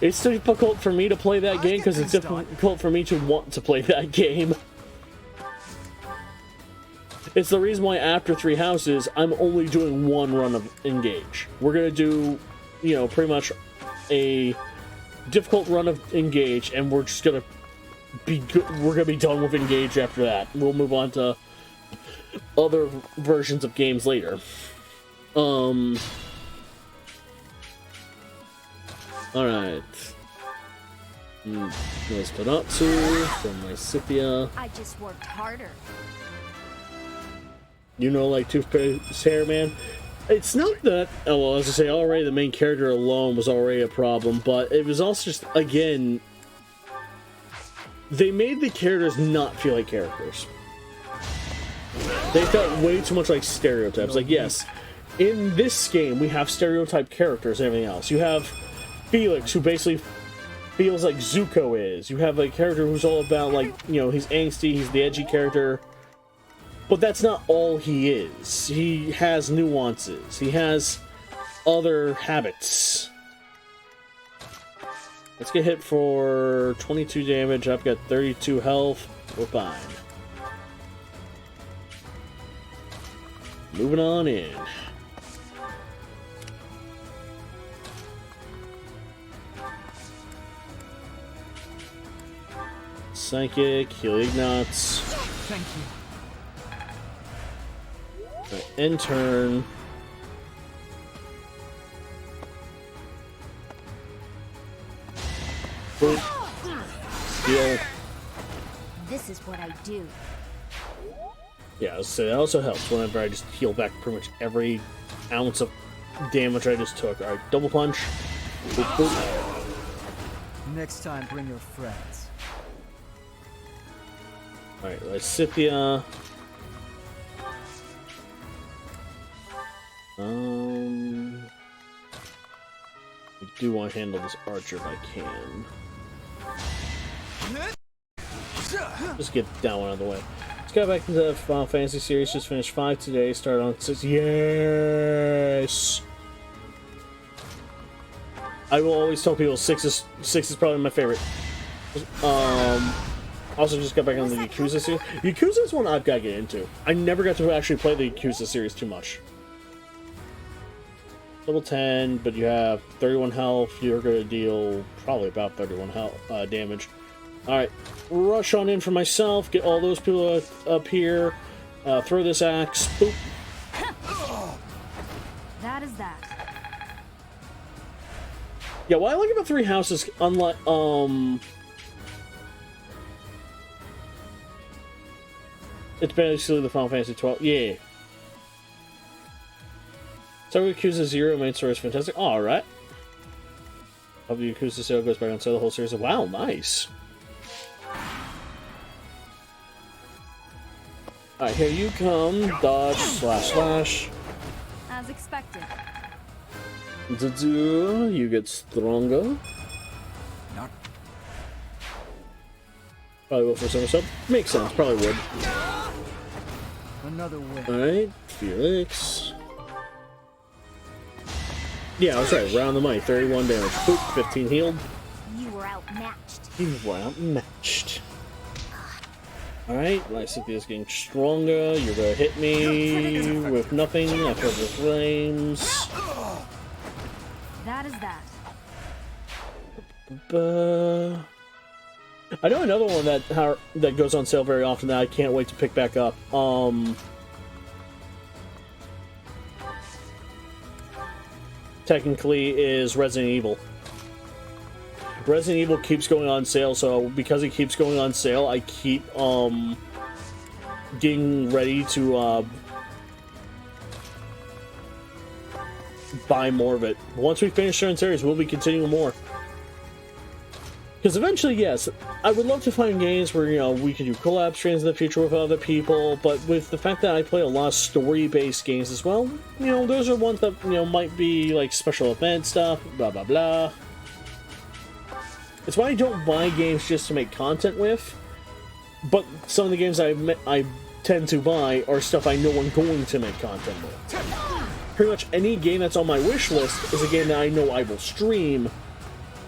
It's difficult for me to play that game because it's difficult for me to want to play that game. It's the reason why after Three Houses, I'm only doing one run of Engage. We're gonna do, you know, pretty much a difficult run of Engage, and we're just gonna be good. We're gonna be done with Engage after that. We'll move on to other versions of games later. Alright. Nosferatu from Lysithia. I just worked harder. You know, like Toothpaste Hair Man? It's not that, oh, well, as I say, already the main character alone was already a problem, but it was also just, again, they made the characters not feel like characters. They felt way too much like stereotypes. Like, yes, in this game, we have stereotype characters and everything else. You have Felix, who basically feels like Zuko is. You have a character who's all about, like, you know, he's angsty, he's the edgy character. But that's not all he is. He has nuances. He has other habits. Let's get hit for 22 damage. I've got 32 health. We're fine. Moving on in. Psychic, heal Ignots. Thank you. Right, end turn. Boop. Heal. This is what I do. Yeah, so that also helps whenever I just heal back pretty much every ounce of damage I just took. Alright, double punch. Boop, boop. Next time, bring your friends. Alright, Lysithea. I do want to handle this archer if I can. Just get that one out of the way. Let's go back into the Final Fantasy series. Just finished 5 today. Started on 6. Yes! I will always tell people 6 is probably my favorite. Also just got back on the Yakuza series. Yakuza is one I've got to get into. I never got to actually play the Yakuza series too much. Level 10, but you have 31 health. You're going to deal probably about 31 health damage. Alright, rush on in for myself. Get all those people up here. Throw this axe. Boop. That is that. Yeah, what I like about Three Houses, unlike, it's basically the Final Fantasy 12. Yeah. So Yakuza 0 main story is fantastic. Alright. Hope the Yakuza sale goes back on sale the whole series. Wow, nice. Alright, here you come. Dodge, slash, slash. As expected. You get stronger. Not. Probably will for somersault. Makes sense, probably would. Another win. Alright, Felix. Yeah, I was right. Round the money. 31 damage. Boop, 15 healed. You were outmatched. You were outmatched. Alright, Lysithea's getting stronger. You're gonna hit me with nothing. I feel the flames. That is that. I know another one that goes on sale very often that I can't wait to pick back up. Technically is Resident Evil. Resident Evil keeps going on sale, so because it keeps going on sale, I keep getting ready to buy more of it. Once we finish certain series, we'll be continuing more. Because eventually, yes, I would love to find games where, you know, we can do collab streams in the future with other people, but with the fact that I play a lot of story-based games as well, you know, those are ones that, you know, might be like special event stuff, blah blah blah. It's why I don't buy games just to make content with, but some of the games I tend to buy are stuff I know I'm going to make content with. Pretty much any game that's on my wish list is a game that I know I will stream,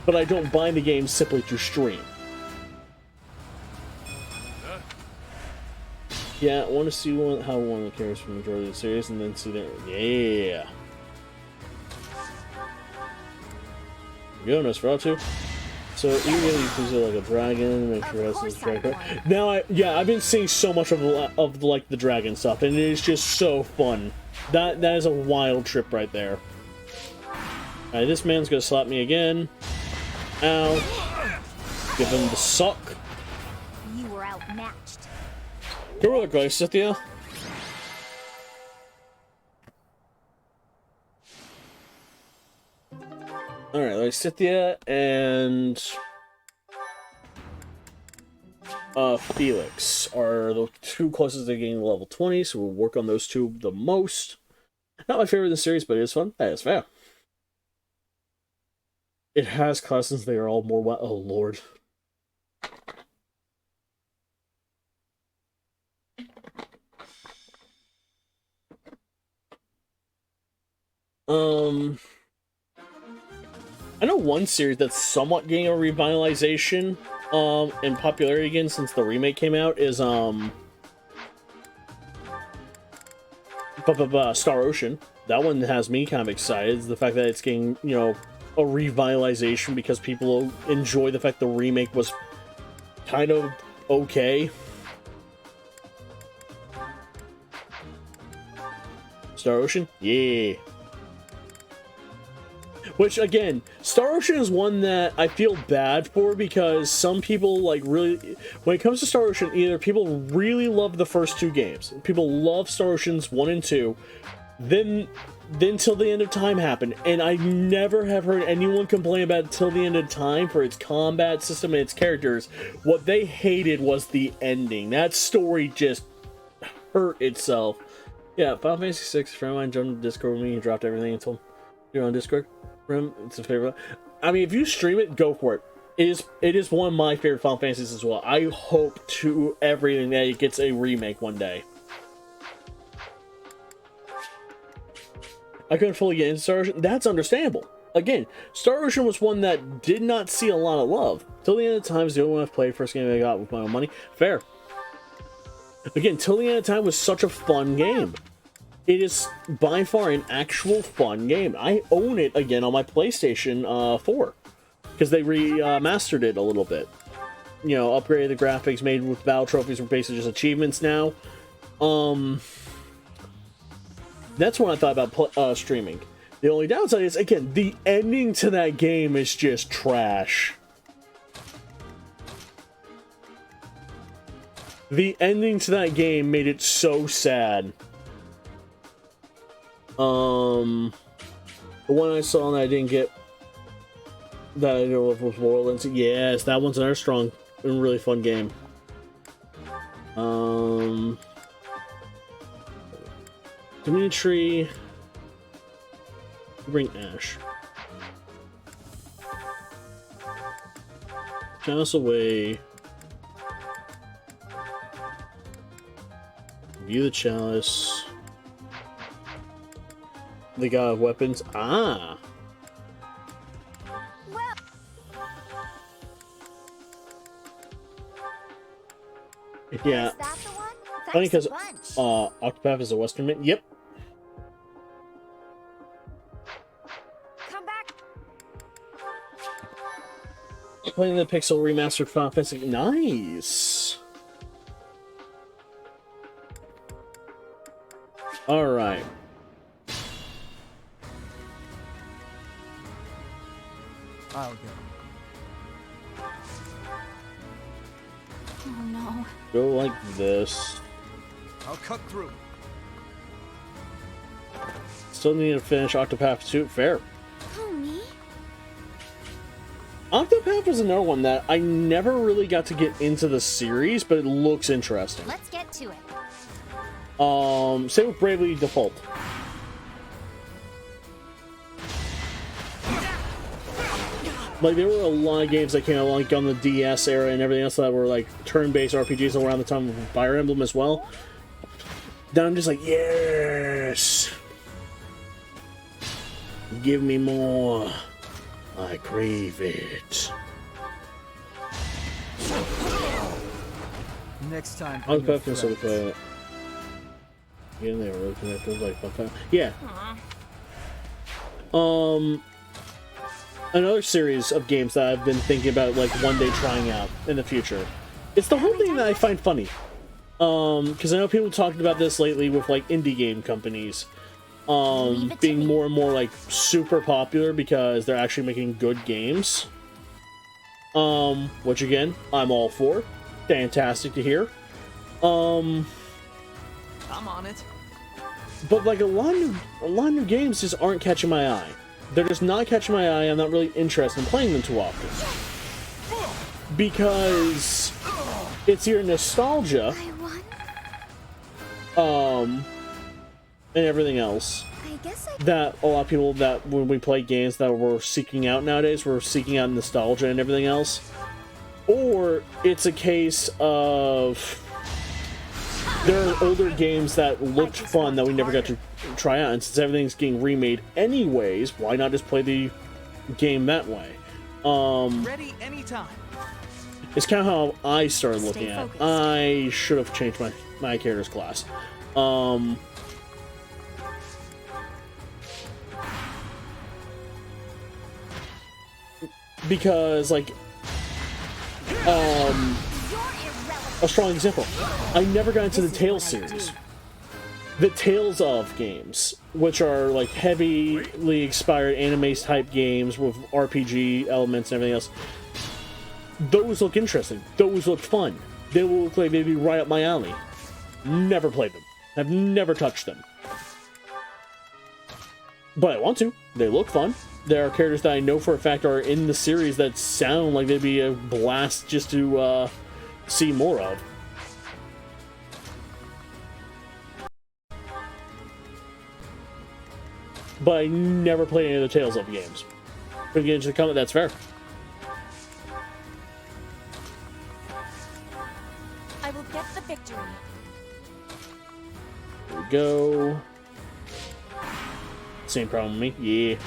but I don't buy the game simply to stream. Yeah, I want to see how one of the characters from the majority of the series, and then see there. Yeah. Go, Nosferatu. So you really use it like a dragon, make sure that's dragon. Now I've been seeing so much of like the dragon stuff, and it is just so fun. That is a wild trip right there. Alright, this man's gonna slap me again. Ow. Give him the sock. You were outmatched. Go with it, guys, Cynthia. Alright, Lysithea and Felix are the two closest to getting level 20, so we'll work on those two the most. Not my favorite in the series, but it is fun. That is fair. It has classes, they are all more oh lord. I know one series that's somewhat getting a revitalization in popularity again since the remake came out is Star Ocean. That one has me kind of excited. It's the fact that it's getting, you know, a revitalization because people enjoy the fact the remake was kind of okay. Star Ocean? Yeah. Which, again, Star Ocean is one that I feel bad for because some people, like, really... When it comes to Star Ocean, either people really love the first two games. People love Star Oceans 1 and 2. Then Till the End of Time happened. And I never have heard anyone complain about Till the End of Time for its combat system and its characters. What they hated was the ending. That story just hurt itself. Yeah, Final Fantasy VI, a friend of mine jumped into Discord with me and dropped everything and told him, "You're on Discord? It's a favorite." I mean, if you stream it, go for it. It is one of my favorite Final Fantasies as well. I hope to everything that it gets a remake one day. I couldn't fully get into Star Ocean. That's understandable. Again, Star Ocean was one that did not see a lot of love. Till the End of Time is the only one I've played. First game I got with my own money. Fair. Again, Till the End of Time was such a fun game. It is by far an actual fun game. I own it again on my PlayStation 4 because they remastered it a little bit. You know, upgraded the graphics, made with battle trophies were basically just achievements now. That's what I thought about streaming. The only downside is, again, the ending to that game is just trash. The ending to that game made it so sad. The one I saw that I didn't get that I know of was Borderlands. Yes, that one's another strong and really fun game. Community. Bring Ash. Chalice away. View the chalice. The god of weapons. Ah. Yeah. Funny because Octopath is a Western man. Yep. Come back. Playing the Pixel remastered Final Fantasy. Nice. All right. I'll go. Oh no. Go like this. I'll cut through. Still need to finish Octopath 2. Fair. Oh, me? Octopath was another one that I never really got to get into the series, but it looks interesting. Let's get to it. Same with Bravely Default. Like, there were a lot of games that came out, like, on the DS era and everything else that were, like, turn-based RPGs around the time of Fire Emblem as well. Then I'm just like, yes! Give me more. I crave it. Next time. I was perfect so we play it. Yeah, they were really connected, like, yeah. Another series of games that I've been thinking about, like, one day trying out in the future. It's the whole thing that I find funny. Because I know people talked about this lately with, like, indie game companies. Being more and more, like, super popular because they're actually making good games. Which, again, I'm all for. Fantastic to hear. I'm on it. But, like, a lot of new games just aren't catching my eye. They're just not catching my eye. I'm not really interested in playing them too often. Because it's your nostalgia, and everything else that a lot of people that when we play games that we're seeking out nowadays, we're seeking out nostalgia and everything else, or it's a case of there are older games that looked fun that we never got to try out, and since everything's getting remade anyways, why not just play the game that way? Ready anytime. It's kind of how I started looking at it. I should have changed my character's class. Because, like, a strong example. I never got into the Tales series. The Tales of games, which are, like, heavily inspired anime-type games with RPG elements and everything else. Those look interesting. Those look fun. They will look like they'd be right up my alley. Never played them. I've never touched them. But I want to. They look fun. There are characters that I know for a fact are in the series that sound like they'd be a blast just to see more of. But I never played any of the Tales of games. Couldn't get into the comment, that's fair. I will get the victory. There we go. Same problem with me. Yeah.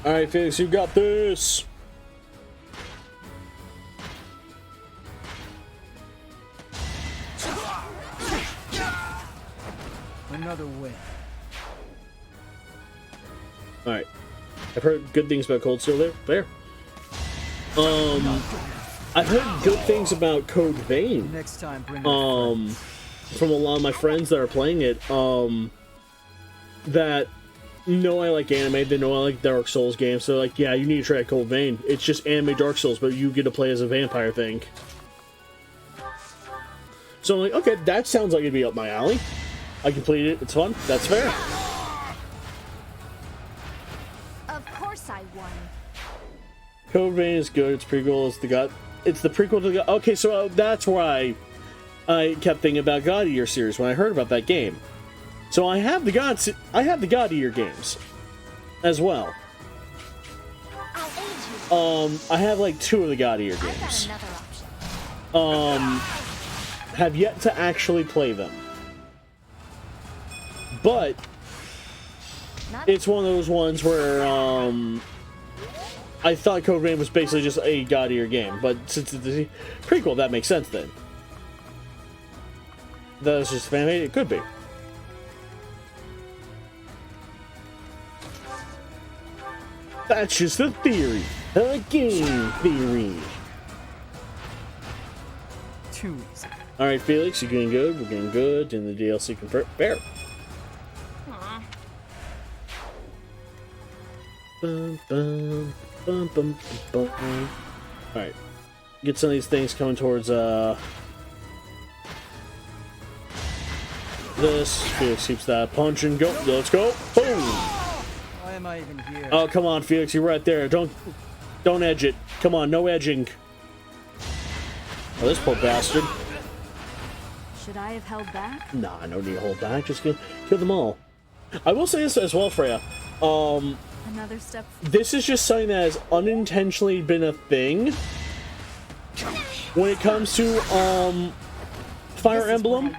Alright, Felix, you got this! Another win. Alright. I've heard good things about Cold Steel there. Fair. I've heard good things about Code Vein. Next time, bring from a lot of my friends that are playing it, that know I like anime, they know I like Dark Souls games, so like, yeah, you need to try Code Vein. It's just anime Dark Souls, but you get to play as a vampire thing. So I'm like, okay, that sounds like it'd be up my alley. I completed it, it's fun, that's fair. Of course I won. Code Vein is good, it's prequel, it's the prequel to the God. Okay, so that's why I kept thinking about God Eater series when I heard about that game. So I have the God Eater games as well. I have like 2 of the God Eater games. Have yet to actually play them. But it's one of those ones where I thought Code Vein was basically just a God Eater game, but since it's a prequel, that makes sense then. That was just fan-made? It could be. That's just a theory. A game theory. Too easy. Alright, Felix, you're getting good. We're getting good. And the DLC confirmed. Fair. Bum, bum, bum, bum, bum, bum. Alright. Get some of these things coming towards, this. Felix keeps that punch and go. Let's go. Boom! Why am I even here? Oh, come on, Felix. You're right there. Don't edge it. Come on, no edging. Oh, this poor bastard. Should I have held back? Nah, no need to hold back. Just kill them all. I will say this as well, Freya. Another step. This is just something that has unintentionally been a thing when it comes to Fire Emblem.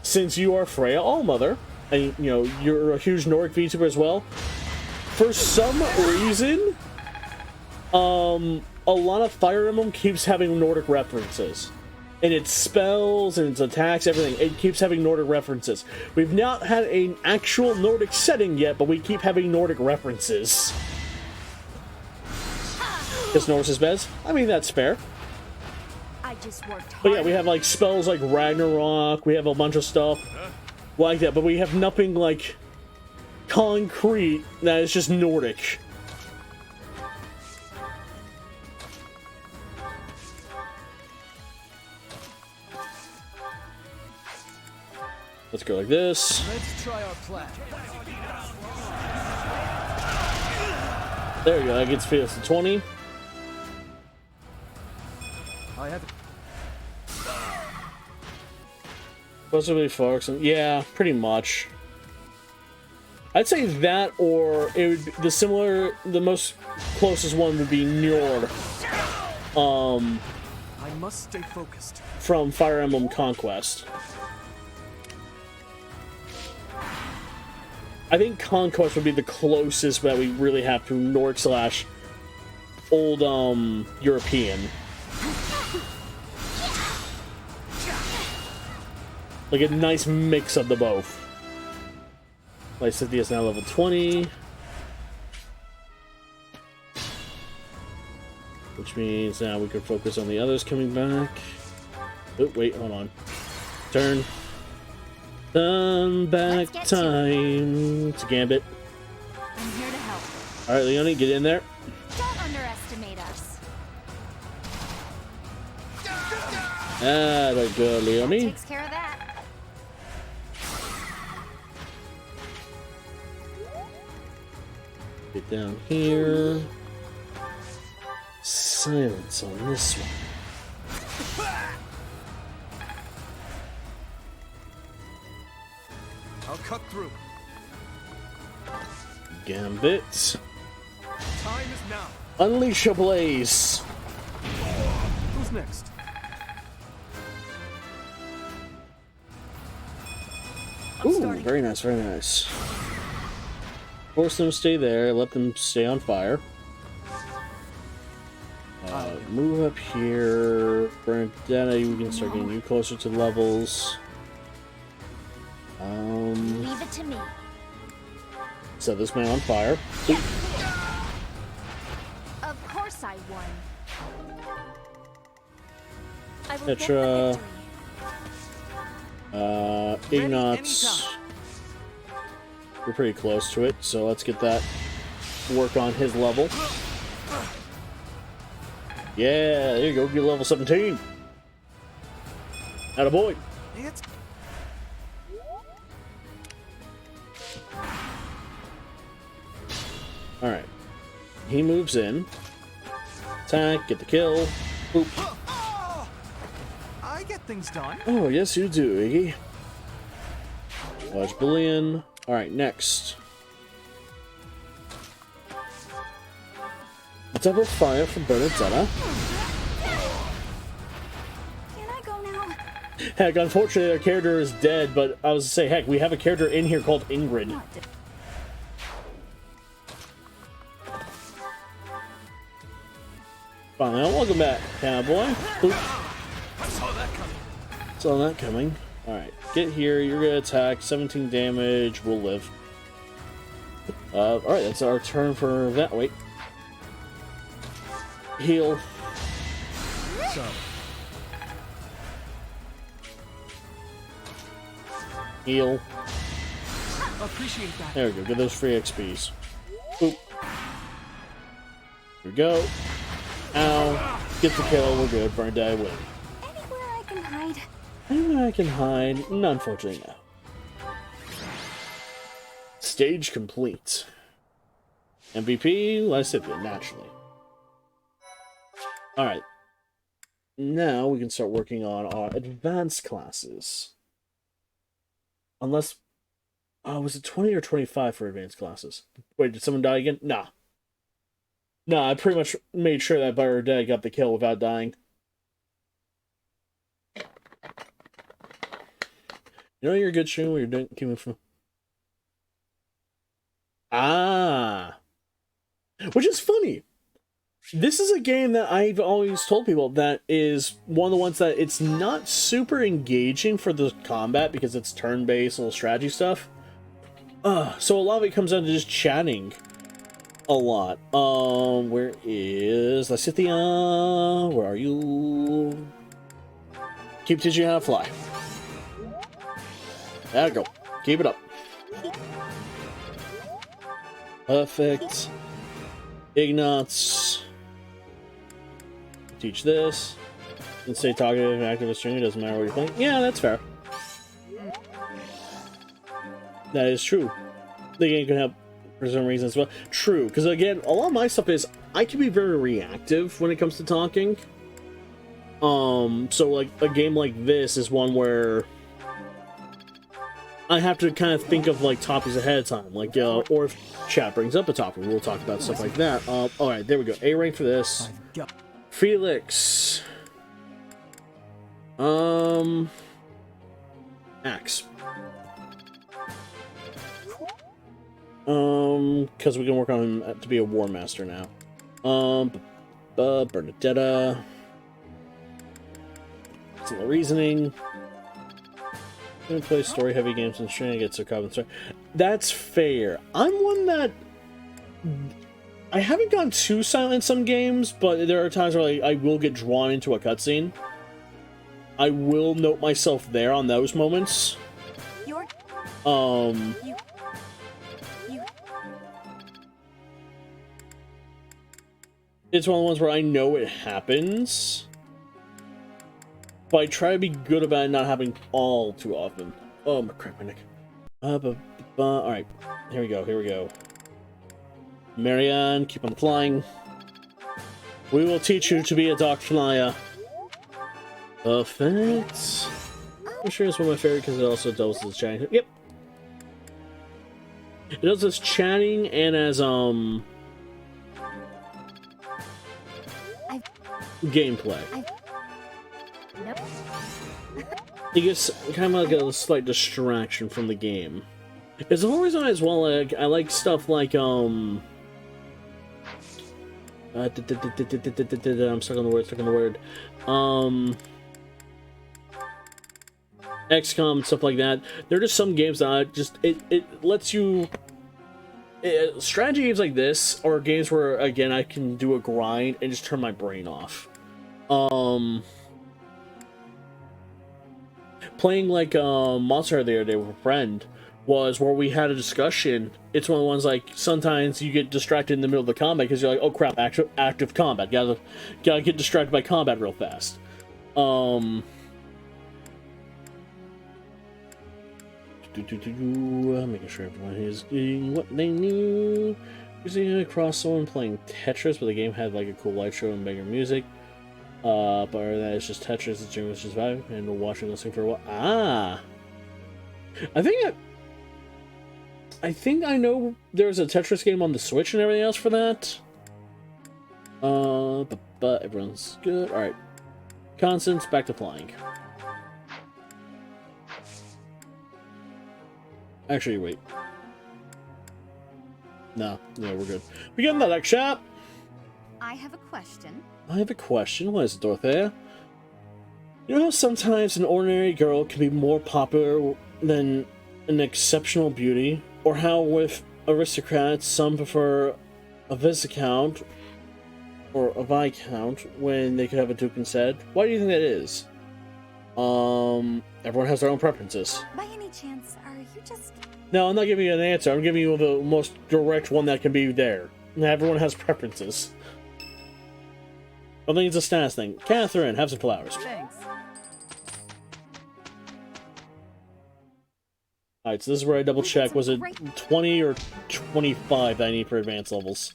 Since you are Freya Allmother, and you know you're a huge Nordic VTuber as well, for some reason, a lot of Fire Emblem keeps having Nordic references. In its spells, and its attacks, everything. It keeps having Nordic references. We've not had an actual Nordic setting yet, but we keep having Nordic references. Because Norse is best? I mean, that's fair. I just worked hard. But yeah, we have like spells like Ragnarok, we have a bunch of stuff like that, but we have nothing like concrete that is just Nordic. Let's go like this. Let's try our plan. There we go, that gets Felix to 20. I have. Possibly Fox. Yeah, pretty much. I'd say that, or it would be the most closest one would be Njord. I must stay focused. From Fire Emblem Conquest. I think Conquest would be the closest that we really have to Nord / old European. Like a nice mix of the both. Lysithea is now level 20. Which means now we can focus on the others coming back. Oh, wait, hold on. Turn. Turn back time. It's a Gambit. I'm here to help. Alright, Leonie, get in there. Don't underestimate us. Ah, there you go, Leonie. Takes care of that. Get down here. Silence on this one. I'll cut through. Gambit. Time is now. Unleash a blaze. Who's next? Ooh, very nice, very nice. Force them to stay there, let them stay on fire. Move up here. Bernadetta, we can start getting you closer to levels. Leave it to me. Set this man on fire. Of course I won. I will Petra. get the Ignatz. We're pretty close to it, so let's get that work on his level. Yeah, there you go, get level 17. Attaboy. Alright. He moves in. Attack, get the kill. Boop. I get things done. Oh, yes you do, Iggy. Watch Bullion. Alright, next. Double fire from Bernadetta. Can I go now? Heck, unfortunately our character is dead, but I was to say, heck, we have a character in here called Ingrid. Fine, welcome back, cowboy. I saw that coming. Saw that coming. Alright, get here, you're gonna attack, 17 damage, we'll live. Alright, that's our turn for that. Wait. Heal. So. Heal. Appreciate that. There we go, get those free XPs. Boop. Here we go. Ow. Get the kill, we're good. Burn die win. Anywhere I can hide. Anywhere I can hide? No, unfortunately, no. Stage complete. MVP, Lysithea, naturally. Alright. Now we can start working on our advanced classes. Unless... Oh, was it 20 or 25 for advanced classes? Wait, did someone die again? Nah. Nah, I pretty much made sure that Bernadetta got the kill without dying. You know you're a good stream when you're doing coming from... Ah! Which is funny. This is a game that I've always told people that is one of the ones that it's not super engaging for the combat because it's turn-based, little strategy stuff. So a lot of it comes down to just chatting a lot. Where is Lysithea? Where are you? Keep teaching you how to fly. There you go. Keep it up. Perfect. Ignatz. Teach this. And stay talkative and active as streaming. Doesn't matter what you're playing. Yeah, that's fair. That is true. The game can help for some reason as well. True, because again, a lot of my stuff is I can be very reactive when it comes to talking. So like a game like this is one where I have to kind of think of like topics ahead of time, like or if chat brings up a topic, we'll talk about stuff like that. All right, there we go. A rank for this. Felix. Axe. Because we can work on him to be a war master now. Bernadetta. Some reasoning. I'm gonna play story-heavy games and trying to get Cobb story. That's fair. I'm one that I haven't gone too silent in some games, but there are times where I will get drawn into a cutscene. I will note myself there on those moments. It's one of the ones where I know it happens, but I try to be good about it not happening all too often. Oh, my crap, my neck. Alright, here we go. Marianne, keep on flying. We will teach you to be a dark flyer. Perfect. I'm sure it's one of my favorite because it also does this chatting. Yep. It does this chatting and as, gameplay. It gets kind of like a slight distraction from the game. It's the whole reason as well. Like I like stuff like I'm stuck on the word. XCOM and stuff like that. There are just some games that it lets you. Strategy games like this are games where again I can do a grind and just turn my brain off. Playing like Monster Hunter the other day with a friend was where we had a discussion. It's one of the ones like sometimes you get distracted in the middle of the combat because you're like, oh crap, active combat. Gotta get distracted by combat real fast. Making sure everyone is doing what they need. Using across someone playing Tetris, but the game had like a cool light show and bigger music. But other than that, it's just Tetris. The gym was just vibe, and we're watching, listening for a while. Ah, I think I know there's a Tetris game on the Switch and everything else for that. But everyone's good. All right, Constance, back to flying. Actually, wait. No, we're good. We got another shop. I have a question. What is it, Dorothea? You know how sometimes an ordinary girl can be more popular than an exceptional beauty? Or how with aristocrats, some prefer a viscount or a viscount when they could have a duke instead? Why do you think that is? Everyone has their own preferences. By any chance, are you just... No, I'm not giving you an answer. I'm giving you the most direct one that can be there. Everyone has preferences. I think it's a status thing. Catherine, have some flowers. Thanks. Alright, so this is where I double check. Was it 20 or 25 that I need for advanced levels?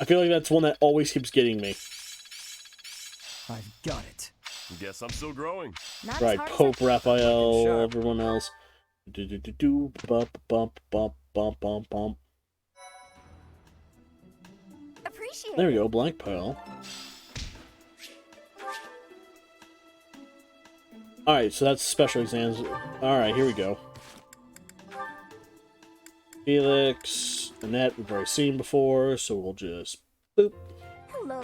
I feel like that's one that always keeps getting me. I've got it. Guess I'm still growing. Right, Pope, Raphael, everyone else. Bump. There we go, Black Pearl. Alright, so that's special exams. Alright, here we go. Felix, Annette, we've already seen before, so we'll just boop. Hello.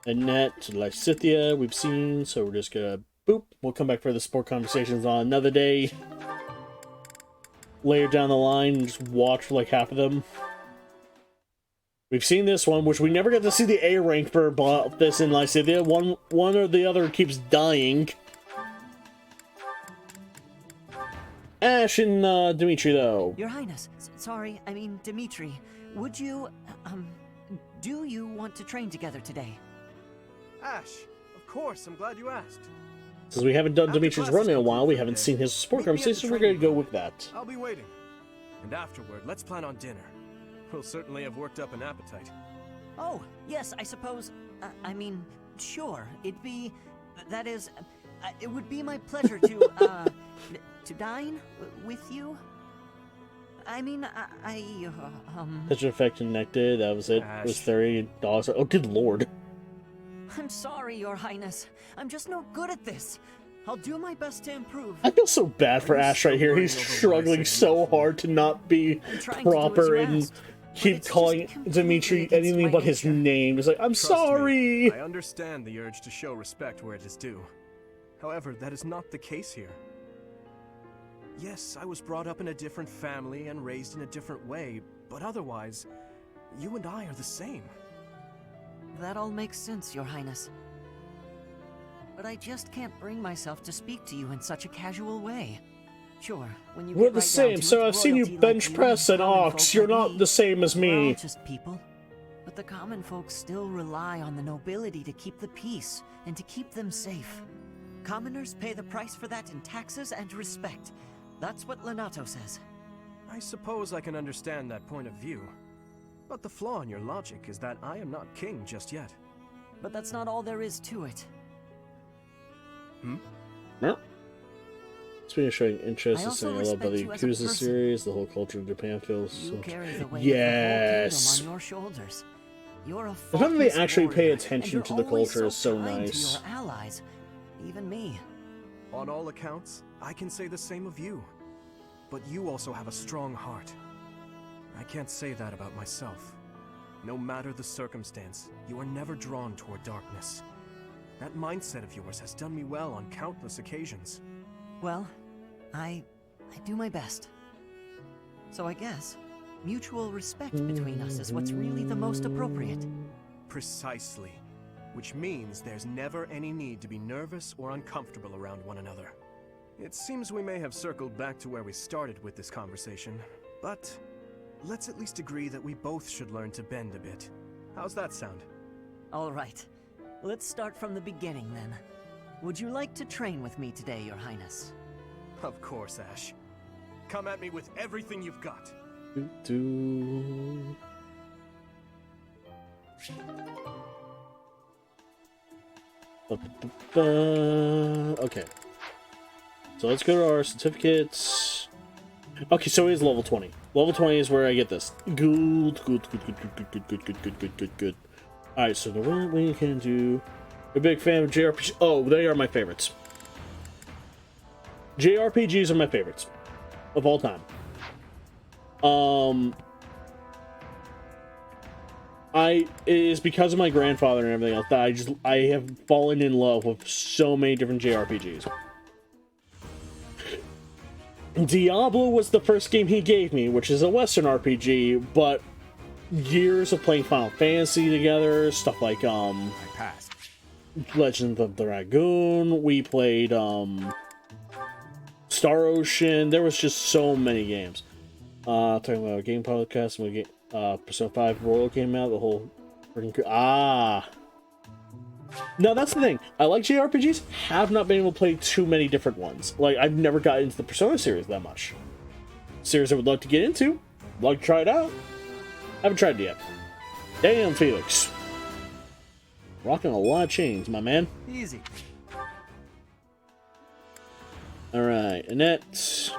Annette, Lysithia, we've seen, so we're just gonna boop. We'll come back for the sport conversations on another day. Later down the line and just watch for like half of them. We've seen this one, which we never get to see the A rank for this in Lysithia. One or the other keeps dying. Ash and Dimitri, though. Your Highness, sorry, I mean Dimitri. Would you, do you want to train together today? Ash, of course, I'm glad you asked. Since we haven't done Dimitri's run in a while, we haven't seen his sport conversation, we're gonna go with that. I'll be waiting. And afterward, let's plan on dinner. We'll certainly have worked up an appetite. Oh, yes, I suppose. I mean, sure, that is, it would be my pleasure to, to dine with you. I mean, Such an effective neck day, that was it. It was $30. Oh, good lord. I'm sorry, Your Highness. I'm just no good at this. I'll do my best to improve. I feel so bad for Ash right here. He's struggling so hard to not be proper and keep calling Dimitri anything but his name. He's like, I'm sorry! I understand the urge to show respect where it is due. However, that is not the case here. Yes, I was brought up in a different family and raised in a different way, but otherwise, you and I are the same. That all makes sense, Your Highness. But I just can't bring myself to speak to you in such a casual way. Sure, when you We're get the right same, down to so it, I've seen you royalty bench like press you, an common ox. folk You're like not me, the same as we're all me. just people. But the common folk still rely on the nobility to keep the peace and to keep them safe. Commoners pay the price for that in taxes and respect. That's what Lenato says. I suppose I can understand that point of view. But the flaw in your logic is that I am not king just yet. But that's not all there is to it. No. Speaking of showing interest I in also something I love about the respect you as a Yakuza person. series, the whole culture of Japan feels You so... carry the weight Yes! of the whole kingdom on your shoulders. You're a The fact that they faultless actually pay warrior, attention and to you're the always culture is so kind nice. to your allies, even me. On all accounts, I can say the same of you. But you also have a strong heart. I can't say that about myself. No matter the circumstance, you are never drawn toward darkness. That mindset of yours has done me well on countless occasions. Well, I do my best. So I guess mutual respect between us is what's really the most appropriate. Precisely. Which means there's never any need to be nervous or uncomfortable around one another. It seems we may have circled back to where we started with this conversation, but let's at least agree that we both should learn to bend a bit. How's that sound? All right. Let's start from the beginning then. Would you like to train with me today, Your Highness? Of course, Ash. Come at me with everything you've got. Okay. So let's go to our certificates. Okay, so it is level 20. Level 20 is where I get this. Good. Alright, so the one we can do... I'm a big fan of JRPGs. Oh, they are my favorites. JRPGs are my favorites. Of all time. It is because of my grandfather and everything else that I have fallen in love with so many different JRPGs. Diablo was the first game he gave me, which is a Western RPG, but years of playing Final Fantasy together, stuff like Legend of the Dragoon, we played Star Ocean, there was just so many games. Talking about a game podcast, when we get Persona 5 Royal came out, the whole Now that's the thing. I like JRPGs, have not been able to play too many different ones. Like, I've never got into the Persona series that much. Series I would love to get into. Like to try it out. Haven't tried it yet. Damn, Felix. Rocking a lot of chains, my man. Easy. Alright, Annette.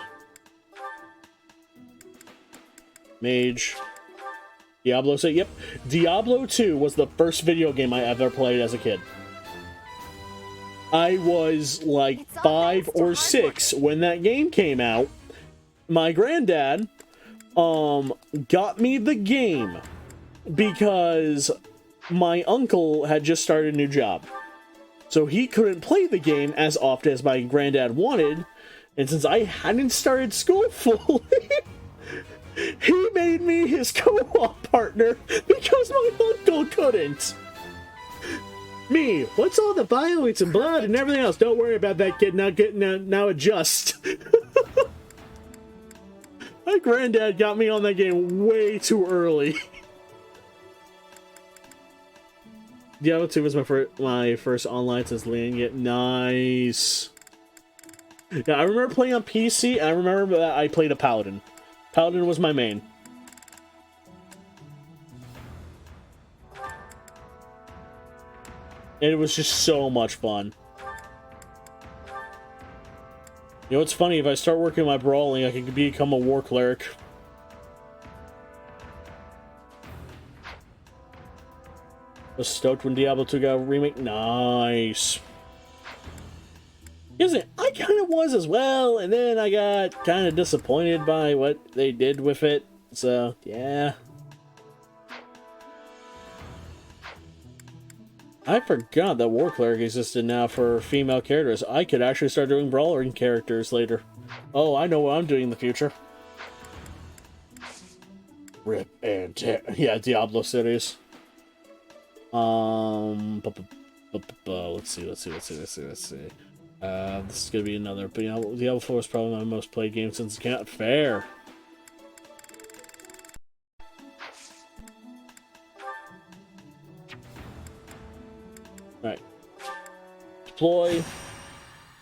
Mage. Diablo 2. Yep. Diablo 2 was the first video game I ever played as a kid. I was like 5 or 6 when that game came out. My granddad got me the game because my uncle had just started a new job. So he couldn't play the game as often as my granddad wanted, and since I hadn't started school fully, he made me his co-op partner because my uncle couldn't. Me, what's all the violence and blood and everything else? Don't worry about that, kid. Now adjust. My granddad got me on that game way too early. Diablo 2 was my first online since Leon. Yet nice. Yeah, I remember playing on PC. And I remember that I played a Paladin. Paladin was my main. And it was just so much fun. You know, it's funny, if I start working my brawling, I can become a war cleric. I was stoked when Diablo 2 got a remake. Nice. I kind of was as well, and then I got kind of disappointed by what they did with it. So, yeah. I forgot that War Cleric existed now for female characters. I could actually start doing brawling characters later. Oh, I know what I'm doing in the future. Rip and tear. Yeah, Diablo cities. Let's see. This is gonna be another. But Diablo 4 is probably my most played game since Count. Fair. Right. Deploy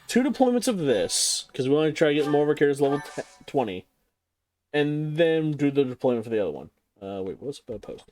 2 deployments of this because we want to try to get more of our characters level 20, and then do the deployment for the other one. Wait, what's about post?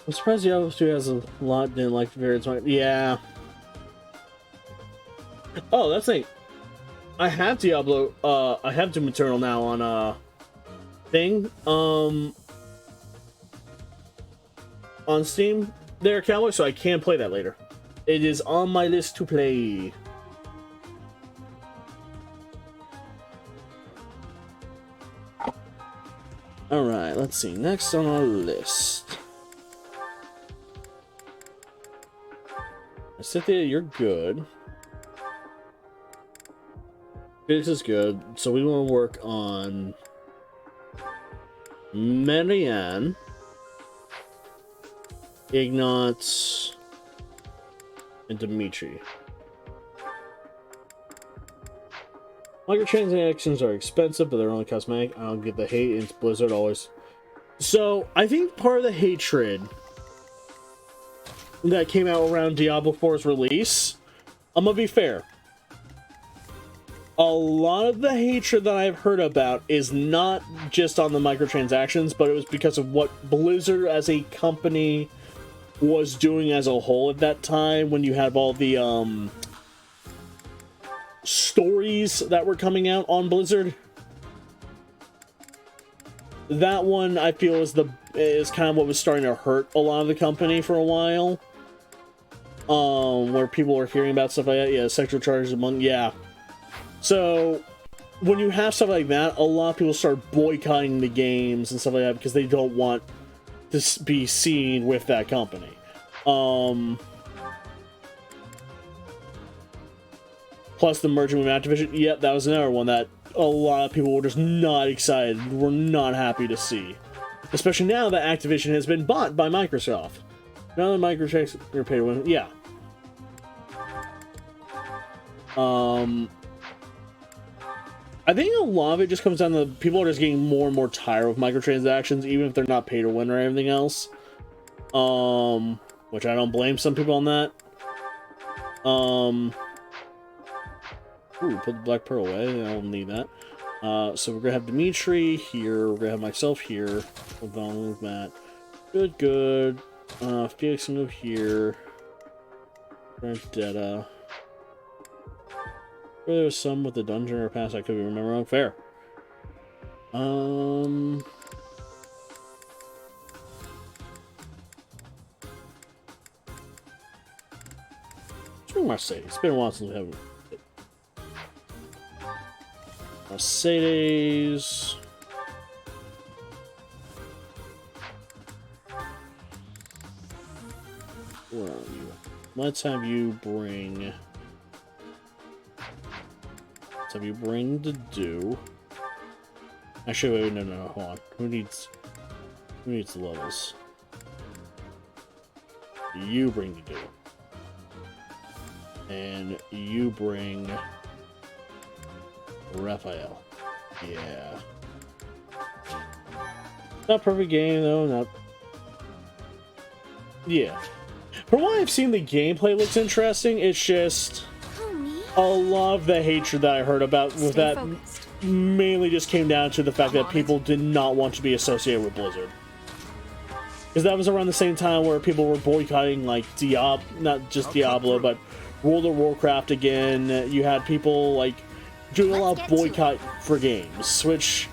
I'm surprised Diablo 2 has a lot didn't like the variants. Yeah. Oh, that's neat. I have Diablo. I have Doom Eternal now on thing. On Steam, there, Cowboy. So I can play that later. It is on my list to play. All right. Let's see. Next on our list. Cynthia, you're good. This is good. So we want to work on Marianne, Ignatz, and Dimitri. Microtransactions are expensive, but they're only cosmetic. I don't get the hate. It's Blizzard always. So I think part of the hatred that came out around Diablo 4's release, I'm gonna be fair. A lot of the hatred that I've heard about is not just on the microtransactions, but it was because of what Blizzard as a company was doing as a whole at that time, when you have all the stories that were coming out on Blizzard. That one I feel is kind of what was starting to hurt a lot of the company for a while. Where people are hearing about stuff like that. Yeah, sexual charges among, yeah. So, when you have stuff like that, a lot of people start boycotting the games and stuff like that because they don't want to be seen with that company. Plus the merging with Activision, yep, that was another one that a lot of people were just not excited, were not happy to see. Especially now that Activision has been bought by Microsoft. Now that Microsoft are pay to win, yeah. I think a lot of it just comes down to people are just getting more and more tired of microtransactions, even if they're not pay to win or anything else. Which I don't blame some people on that. Ooh, put the Black Pearl away. I don't need that. So we're gonna have Dimitri here. We're gonna have myself here. Hold on with that. Good, good. Felix can move here. Vendetta. There was some with the dungeon or pass I could be remembering wrong. Fair. Let's bring Mercedes. It's been a while since we haven't. Mercedes. Where are you? Let's have you bring Let's have you bring the do. Actually, wait, no, hold on. Who needs the levels? You bring the do. And you bring Raphael. Yeah. Not a perfect game though, not. Yeah. From what I've seen, the gameplay looks interesting. It's just a lot of the hatred that I heard about with that mainly just came down to the fact that people did not want to be associated with Blizzard. Because that was around the same time where people were boycotting, like, not just Diablo, but World of Warcraft again. You had people, like, doing a lot of boycott for games, which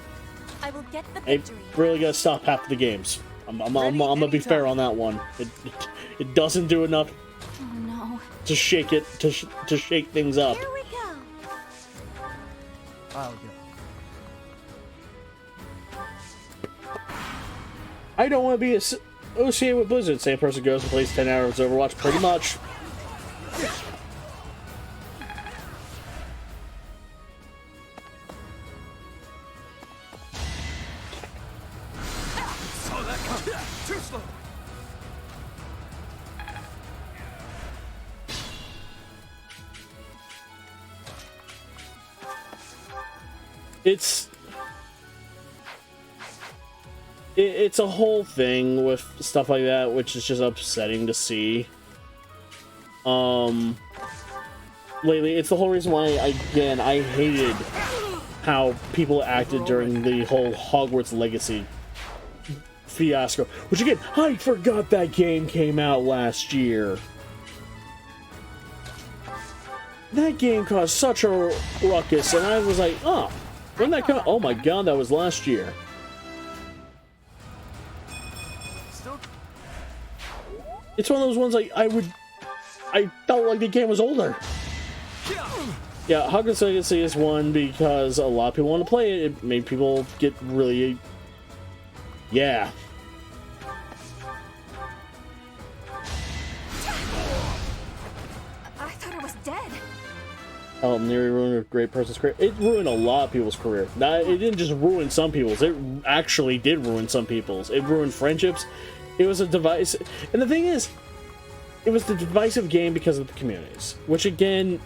I will get the it really gotta stop half the games. I'm gonna be fair on that one. It doesn't do enough to shake it, to shake things up. Here we go. I'll go. I don't want to be associated with Blizzard. Same person goes and plays 10 hours of Overwatch, pretty much. Saw that coming. Too slow. It's a whole thing with stuff like that, which is just upsetting to see. Lately, it's the whole reason why, I hated how people acted during the whole Hogwarts Legacy fiasco. Which again, I forgot that game came out last year. That game caused such a ruckus, and I was like, oh, when that come out? Oh my god, that was last year. It's one of those ones like I felt like the game was older. Yeah, Hogwarts Legacy is one because a lot of people want to play it. It made people get really, yeah. I thought I was dead. Oh, nearly ruined a great person's career. It ruined a lot of people's career. Now, it didn't just ruin some people's. It actually did ruin some people's. It ruined friendships. It was a device, and the thing is, it was the divisive game because of the communities. Which again,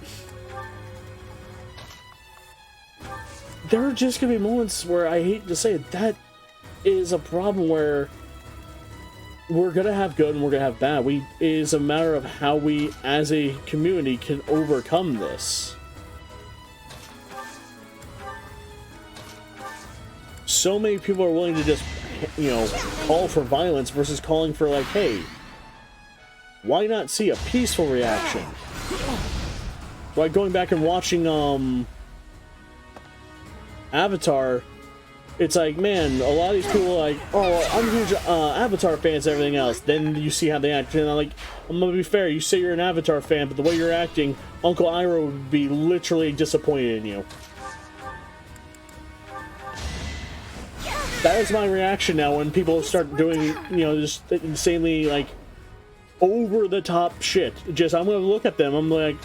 there are just gonna be moments where I hate to say it, that is a problem where we're gonna have good and we're gonna have bad. It is a matter of how we, as a community, can overcome this. So many people are willing to just, call for violence versus calling for, like, hey, why not see a peaceful reaction? Like, going back and watching, Avatar, it's like, man, a lot of these people are like, oh, I'm huge Avatar fans and everything else. Then you see how they act, and I'm like, I'm gonna be fair, you say you're an Avatar fan, but the way you're acting, Uncle Iroh would be literally disappointed in you. That is my reaction now when people start doing, just insanely, like, over-the-top shit. Just, I'm gonna look at them, I'm like,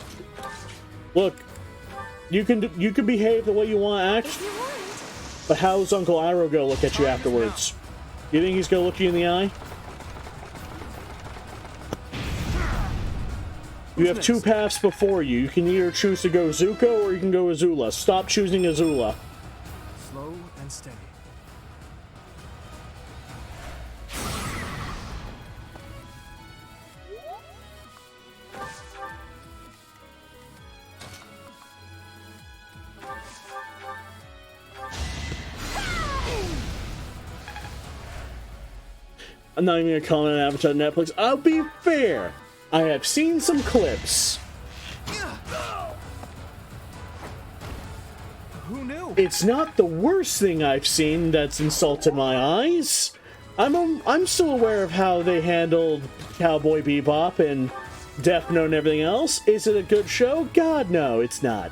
look, you can behave the way you want to act, but how's Uncle Iroh gonna look at you afterwards? You think he's gonna look you in the eye? You have two paths before you. You can either choose to go Zuko or you can go Azula. Stop choosing Azula. Slow and steady. I'm not even gonna comment on Avatar Netflix. I'll be fair. I have seen some clips. Who knew? It's not the worst thing I've seen that's insulted my eyes. I'm still aware of how they handled Cowboy Bebop and Death Note and everything else. Is it a good show? God, no, it's not.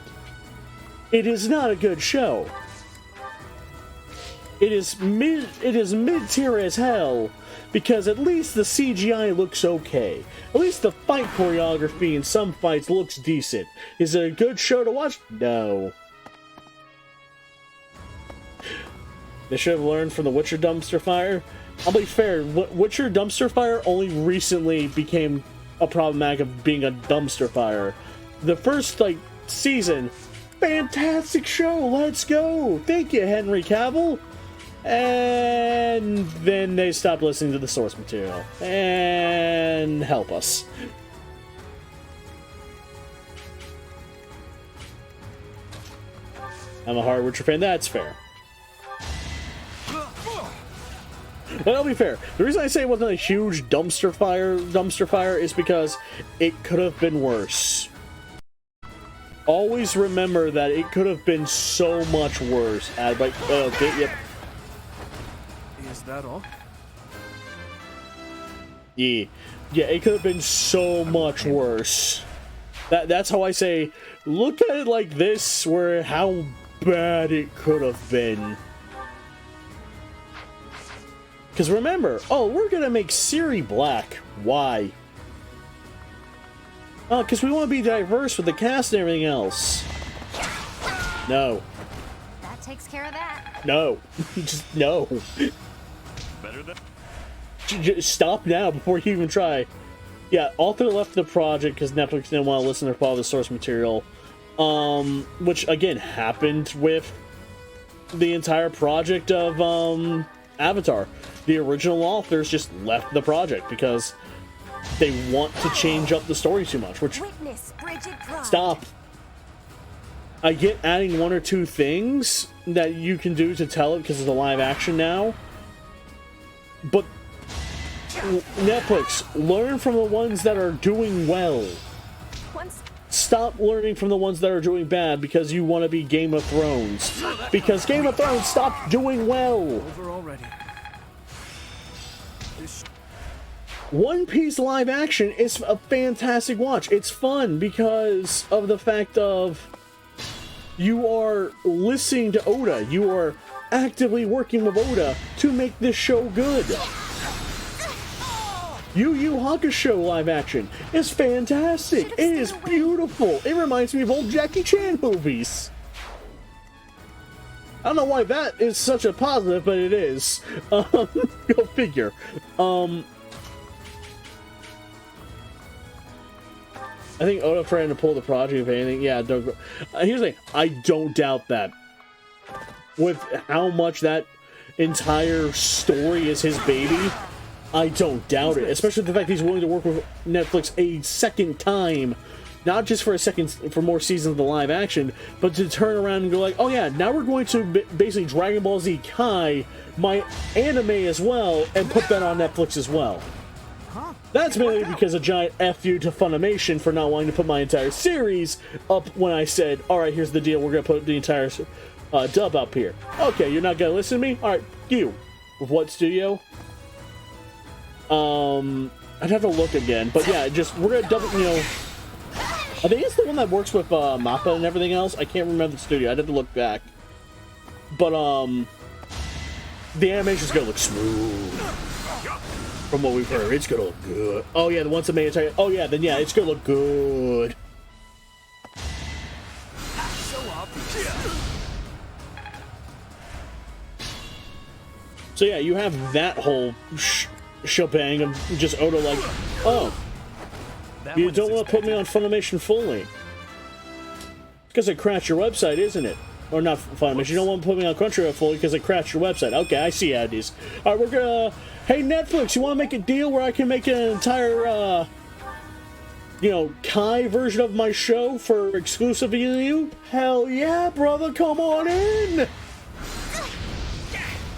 It is not a good show. It is mid-tier as hell. Because at least the CGI looks okay. At least the fight choreography in some fights looks decent. Is it a good show to watch? No. They should have learned from the Witcher dumpster fire. I'll be fair, Witcher dumpster fire only recently became a problematic of being a dumpster fire. The first, like, season, fantastic show, let's go! Thank you, Henry Cavill! And then they stopped listening to the source material. And help us. I'm a hard Witcher fan, that's fair. But I'll be fair, the reason I say it wasn't a huge dumpster fire is because it could have been worse. Always remember that it could have been so much worse. Like, okay, yep. Is that all? Yeah, it could have been so much worse. That's how I say, look at it like this, where how bad it could have been. Because remember, oh, we're gonna make Ciri black. Why? Oh, because we want to be diverse with the cast and everything else. No. That takes care of that. No. Just no. Better than... Just stop now before you even try. Yeah, author left the project because Netflix didn't want to listen to all the source material. Which, again, happened with the entire project of, Avatar. The original authors just left the project because they want to change up the story too much, which... Stop! I get adding one or two things that you can do to tell it because of the live action now, but Netflix, learn from the ones that are doing well. Stop learning from the ones that are doing bad because you want to be Game of Thrones. Because Game of Thrones stopped doing well! Over already. One Piece live action is a fantastic watch. It's fun because of the fact of you are listening to Oda. You are actively working with Oda to make this show good. Yu Yu Hakusho live action is fantastic. It is beautiful. It reminds me of old Jackie Chan movies. I don't know why that is such a positive, but it is. Go figure. I think Oda trying to pull the project, if anything. Yeah, don't go. Here's the thing. I don't doubt that. With how much that entire story is his baby, I don't doubt it. Especially the fact he's willing to work with Netflix a second time. Not just for more seasons of the live action, but to turn around and go like, oh yeah, now we're going to basically Dragon Ball Z Kai, my anime as well, and put that on Netflix as well. That's mainly because a giant F you to Funimation for not wanting to put my entire series up when I said, alright, here's the deal, we're going to put the entire dub up here. Okay, you're not going to listen to me? Alright, you. With what studio? I'd have to look again, but yeah, we're going to double, I think it's the one that works with Mappa and everything else. I can't remember the studio, I'd have to look back. But, the animation's going to look smooth. From what we've heard, it's gonna look good. Oh yeah, the ones that made it. Oh yeah, then yeah, it's gonna look good. So yeah, you have that whole shebang of just Oda like, oh, you don't want to put me on Funimation fully. Because it crashed your website, isn't it? Or not Funimation, you don't want to put me on Crunchyroll fully because it crashed your website. Okay, I see how it is. Alright, we're gonna... Hey, Netflix, you want to make a deal where I can make an entire, Kai version of my show for exclusively to you? Hell yeah, brother, come on in!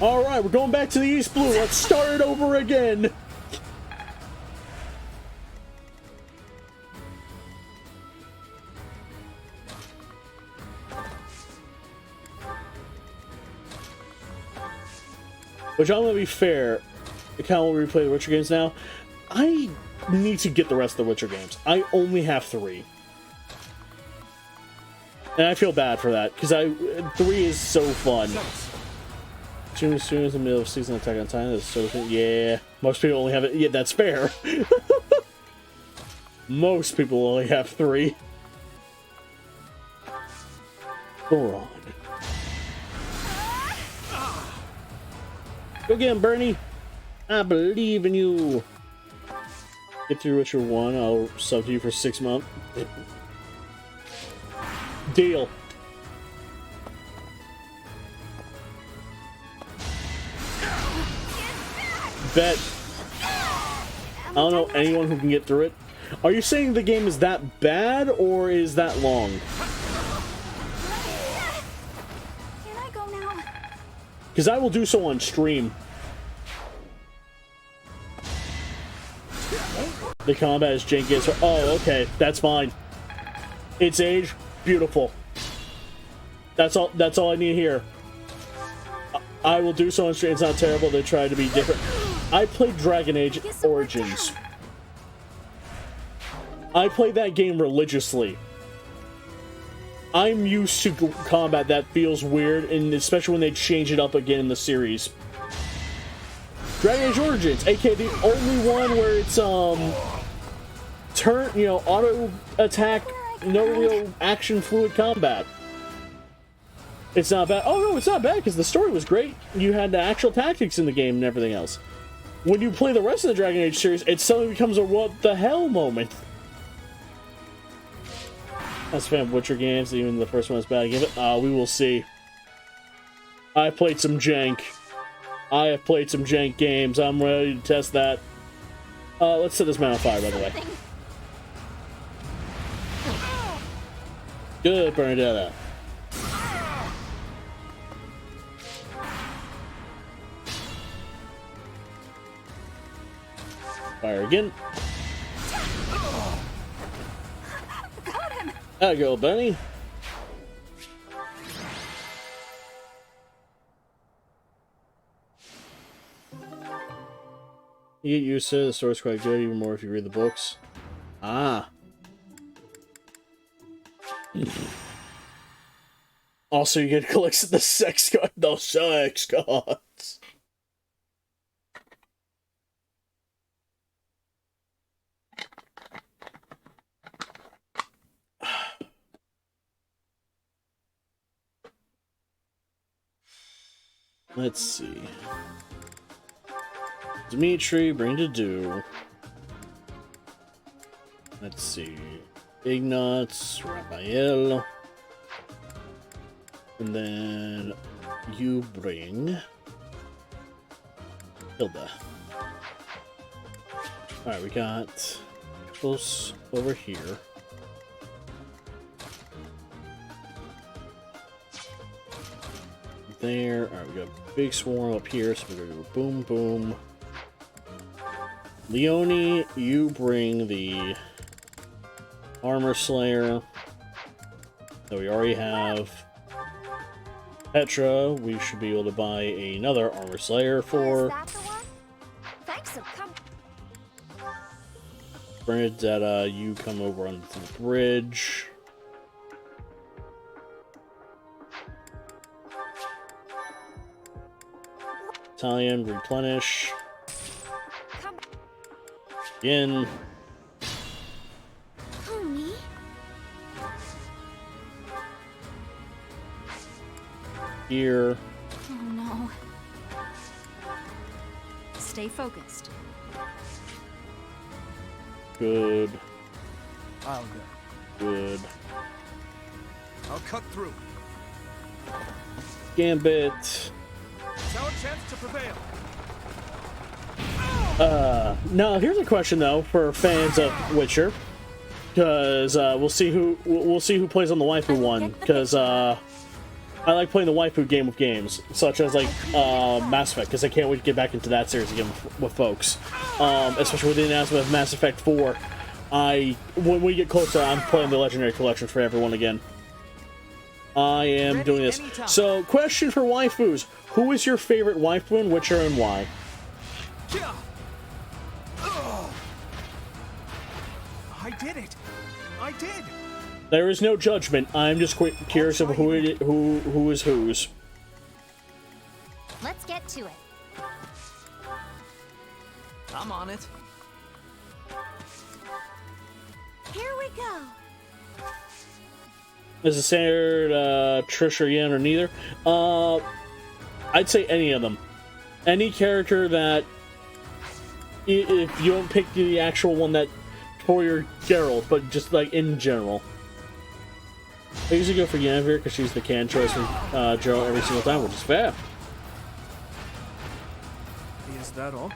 Alright, we're going back to the East Blue. Let's start it over again. Which, I'm gonna be fair, I kind of want to replay the Witcher games now. I need to get the rest of the Witcher games. I only have 3. And I feel bad for that, because 3 is so fun. Soon as in the middle of season Attack on Titan is so good. Yeah, most people only have it. Yeah, that's fair. Most people only have 3. Goron. Go get him, Bernie. I believe in you. Get through Witcher 1. I'll sub to you for 6 months. Deal. Bet. I don't know anyone who can get through it. Are you saying the game is that bad or is that long? Can I go now? Because I will do so on stream. The combat is janky. Oh, okay, that's fine. It's age, beautiful. That's all. That's all I need here. I will do so on stream. It's not terrible. They try to be different. I played Dragon Age Origins. I played that game religiously. I'm used to combat that feels weird, and especially when they change it up again in the series. Dragon Age Origins, aka the only one where it's turn, you know, auto attack, no real action fluid combat. It's not bad. Oh no, it's not bad because the story was great. You had the actual tactics in the game and everything else. When you play the rest of the Dragon Age series, it suddenly becomes a what the hell moment. As a fan of Witcher games, even the first one is bad. Give it. We will see. I played some jank. I have played some jank games. I'm ready to test that. Let's set this man on fire, by the way. Good, Bernadetta. Fire again. Got him. There you go, Benny. You get used to it. The story's quite good, even more if you read the books. Ah. Also, you get to collect the sex card. The sex cards. Let's see. Dimitri, bring to do. Let's see. Ignatz, Raphael. And then you bring Hilda. Alright, we got close over here. There. Alright, we got a big swarm up here, so we're gonna go boom, boom. Leone, you bring the Armor Slayer that we already have. Petra, we should be able to buy another Armor Slayer for. Is that the one? Thanks for coming. Bernadetta, you come over onto the bridge. Talon, replenish. In. Homie. Here. Oh no. Stay focused. Good. I'll go. Good. I'll cut through. Gambit. It's our chance to prevail. Now here's a question though for fans of Witcher, because we'll see who plays on the waifu one. Because I like playing the waifu game of games, such as like Mass Effect, because I can't wait to get back into that series again with folks. Especially with the announcement of Mass Effect 4, when we get closer, I'm playing the Legendary Collection for everyone again. I am doing this. So, question for waifus: who is your favorite waifu in Witcher and why? I did it! I did! There is no judgment. I'm just curious of who is whose. Let's get to it. I'm on it. Here we go. Is it standard Trish or Yen or neither? I'd say any of them. any character that, if you don't pick the actual one that for your Geralt, but just like in general. I usually go for Yennefer because she's the can choice for Geralt every single time, which is fair. Is that all?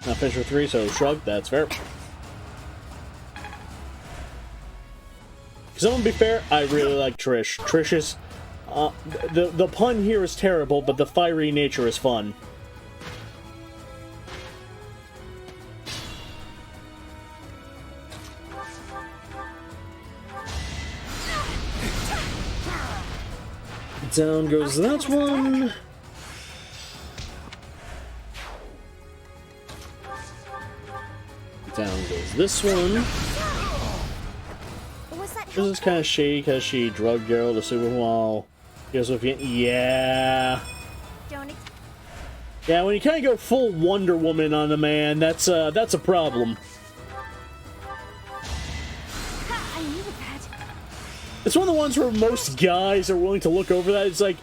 Not finished with 3, so shrug, that's fair. Because I'm gonna be fair, I really like Trish. Trish is... the pun here is terrible, but the fiery nature is fun. Down goes that one. Down goes this one. This is kind of shady because she drugged Geralt to sleep with him while he was with you. Yeah. Yeah, when you kind of go full Wonder Woman on a man, that's a problem. It's one of the ones where most guys are willing to look over that. It's like,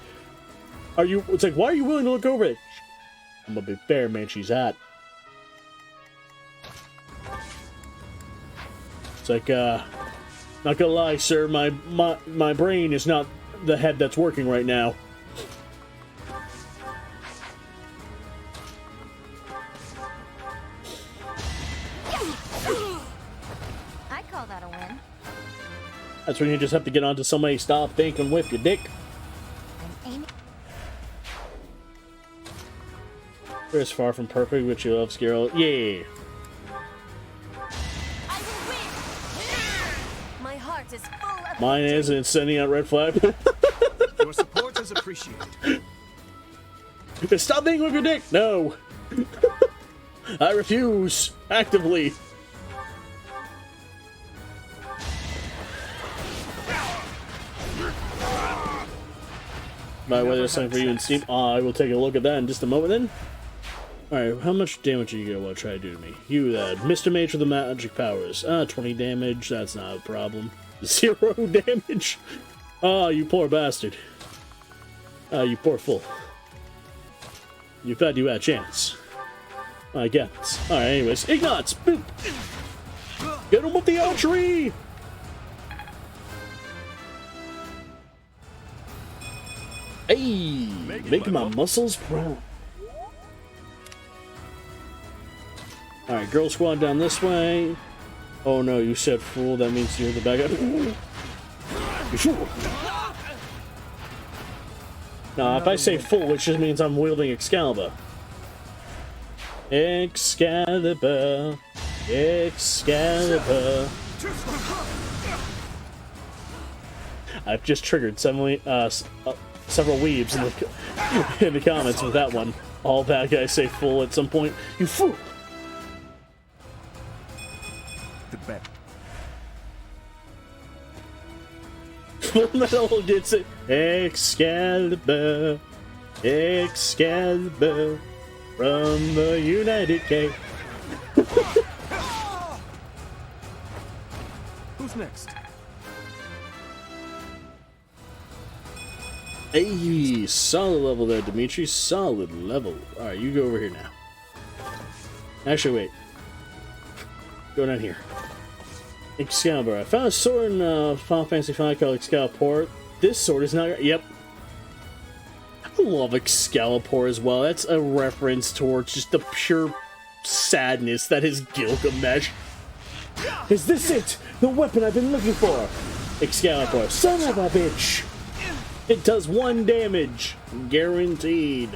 it's like, why are you willing to look over it? I'm gonna be fair, man, she's hot. It's like, not gonna lie, sir, my brain is not the head that's working right now. I call that a win. That's when you just have to get onto somebody, stop thinking with your dick. It's far from perfect, but you love Geralt. Yeah. My heart is full of Mine is, and it's sending out red flag. Your support is appreciated. Stop thinking with your dick! No! I refuse! Actively! By the way, there's something for you in Steam. I will take a look at that in just a moment then. Alright, how much damage are you gonna want to try to do to me? You, Mr. Mage with the magic powers. 20 damage, that's not a problem. 0 damage? Ah, you poor bastard. You poor fool. You thought you had a chance. I guess. Alright, anyways. Ignots! Boop! Get him with the archery! Hey! Making my muscles proud. Alright, girl squad down this way. Oh no, you said fool, that means you're the bad guy. You fool! No, if I say fool, it just means I'm wielding Excalibur. Excalibur. Excalibur. I've just triggered several weebs in the comments with that one. All bad guys say fool at some point. You fool! The bet. Full Metal gets it. Excalibur. Excalibur. From the United K. Who's next? Hey, solid level there, Dimitri. Solid level. Alright, you go over here now. Actually, wait. Go down here. Excalibur. I found a sword in Final Fantasy V called Excalibur. This sword is not... Yep. I love Excalibur as well. That's a reference towards just the pure sadness that is Gilgamesh. Is this it? The weapon I've been looking for? Excalibur. Son of a bitch! It does 1 damage. Guaranteed.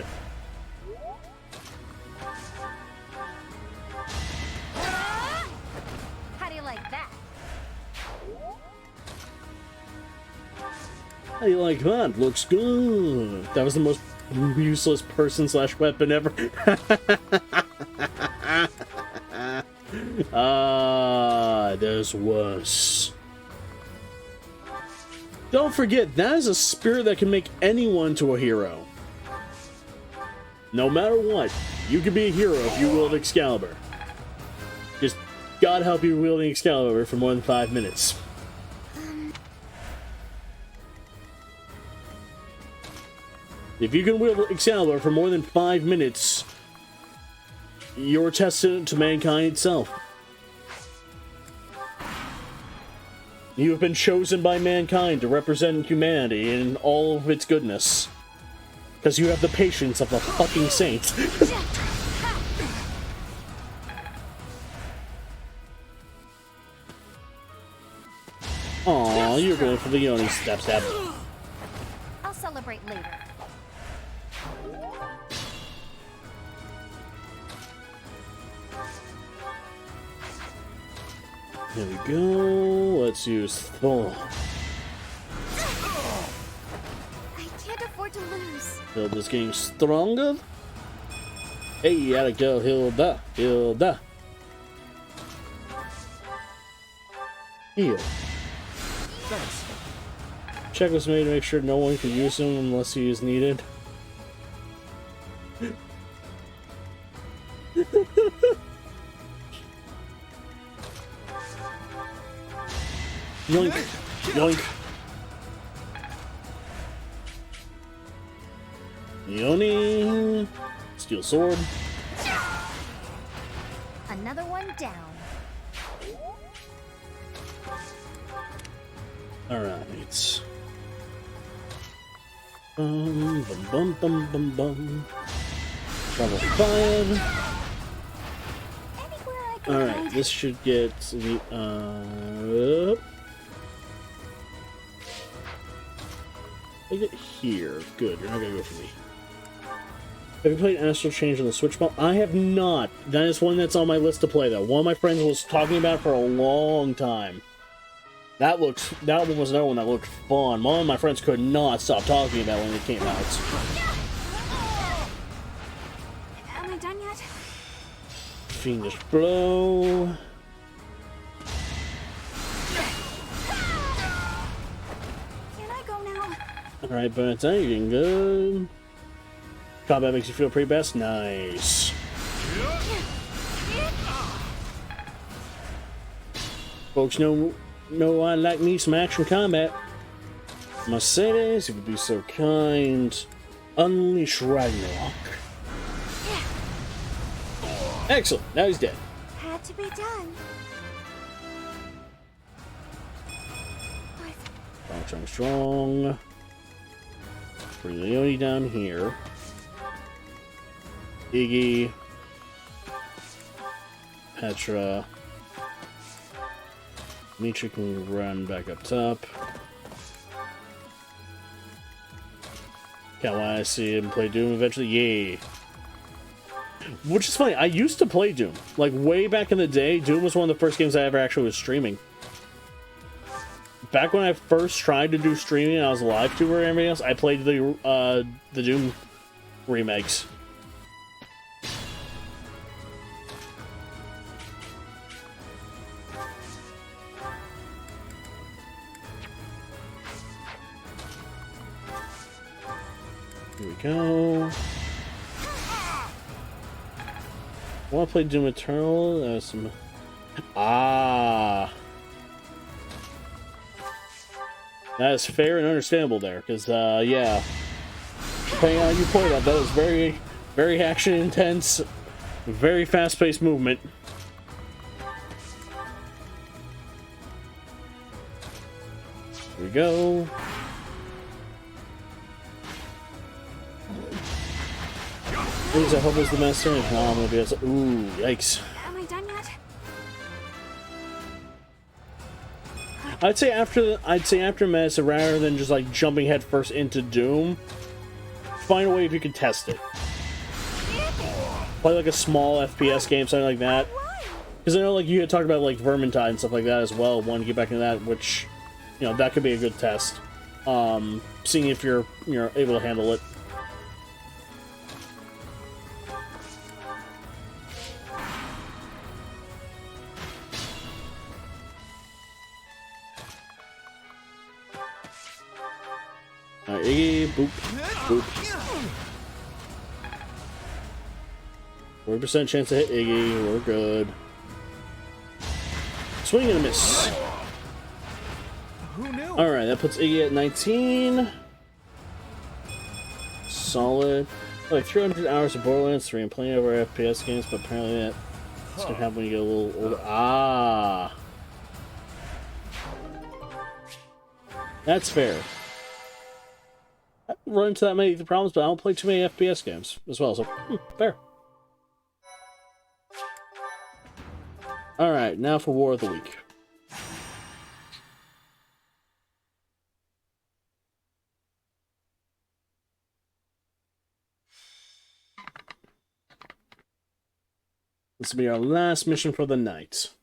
How do you like that? How do you like that? Looks good. That was the most useless person / weapon ever. There's worse. Don't forget, that is a spirit that can make anyone to a hero. No matter what, you can be a hero if you wield Excalibur. Just God help you wielding Excalibur for more than 5 minutes. If you can wield Excalibur for more than 5 minutes, you're testament to mankind itself. You have been chosen by mankind to represent humanity in all of its goodness. Because you have the patience of a fucking saint. Aw, you're going for the Yoni stab. I'll celebrate later. There we go. Let's use Thor. I can't afford to lose. Build this game stronger. Hey, gotta go, Hilda. Heal. Thanks. Check was made to make sure no one could use him unless he is needed. Yoink! Yoink! Yoni! Steel sword. Another one down. Alright. Bum bum bum bum bum. Level 5. Alright, this should get the I get here. Good, you're not gonna go for me. Have you played Astral Change on the Switch ball? I have not. That is one that's on my list to play though. One of my friends was talking about it for a long time. That one was another one that looked fun. One of my friends could not stop talking about it when it came out. Am I done yet? Fiendish blow. Can I go now? Alright, but it's getting good. Combat makes you feel pretty best. Nice. Folks know I like me some action combat. Mercedes, if you'd be so kind, unleash Ragnarok. Excellent. Now he's dead. Had to be done. Strong. Bring Leone down here. Iggy. Petra. Mitra can run back up top. Can't wait to see him play Doom eventually. Yay. Which is funny, I used to play Doom. Like, way back in the day, Doom was one of the first games I ever actually was streaming. Back when I first tried to do streaming and I was a live tuber and everything else, I played the Doom remakes. Here we go. I want to play Doom Eternal. Some... Ah. That is fair and understandable there, because, yeah. Depending on how you play that, that is very, very action intense, very fast-paced movement. Here we go. Please, I hope it's the master. Oh, I'm gonna be able to... Ooh, yikes. Am I done yet? I'd say after Mesa, rather than just like jumping headfirst into Doom, find a way if you can test it. Play like a small FPS game, something like that. Because I know like you had talked about like Vermintide and stuff like that as well. Want to get back into that, which, you know, that could be a good test. Seeing if you're able to handle it. Alright, Iggy, boop, boop. 40% chance to hit Iggy, we're good. Swing and a miss. Alright, that puts Iggy at 19. solid. Like 300 hours of Borderlands 3 and plenty of other FPS games, but apparently that's gonna happen when you get a little older. Ah, that's fair. I haven't run into that many problems, but I don't play too many FPS games as well, so fair. Alright, now for War of the Week. This will be our last mission for the night.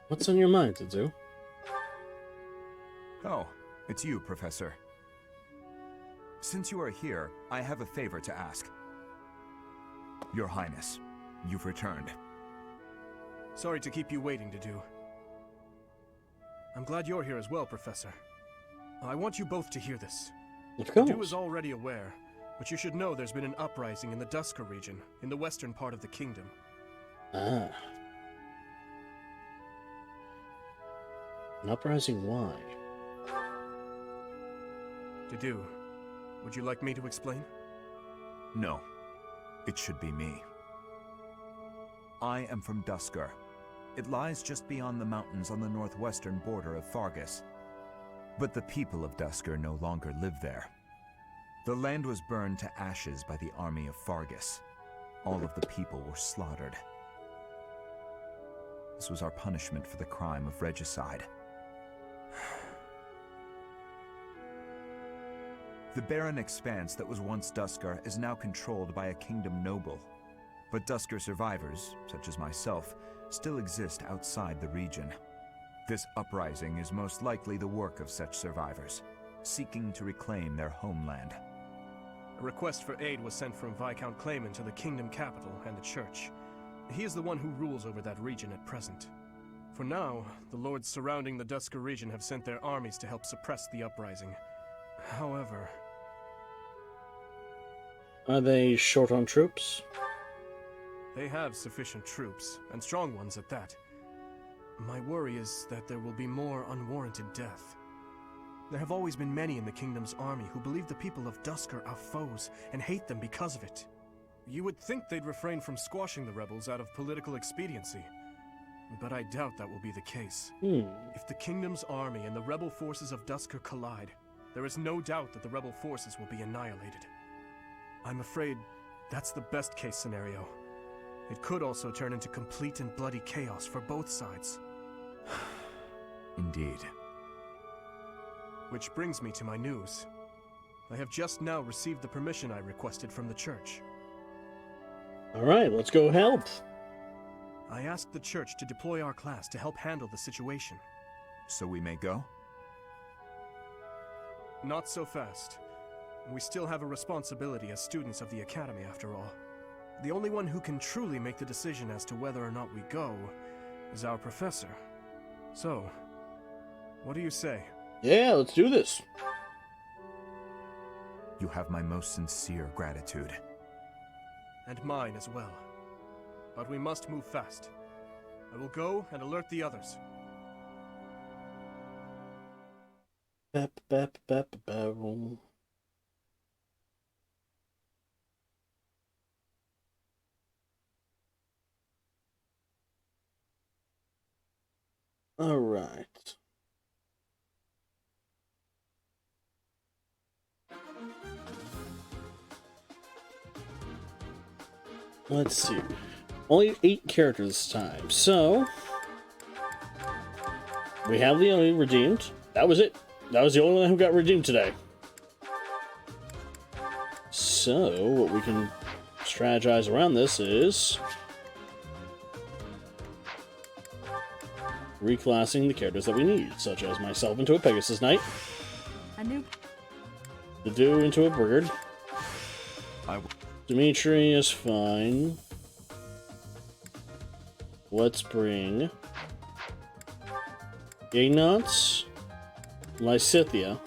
What's on your mind, Zuzu? Oh, it's you, Professor. Since you are here, I have a favor to ask. Your Highness, you've returned. Sorry to keep you waiting, Dedu. I'm glad you're here as well, Professor. I want you both to hear this. Of course. Dedu is already aware, but you should know there's been an uprising in the Dusker region, in the western part of the kingdom. Ah. An uprising, why? Dedu, would you like me to explain? No. It should be me. I am from Dusker. It lies just beyond the mountains on the northwestern border of Fargus. But the people of Dusker no longer live there. The land was burned to ashes by the army of Fargus. All of the people were slaughtered. This was our punishment for the crime of regicide. The barren expanse that was once Dusker is now controlled by a kingdom noble. But Dusker survivors, such as myself, still exist outside the region. This uprising is most likely the work of such survivors, seeking to reclaim their homeland. A request for aid was sent from Viscount Clayman to the kingdom capital and the church. He is the one who rules over that region at present. For now, the lords surrounding the Dusker region have sent their armies to help suppress the uprising. However... Are they short on troops? They have sufficient troops, and strong ones at that. My worry is that there will be more unwarranted death. There have always been many in the kingdom's army who believe the people of Dusker are foes and hate them because of it. You would think they'd refrain from squashing the rebels out of political expediency, but I doubt that will be the case. If the kingdom's army and the rebel forces of Dusker collide, there is no doubt that the rebel forces will be annihilated. I'm afraid that's the best case scenario. It could also turn into complete and bloody chaos for both sides. Indeed. Which brings me to my news. I have just now received the permission I requested from the church. Alright, let's go help. I asked the church to deploy our class to help handle the situation. So we may go? Not so fast. We still have a responsibility as students of the Academy, after all. The only one who can truly make the decision as to whether or not we go is our professor. So, what do you say? Yeah, let's do this. You have my most sincere gratitude. And mine as well. But we must move fast. I will go and alert the others. All right. Let's see. Only 8 characters this time. So we have the only redeemed. That was it. That was the only one who got redeemed today. So what we can strategize around this is reclassing the characters that we need, such as myself into a Pegasus Knight, Dedu into a Brigand, Dimitri is fine. Let's bring Ignatz, Lysithia,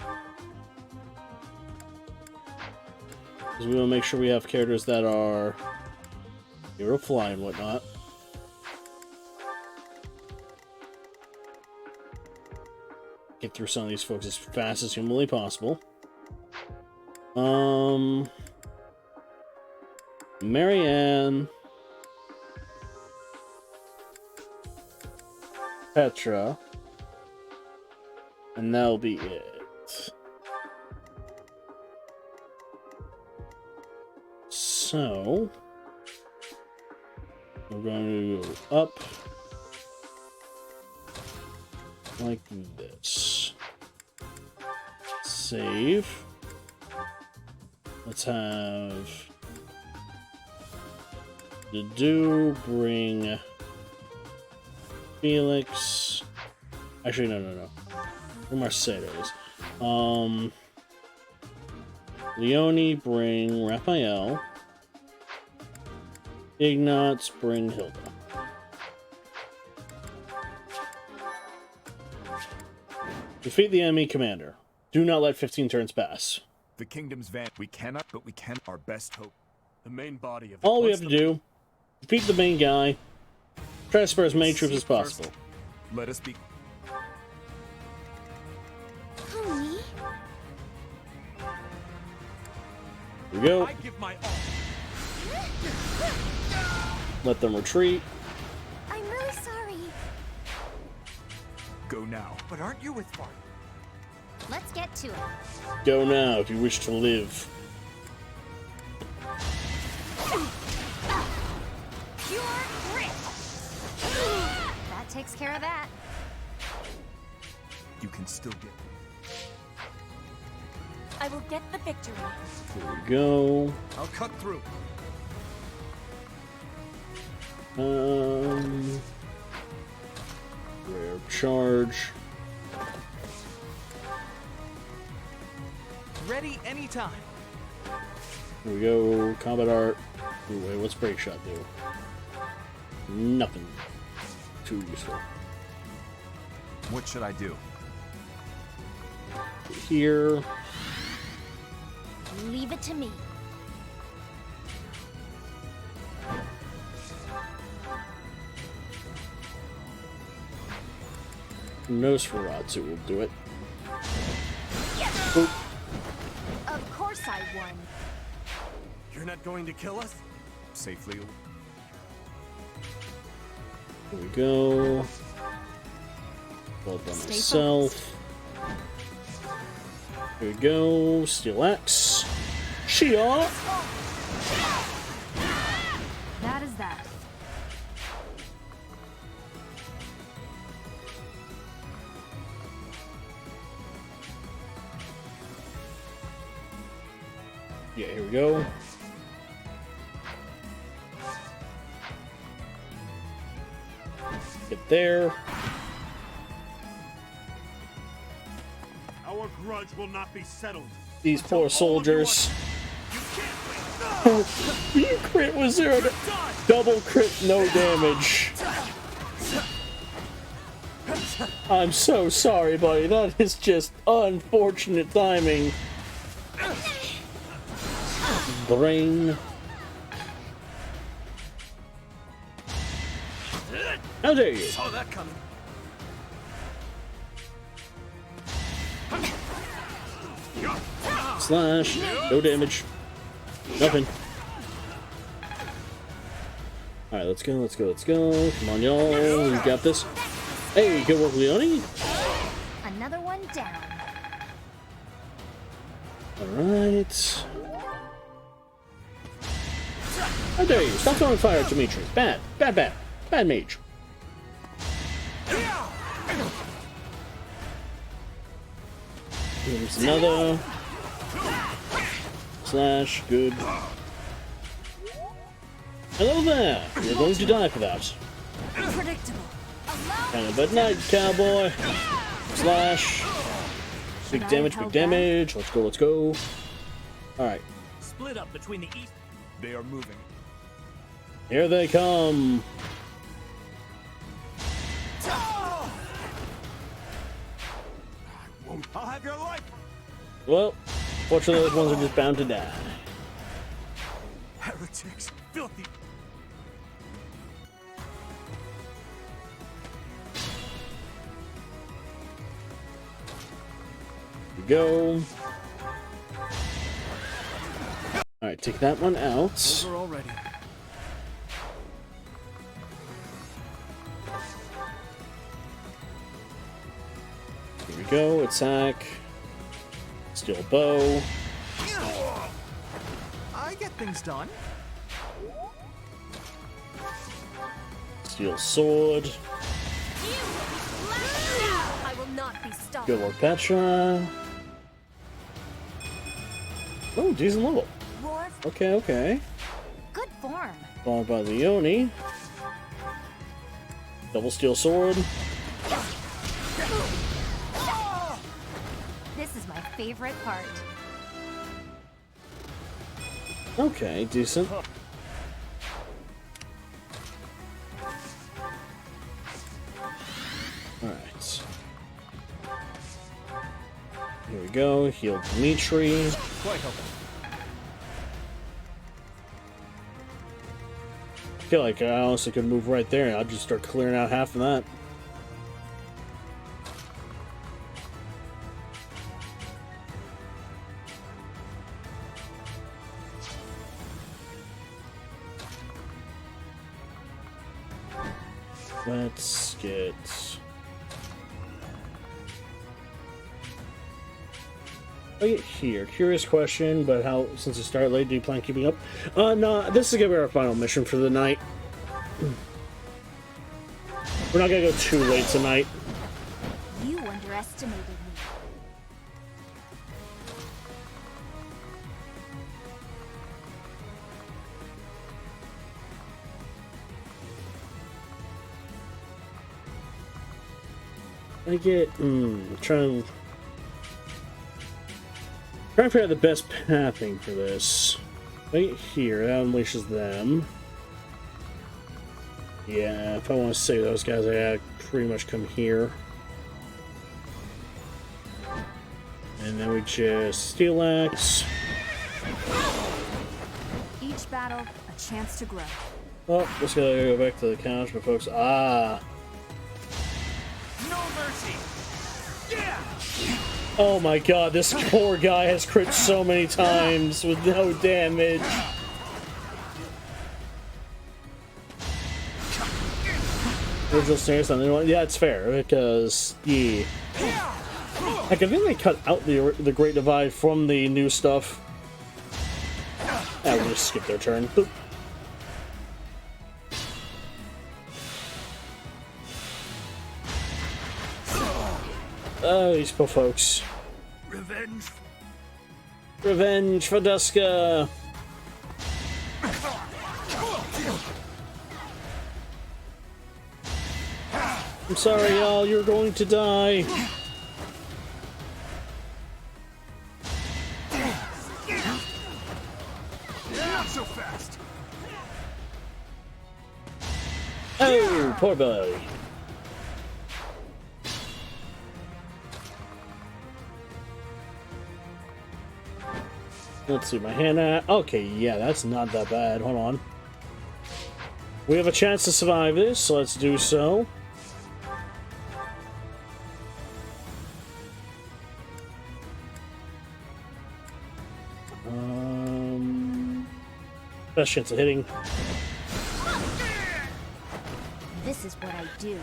because we want to make sure we have characters that are hero fly and whatnot. get through some of these folks as fast as humanly possible. Marianne, Petra, and that'll be it. So we're going to go up like this. Save. Let's have the bring Felix. Actually, no. Bring Mercedes. Leonie, bring Raphael. Ignatz, bring Hilda. Defeat the enemy commander. Do not let 15 turns pass. The kingdom's van. We cannot, but we can. Our best hope. The main body of the All we have to do, defeat the main guy, try to spare as many troops as possible. Let us be. Honey? Here we go. I give my all. Let them retreat. I'm really sorry. Go now. But aren't you with Bart? Let's get to it. Go now if you wish to live. Pure grit. That takes care of that. You can still get. I will get the victory. Here we go. I'll cut through. Rare charge. Ready anytime. Here we go. Combat art. Ooh, wait, what's break shot do? Nothing. Too useful. What should I do? Here. Leave it to me. Nosferatu will do it. Yes! Oop. Of course I won. You're not going to kill us? Safely. Here we go. All by myself. Here we go. Steel axe. Shia. That is that. Yeah, here we go. Get there. Our grudge will not be settled. These poor soldiers. You crit with 0 double crit, no damage. I'm so sorry, buddy. That is just unfortunate timing. Brain. How dare you? Saw that coming. Slash. No damage. Nothing. Alright, let's go. Come on, y'all. You got this. Hey, good work, Leonie. Another one down. Alright. How dare you? Stop throwing fire at Dimitri. Bad mage. Here's another. Slash, good. Hello there! You're going to die for that. Unpredictable. Kind of a night, cowboy. Slash. Big damage. Let's go. Alright. Split up between the east. They are moving. Here they come. I'll have your life. Well, fortunately, those ones are just bound to die. Heretics, filthy. Go. Alright, take that one out. Over already. Here we go, attack. Steel bow. I get things done. Steel sword. I will not be stopped. Good Lord Petra. Oh, decent level. Okay, okay. Good form. Followed by the Yoni. Double steel sword. This is my favorite part. Okay, decent. Alright. Here we go. Heal Dimitri. Quite helpful. I feel like I honestly could move right there and I'll just start clearing out half of that. Let's get... Right here. Curious question, but how, since it started late, do you plan on keeping up? No, this is gonna be our final mission for the night. We're not gonna go too late tonight. You underestimated me. I get, trying to figure out the best pathing for this. Right here, that unleashes them. Yeah, if I want to save those guys, I gotta pretty much come here. And then we just Steel Axe. Each battle, a chance to grow. Oh, just gotta go back to the couch, but folks, No mercy. Yeah. oh my god, this poor guy has crit so many times with no damage. Original stairs on the one. Yeah, it's fair because yeah. Heck, I think they cut out the Great Divide from the new stuff. We'll just skip their turn. Boop. Oh, these poor folks. Revenge. Revenge for Duska. I'm sorry, y'all. You're going to die. Not so fast. Oh, poor boy. Let's see, my hand at. Okay, yeah, that's not that bad. Hold on. We have a chance to survive this, so let's do so. Best chance of hitting. This is what I do.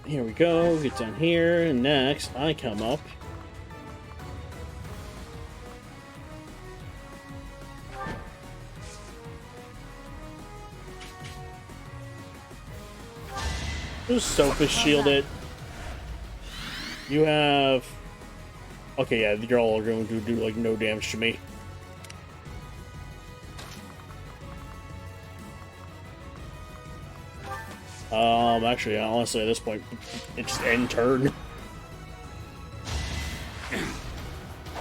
Here we go. Get down here. And next, I come up. Who's Sophus shielded? You have... Okay, yeah, you're all going to do, like, no damage to me. Actually, honestly, at this point, it's end turn.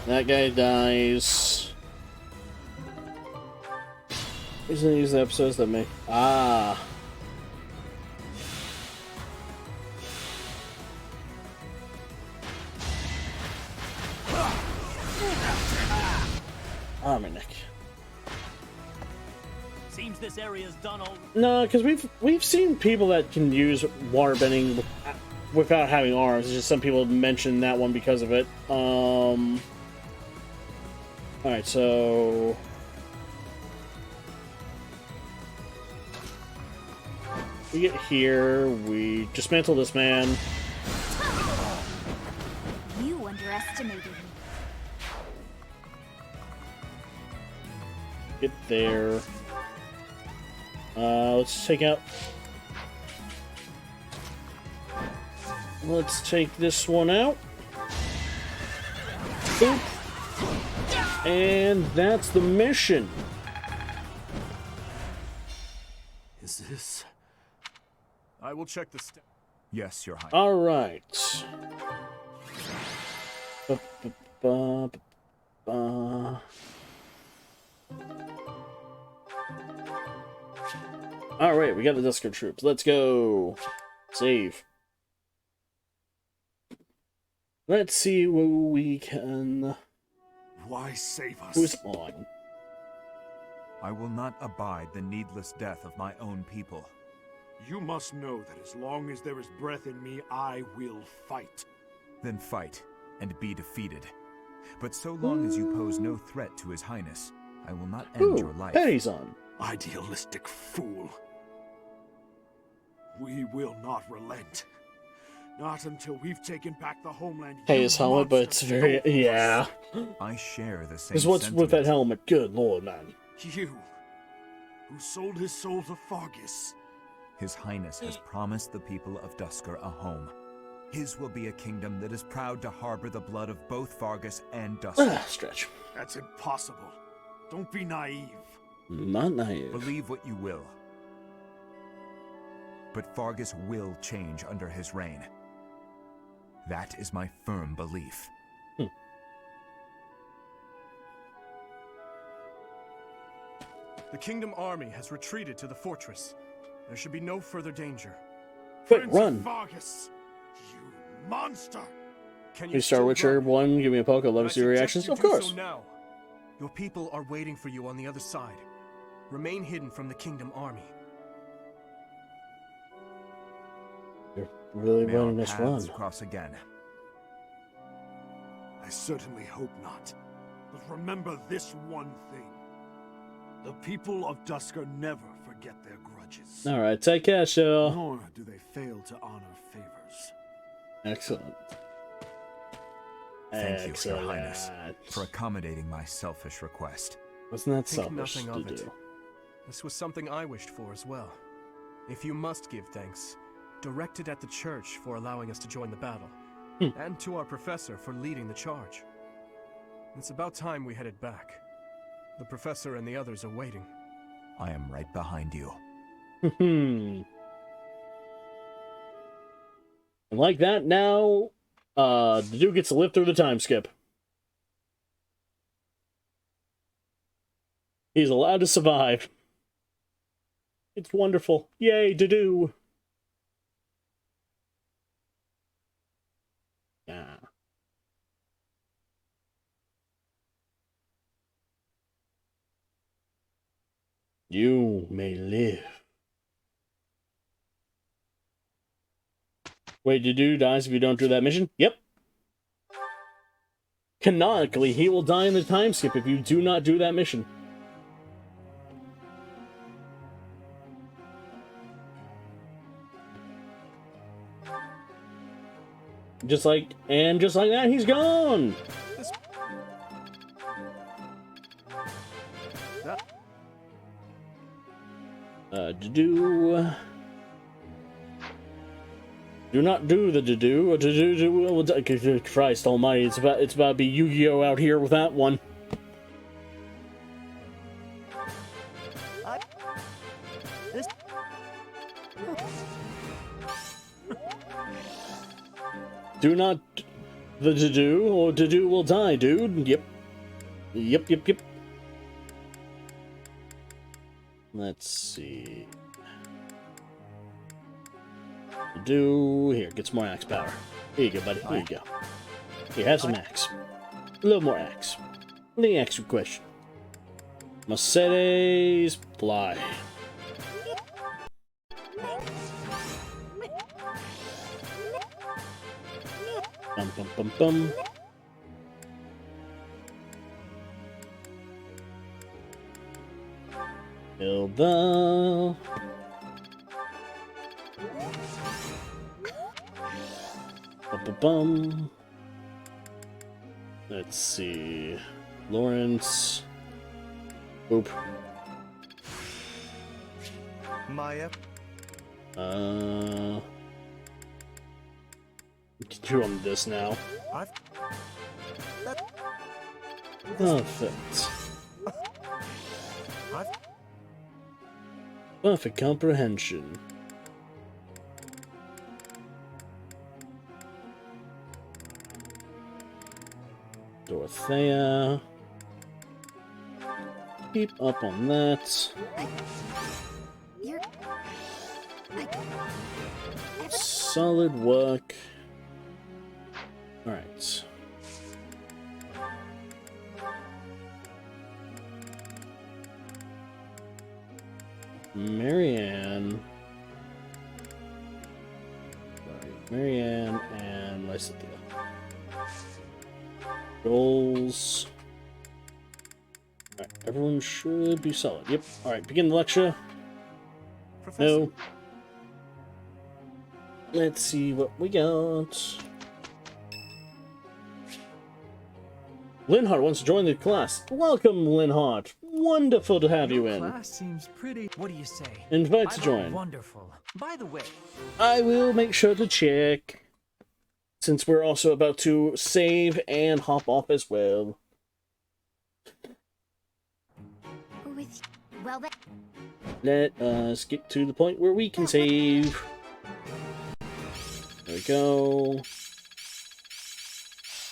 That guy dies. Isn't these the episodes that make... Ah. Ah, my neck. Seems this area's done all. No, because we've seen people that can use waterbending without having arms. It's just some people mention that one because of it. Alright, so... we get here, we dismantle this man. You underestimated me. Get there. Let's take out... let's take this one out. Boop. And that's the mission. Is this... I will check the step. Yes, Your Highness. All right. All right, we got the Dusker troops. Let's go. Save. Let's see what we can... Why save us? Who's on? I will not abide the needless death of my own people. You must know that as long as there is breath in me, I will fight. Then fight, and be defeated. But so long as you pose no threat to His Highness, I will not end your life. Penny's on. Idealistic fool. We will not relent. Not until we've taken back the homeland. Hey, his helmet, but it's very... yeah. I share the same Because what's sentiment. with that helmet? Good lord, man. You, who sold his soul to Fargus. His Highness has promised the people of Dusker a home. His will be a kingdom that is proud to harbor the blood of both Fargus and Dusker. Stretch. That's impossible. Don't be naive. Not naive. Believe what you will. But Fargus will change under his reign. That is my firm belief. The Kingdom army has retreated to the fortress. There should be no further danger. Quick, Prince run! of Fargus, you monster! Can You Star Witcher 1, give me a poke, I'd love to see your reactions. Of course! So now. Your people are waiting for you on the other side. Remain hidden from the Kingdom army. You're really May our running this run. paths cross again. I certainly hope not. But remember this one thing. The people of Dusker never forget their grudges. Alright, take care, Shell. Nor do they fail to honor favors. Excellent. Thank you, Your Highness, for accommodating my selfish request. Wasn't that Think selfish nothing to of it. do? This was something I wished for as well. If you must give thanks, direct it at the church for allowing us to join the battle, and to our professor for leading the charge. It's about time we headed back. The professor and the others are waiting. I am right behind you. And like that, now, the dude gets to live through the time skip. He's allowed to survive. It's wonderful. Yay, to-do. Yeah. You may live. Wait, Dudu dies if you don't do that mission? Yep. Canonically, he will die in the time skip if you do not do that mission. Just like that, he's gone! Do not do the do. Christ almighty, it's about to be Yu-Gi-Oh out here with that one. Do not the do or do will die, dude. Yep. Yep. Let's see. Do here, get some more axe power. Here you go, buddy. Here you go. Here, have some axe. A little more axe. Let me ask you a question. Mercedes, fly. Bum bum bum bum. Hilda. Bum bum bum. Let's see. Lawrence. Oop. Maya. You're on this now. Perfect. Perfect comprehension. Dorothea. Keep up on that. Solid work. Alright. Marianne. Sorry, Marianne and Lysithea. Goals. Alright, everyone should be solid. Yep. Alright, begin the lecture. Professor. No. Let's see what we got. Linhart wants to join the class. Welcome, Linhart. Wonderful to have you in. Class seems pretty. What do you say? Invite to join. Wonderful. By the way, I will make sure to check. Since we're also about to save and hop off as well. With well, that Let us get to the point where we can save. There we go.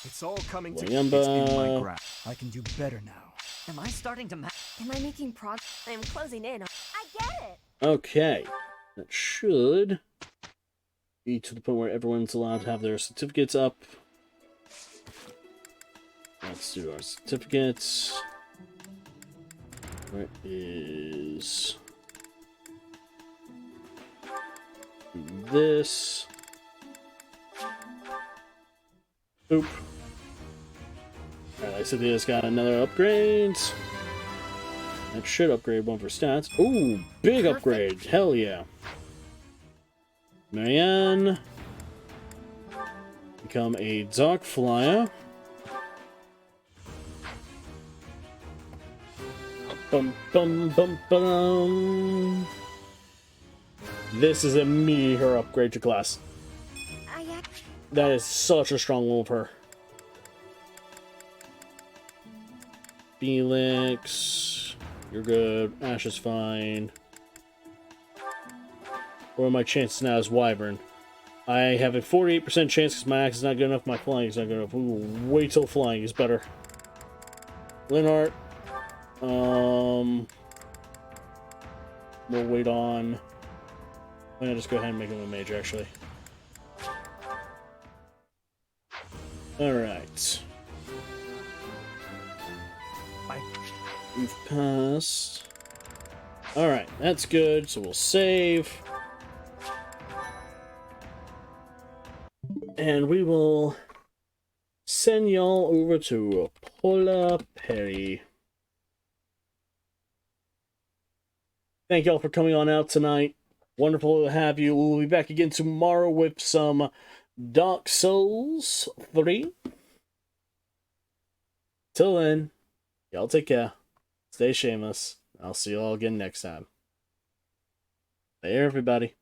It's all coming Wayamba. I can do better now. Am I starting to am I making progress? I am closing in. I get it. Okay. That should be to the point where everyone's allowed to have their certificates up. Let's do our certificates. Where is this? Boop. Alright, so this got another upgrade. That should upgrade one for stats. Ooh, big upgrade. Hell yeah. Marianne. Become a Dark Flyer. Bum bum bum bum. This is immediately her upgrade to class. That is such a strong one of her. Felix, you're good. Ash is fine. What are my chances now as Wyvern? I have a 48% chance because my axe is not good enough, my flying is not good enough. We will wait till flying is better. Linhart. We'll wait on. I'm gonna just go ahead and make him a mage, actually. Alright. We've passed. Alright, that's good, so we'll save. And we will send y'all over to Paula Perry. Thank y'all for coming on out tonight. Wonderful to have you. We'll be back again tomorrow with some Dark Souls 3. Till then, y'all take care. Stay shameless. I'll see you all again next time. Bye, everybody.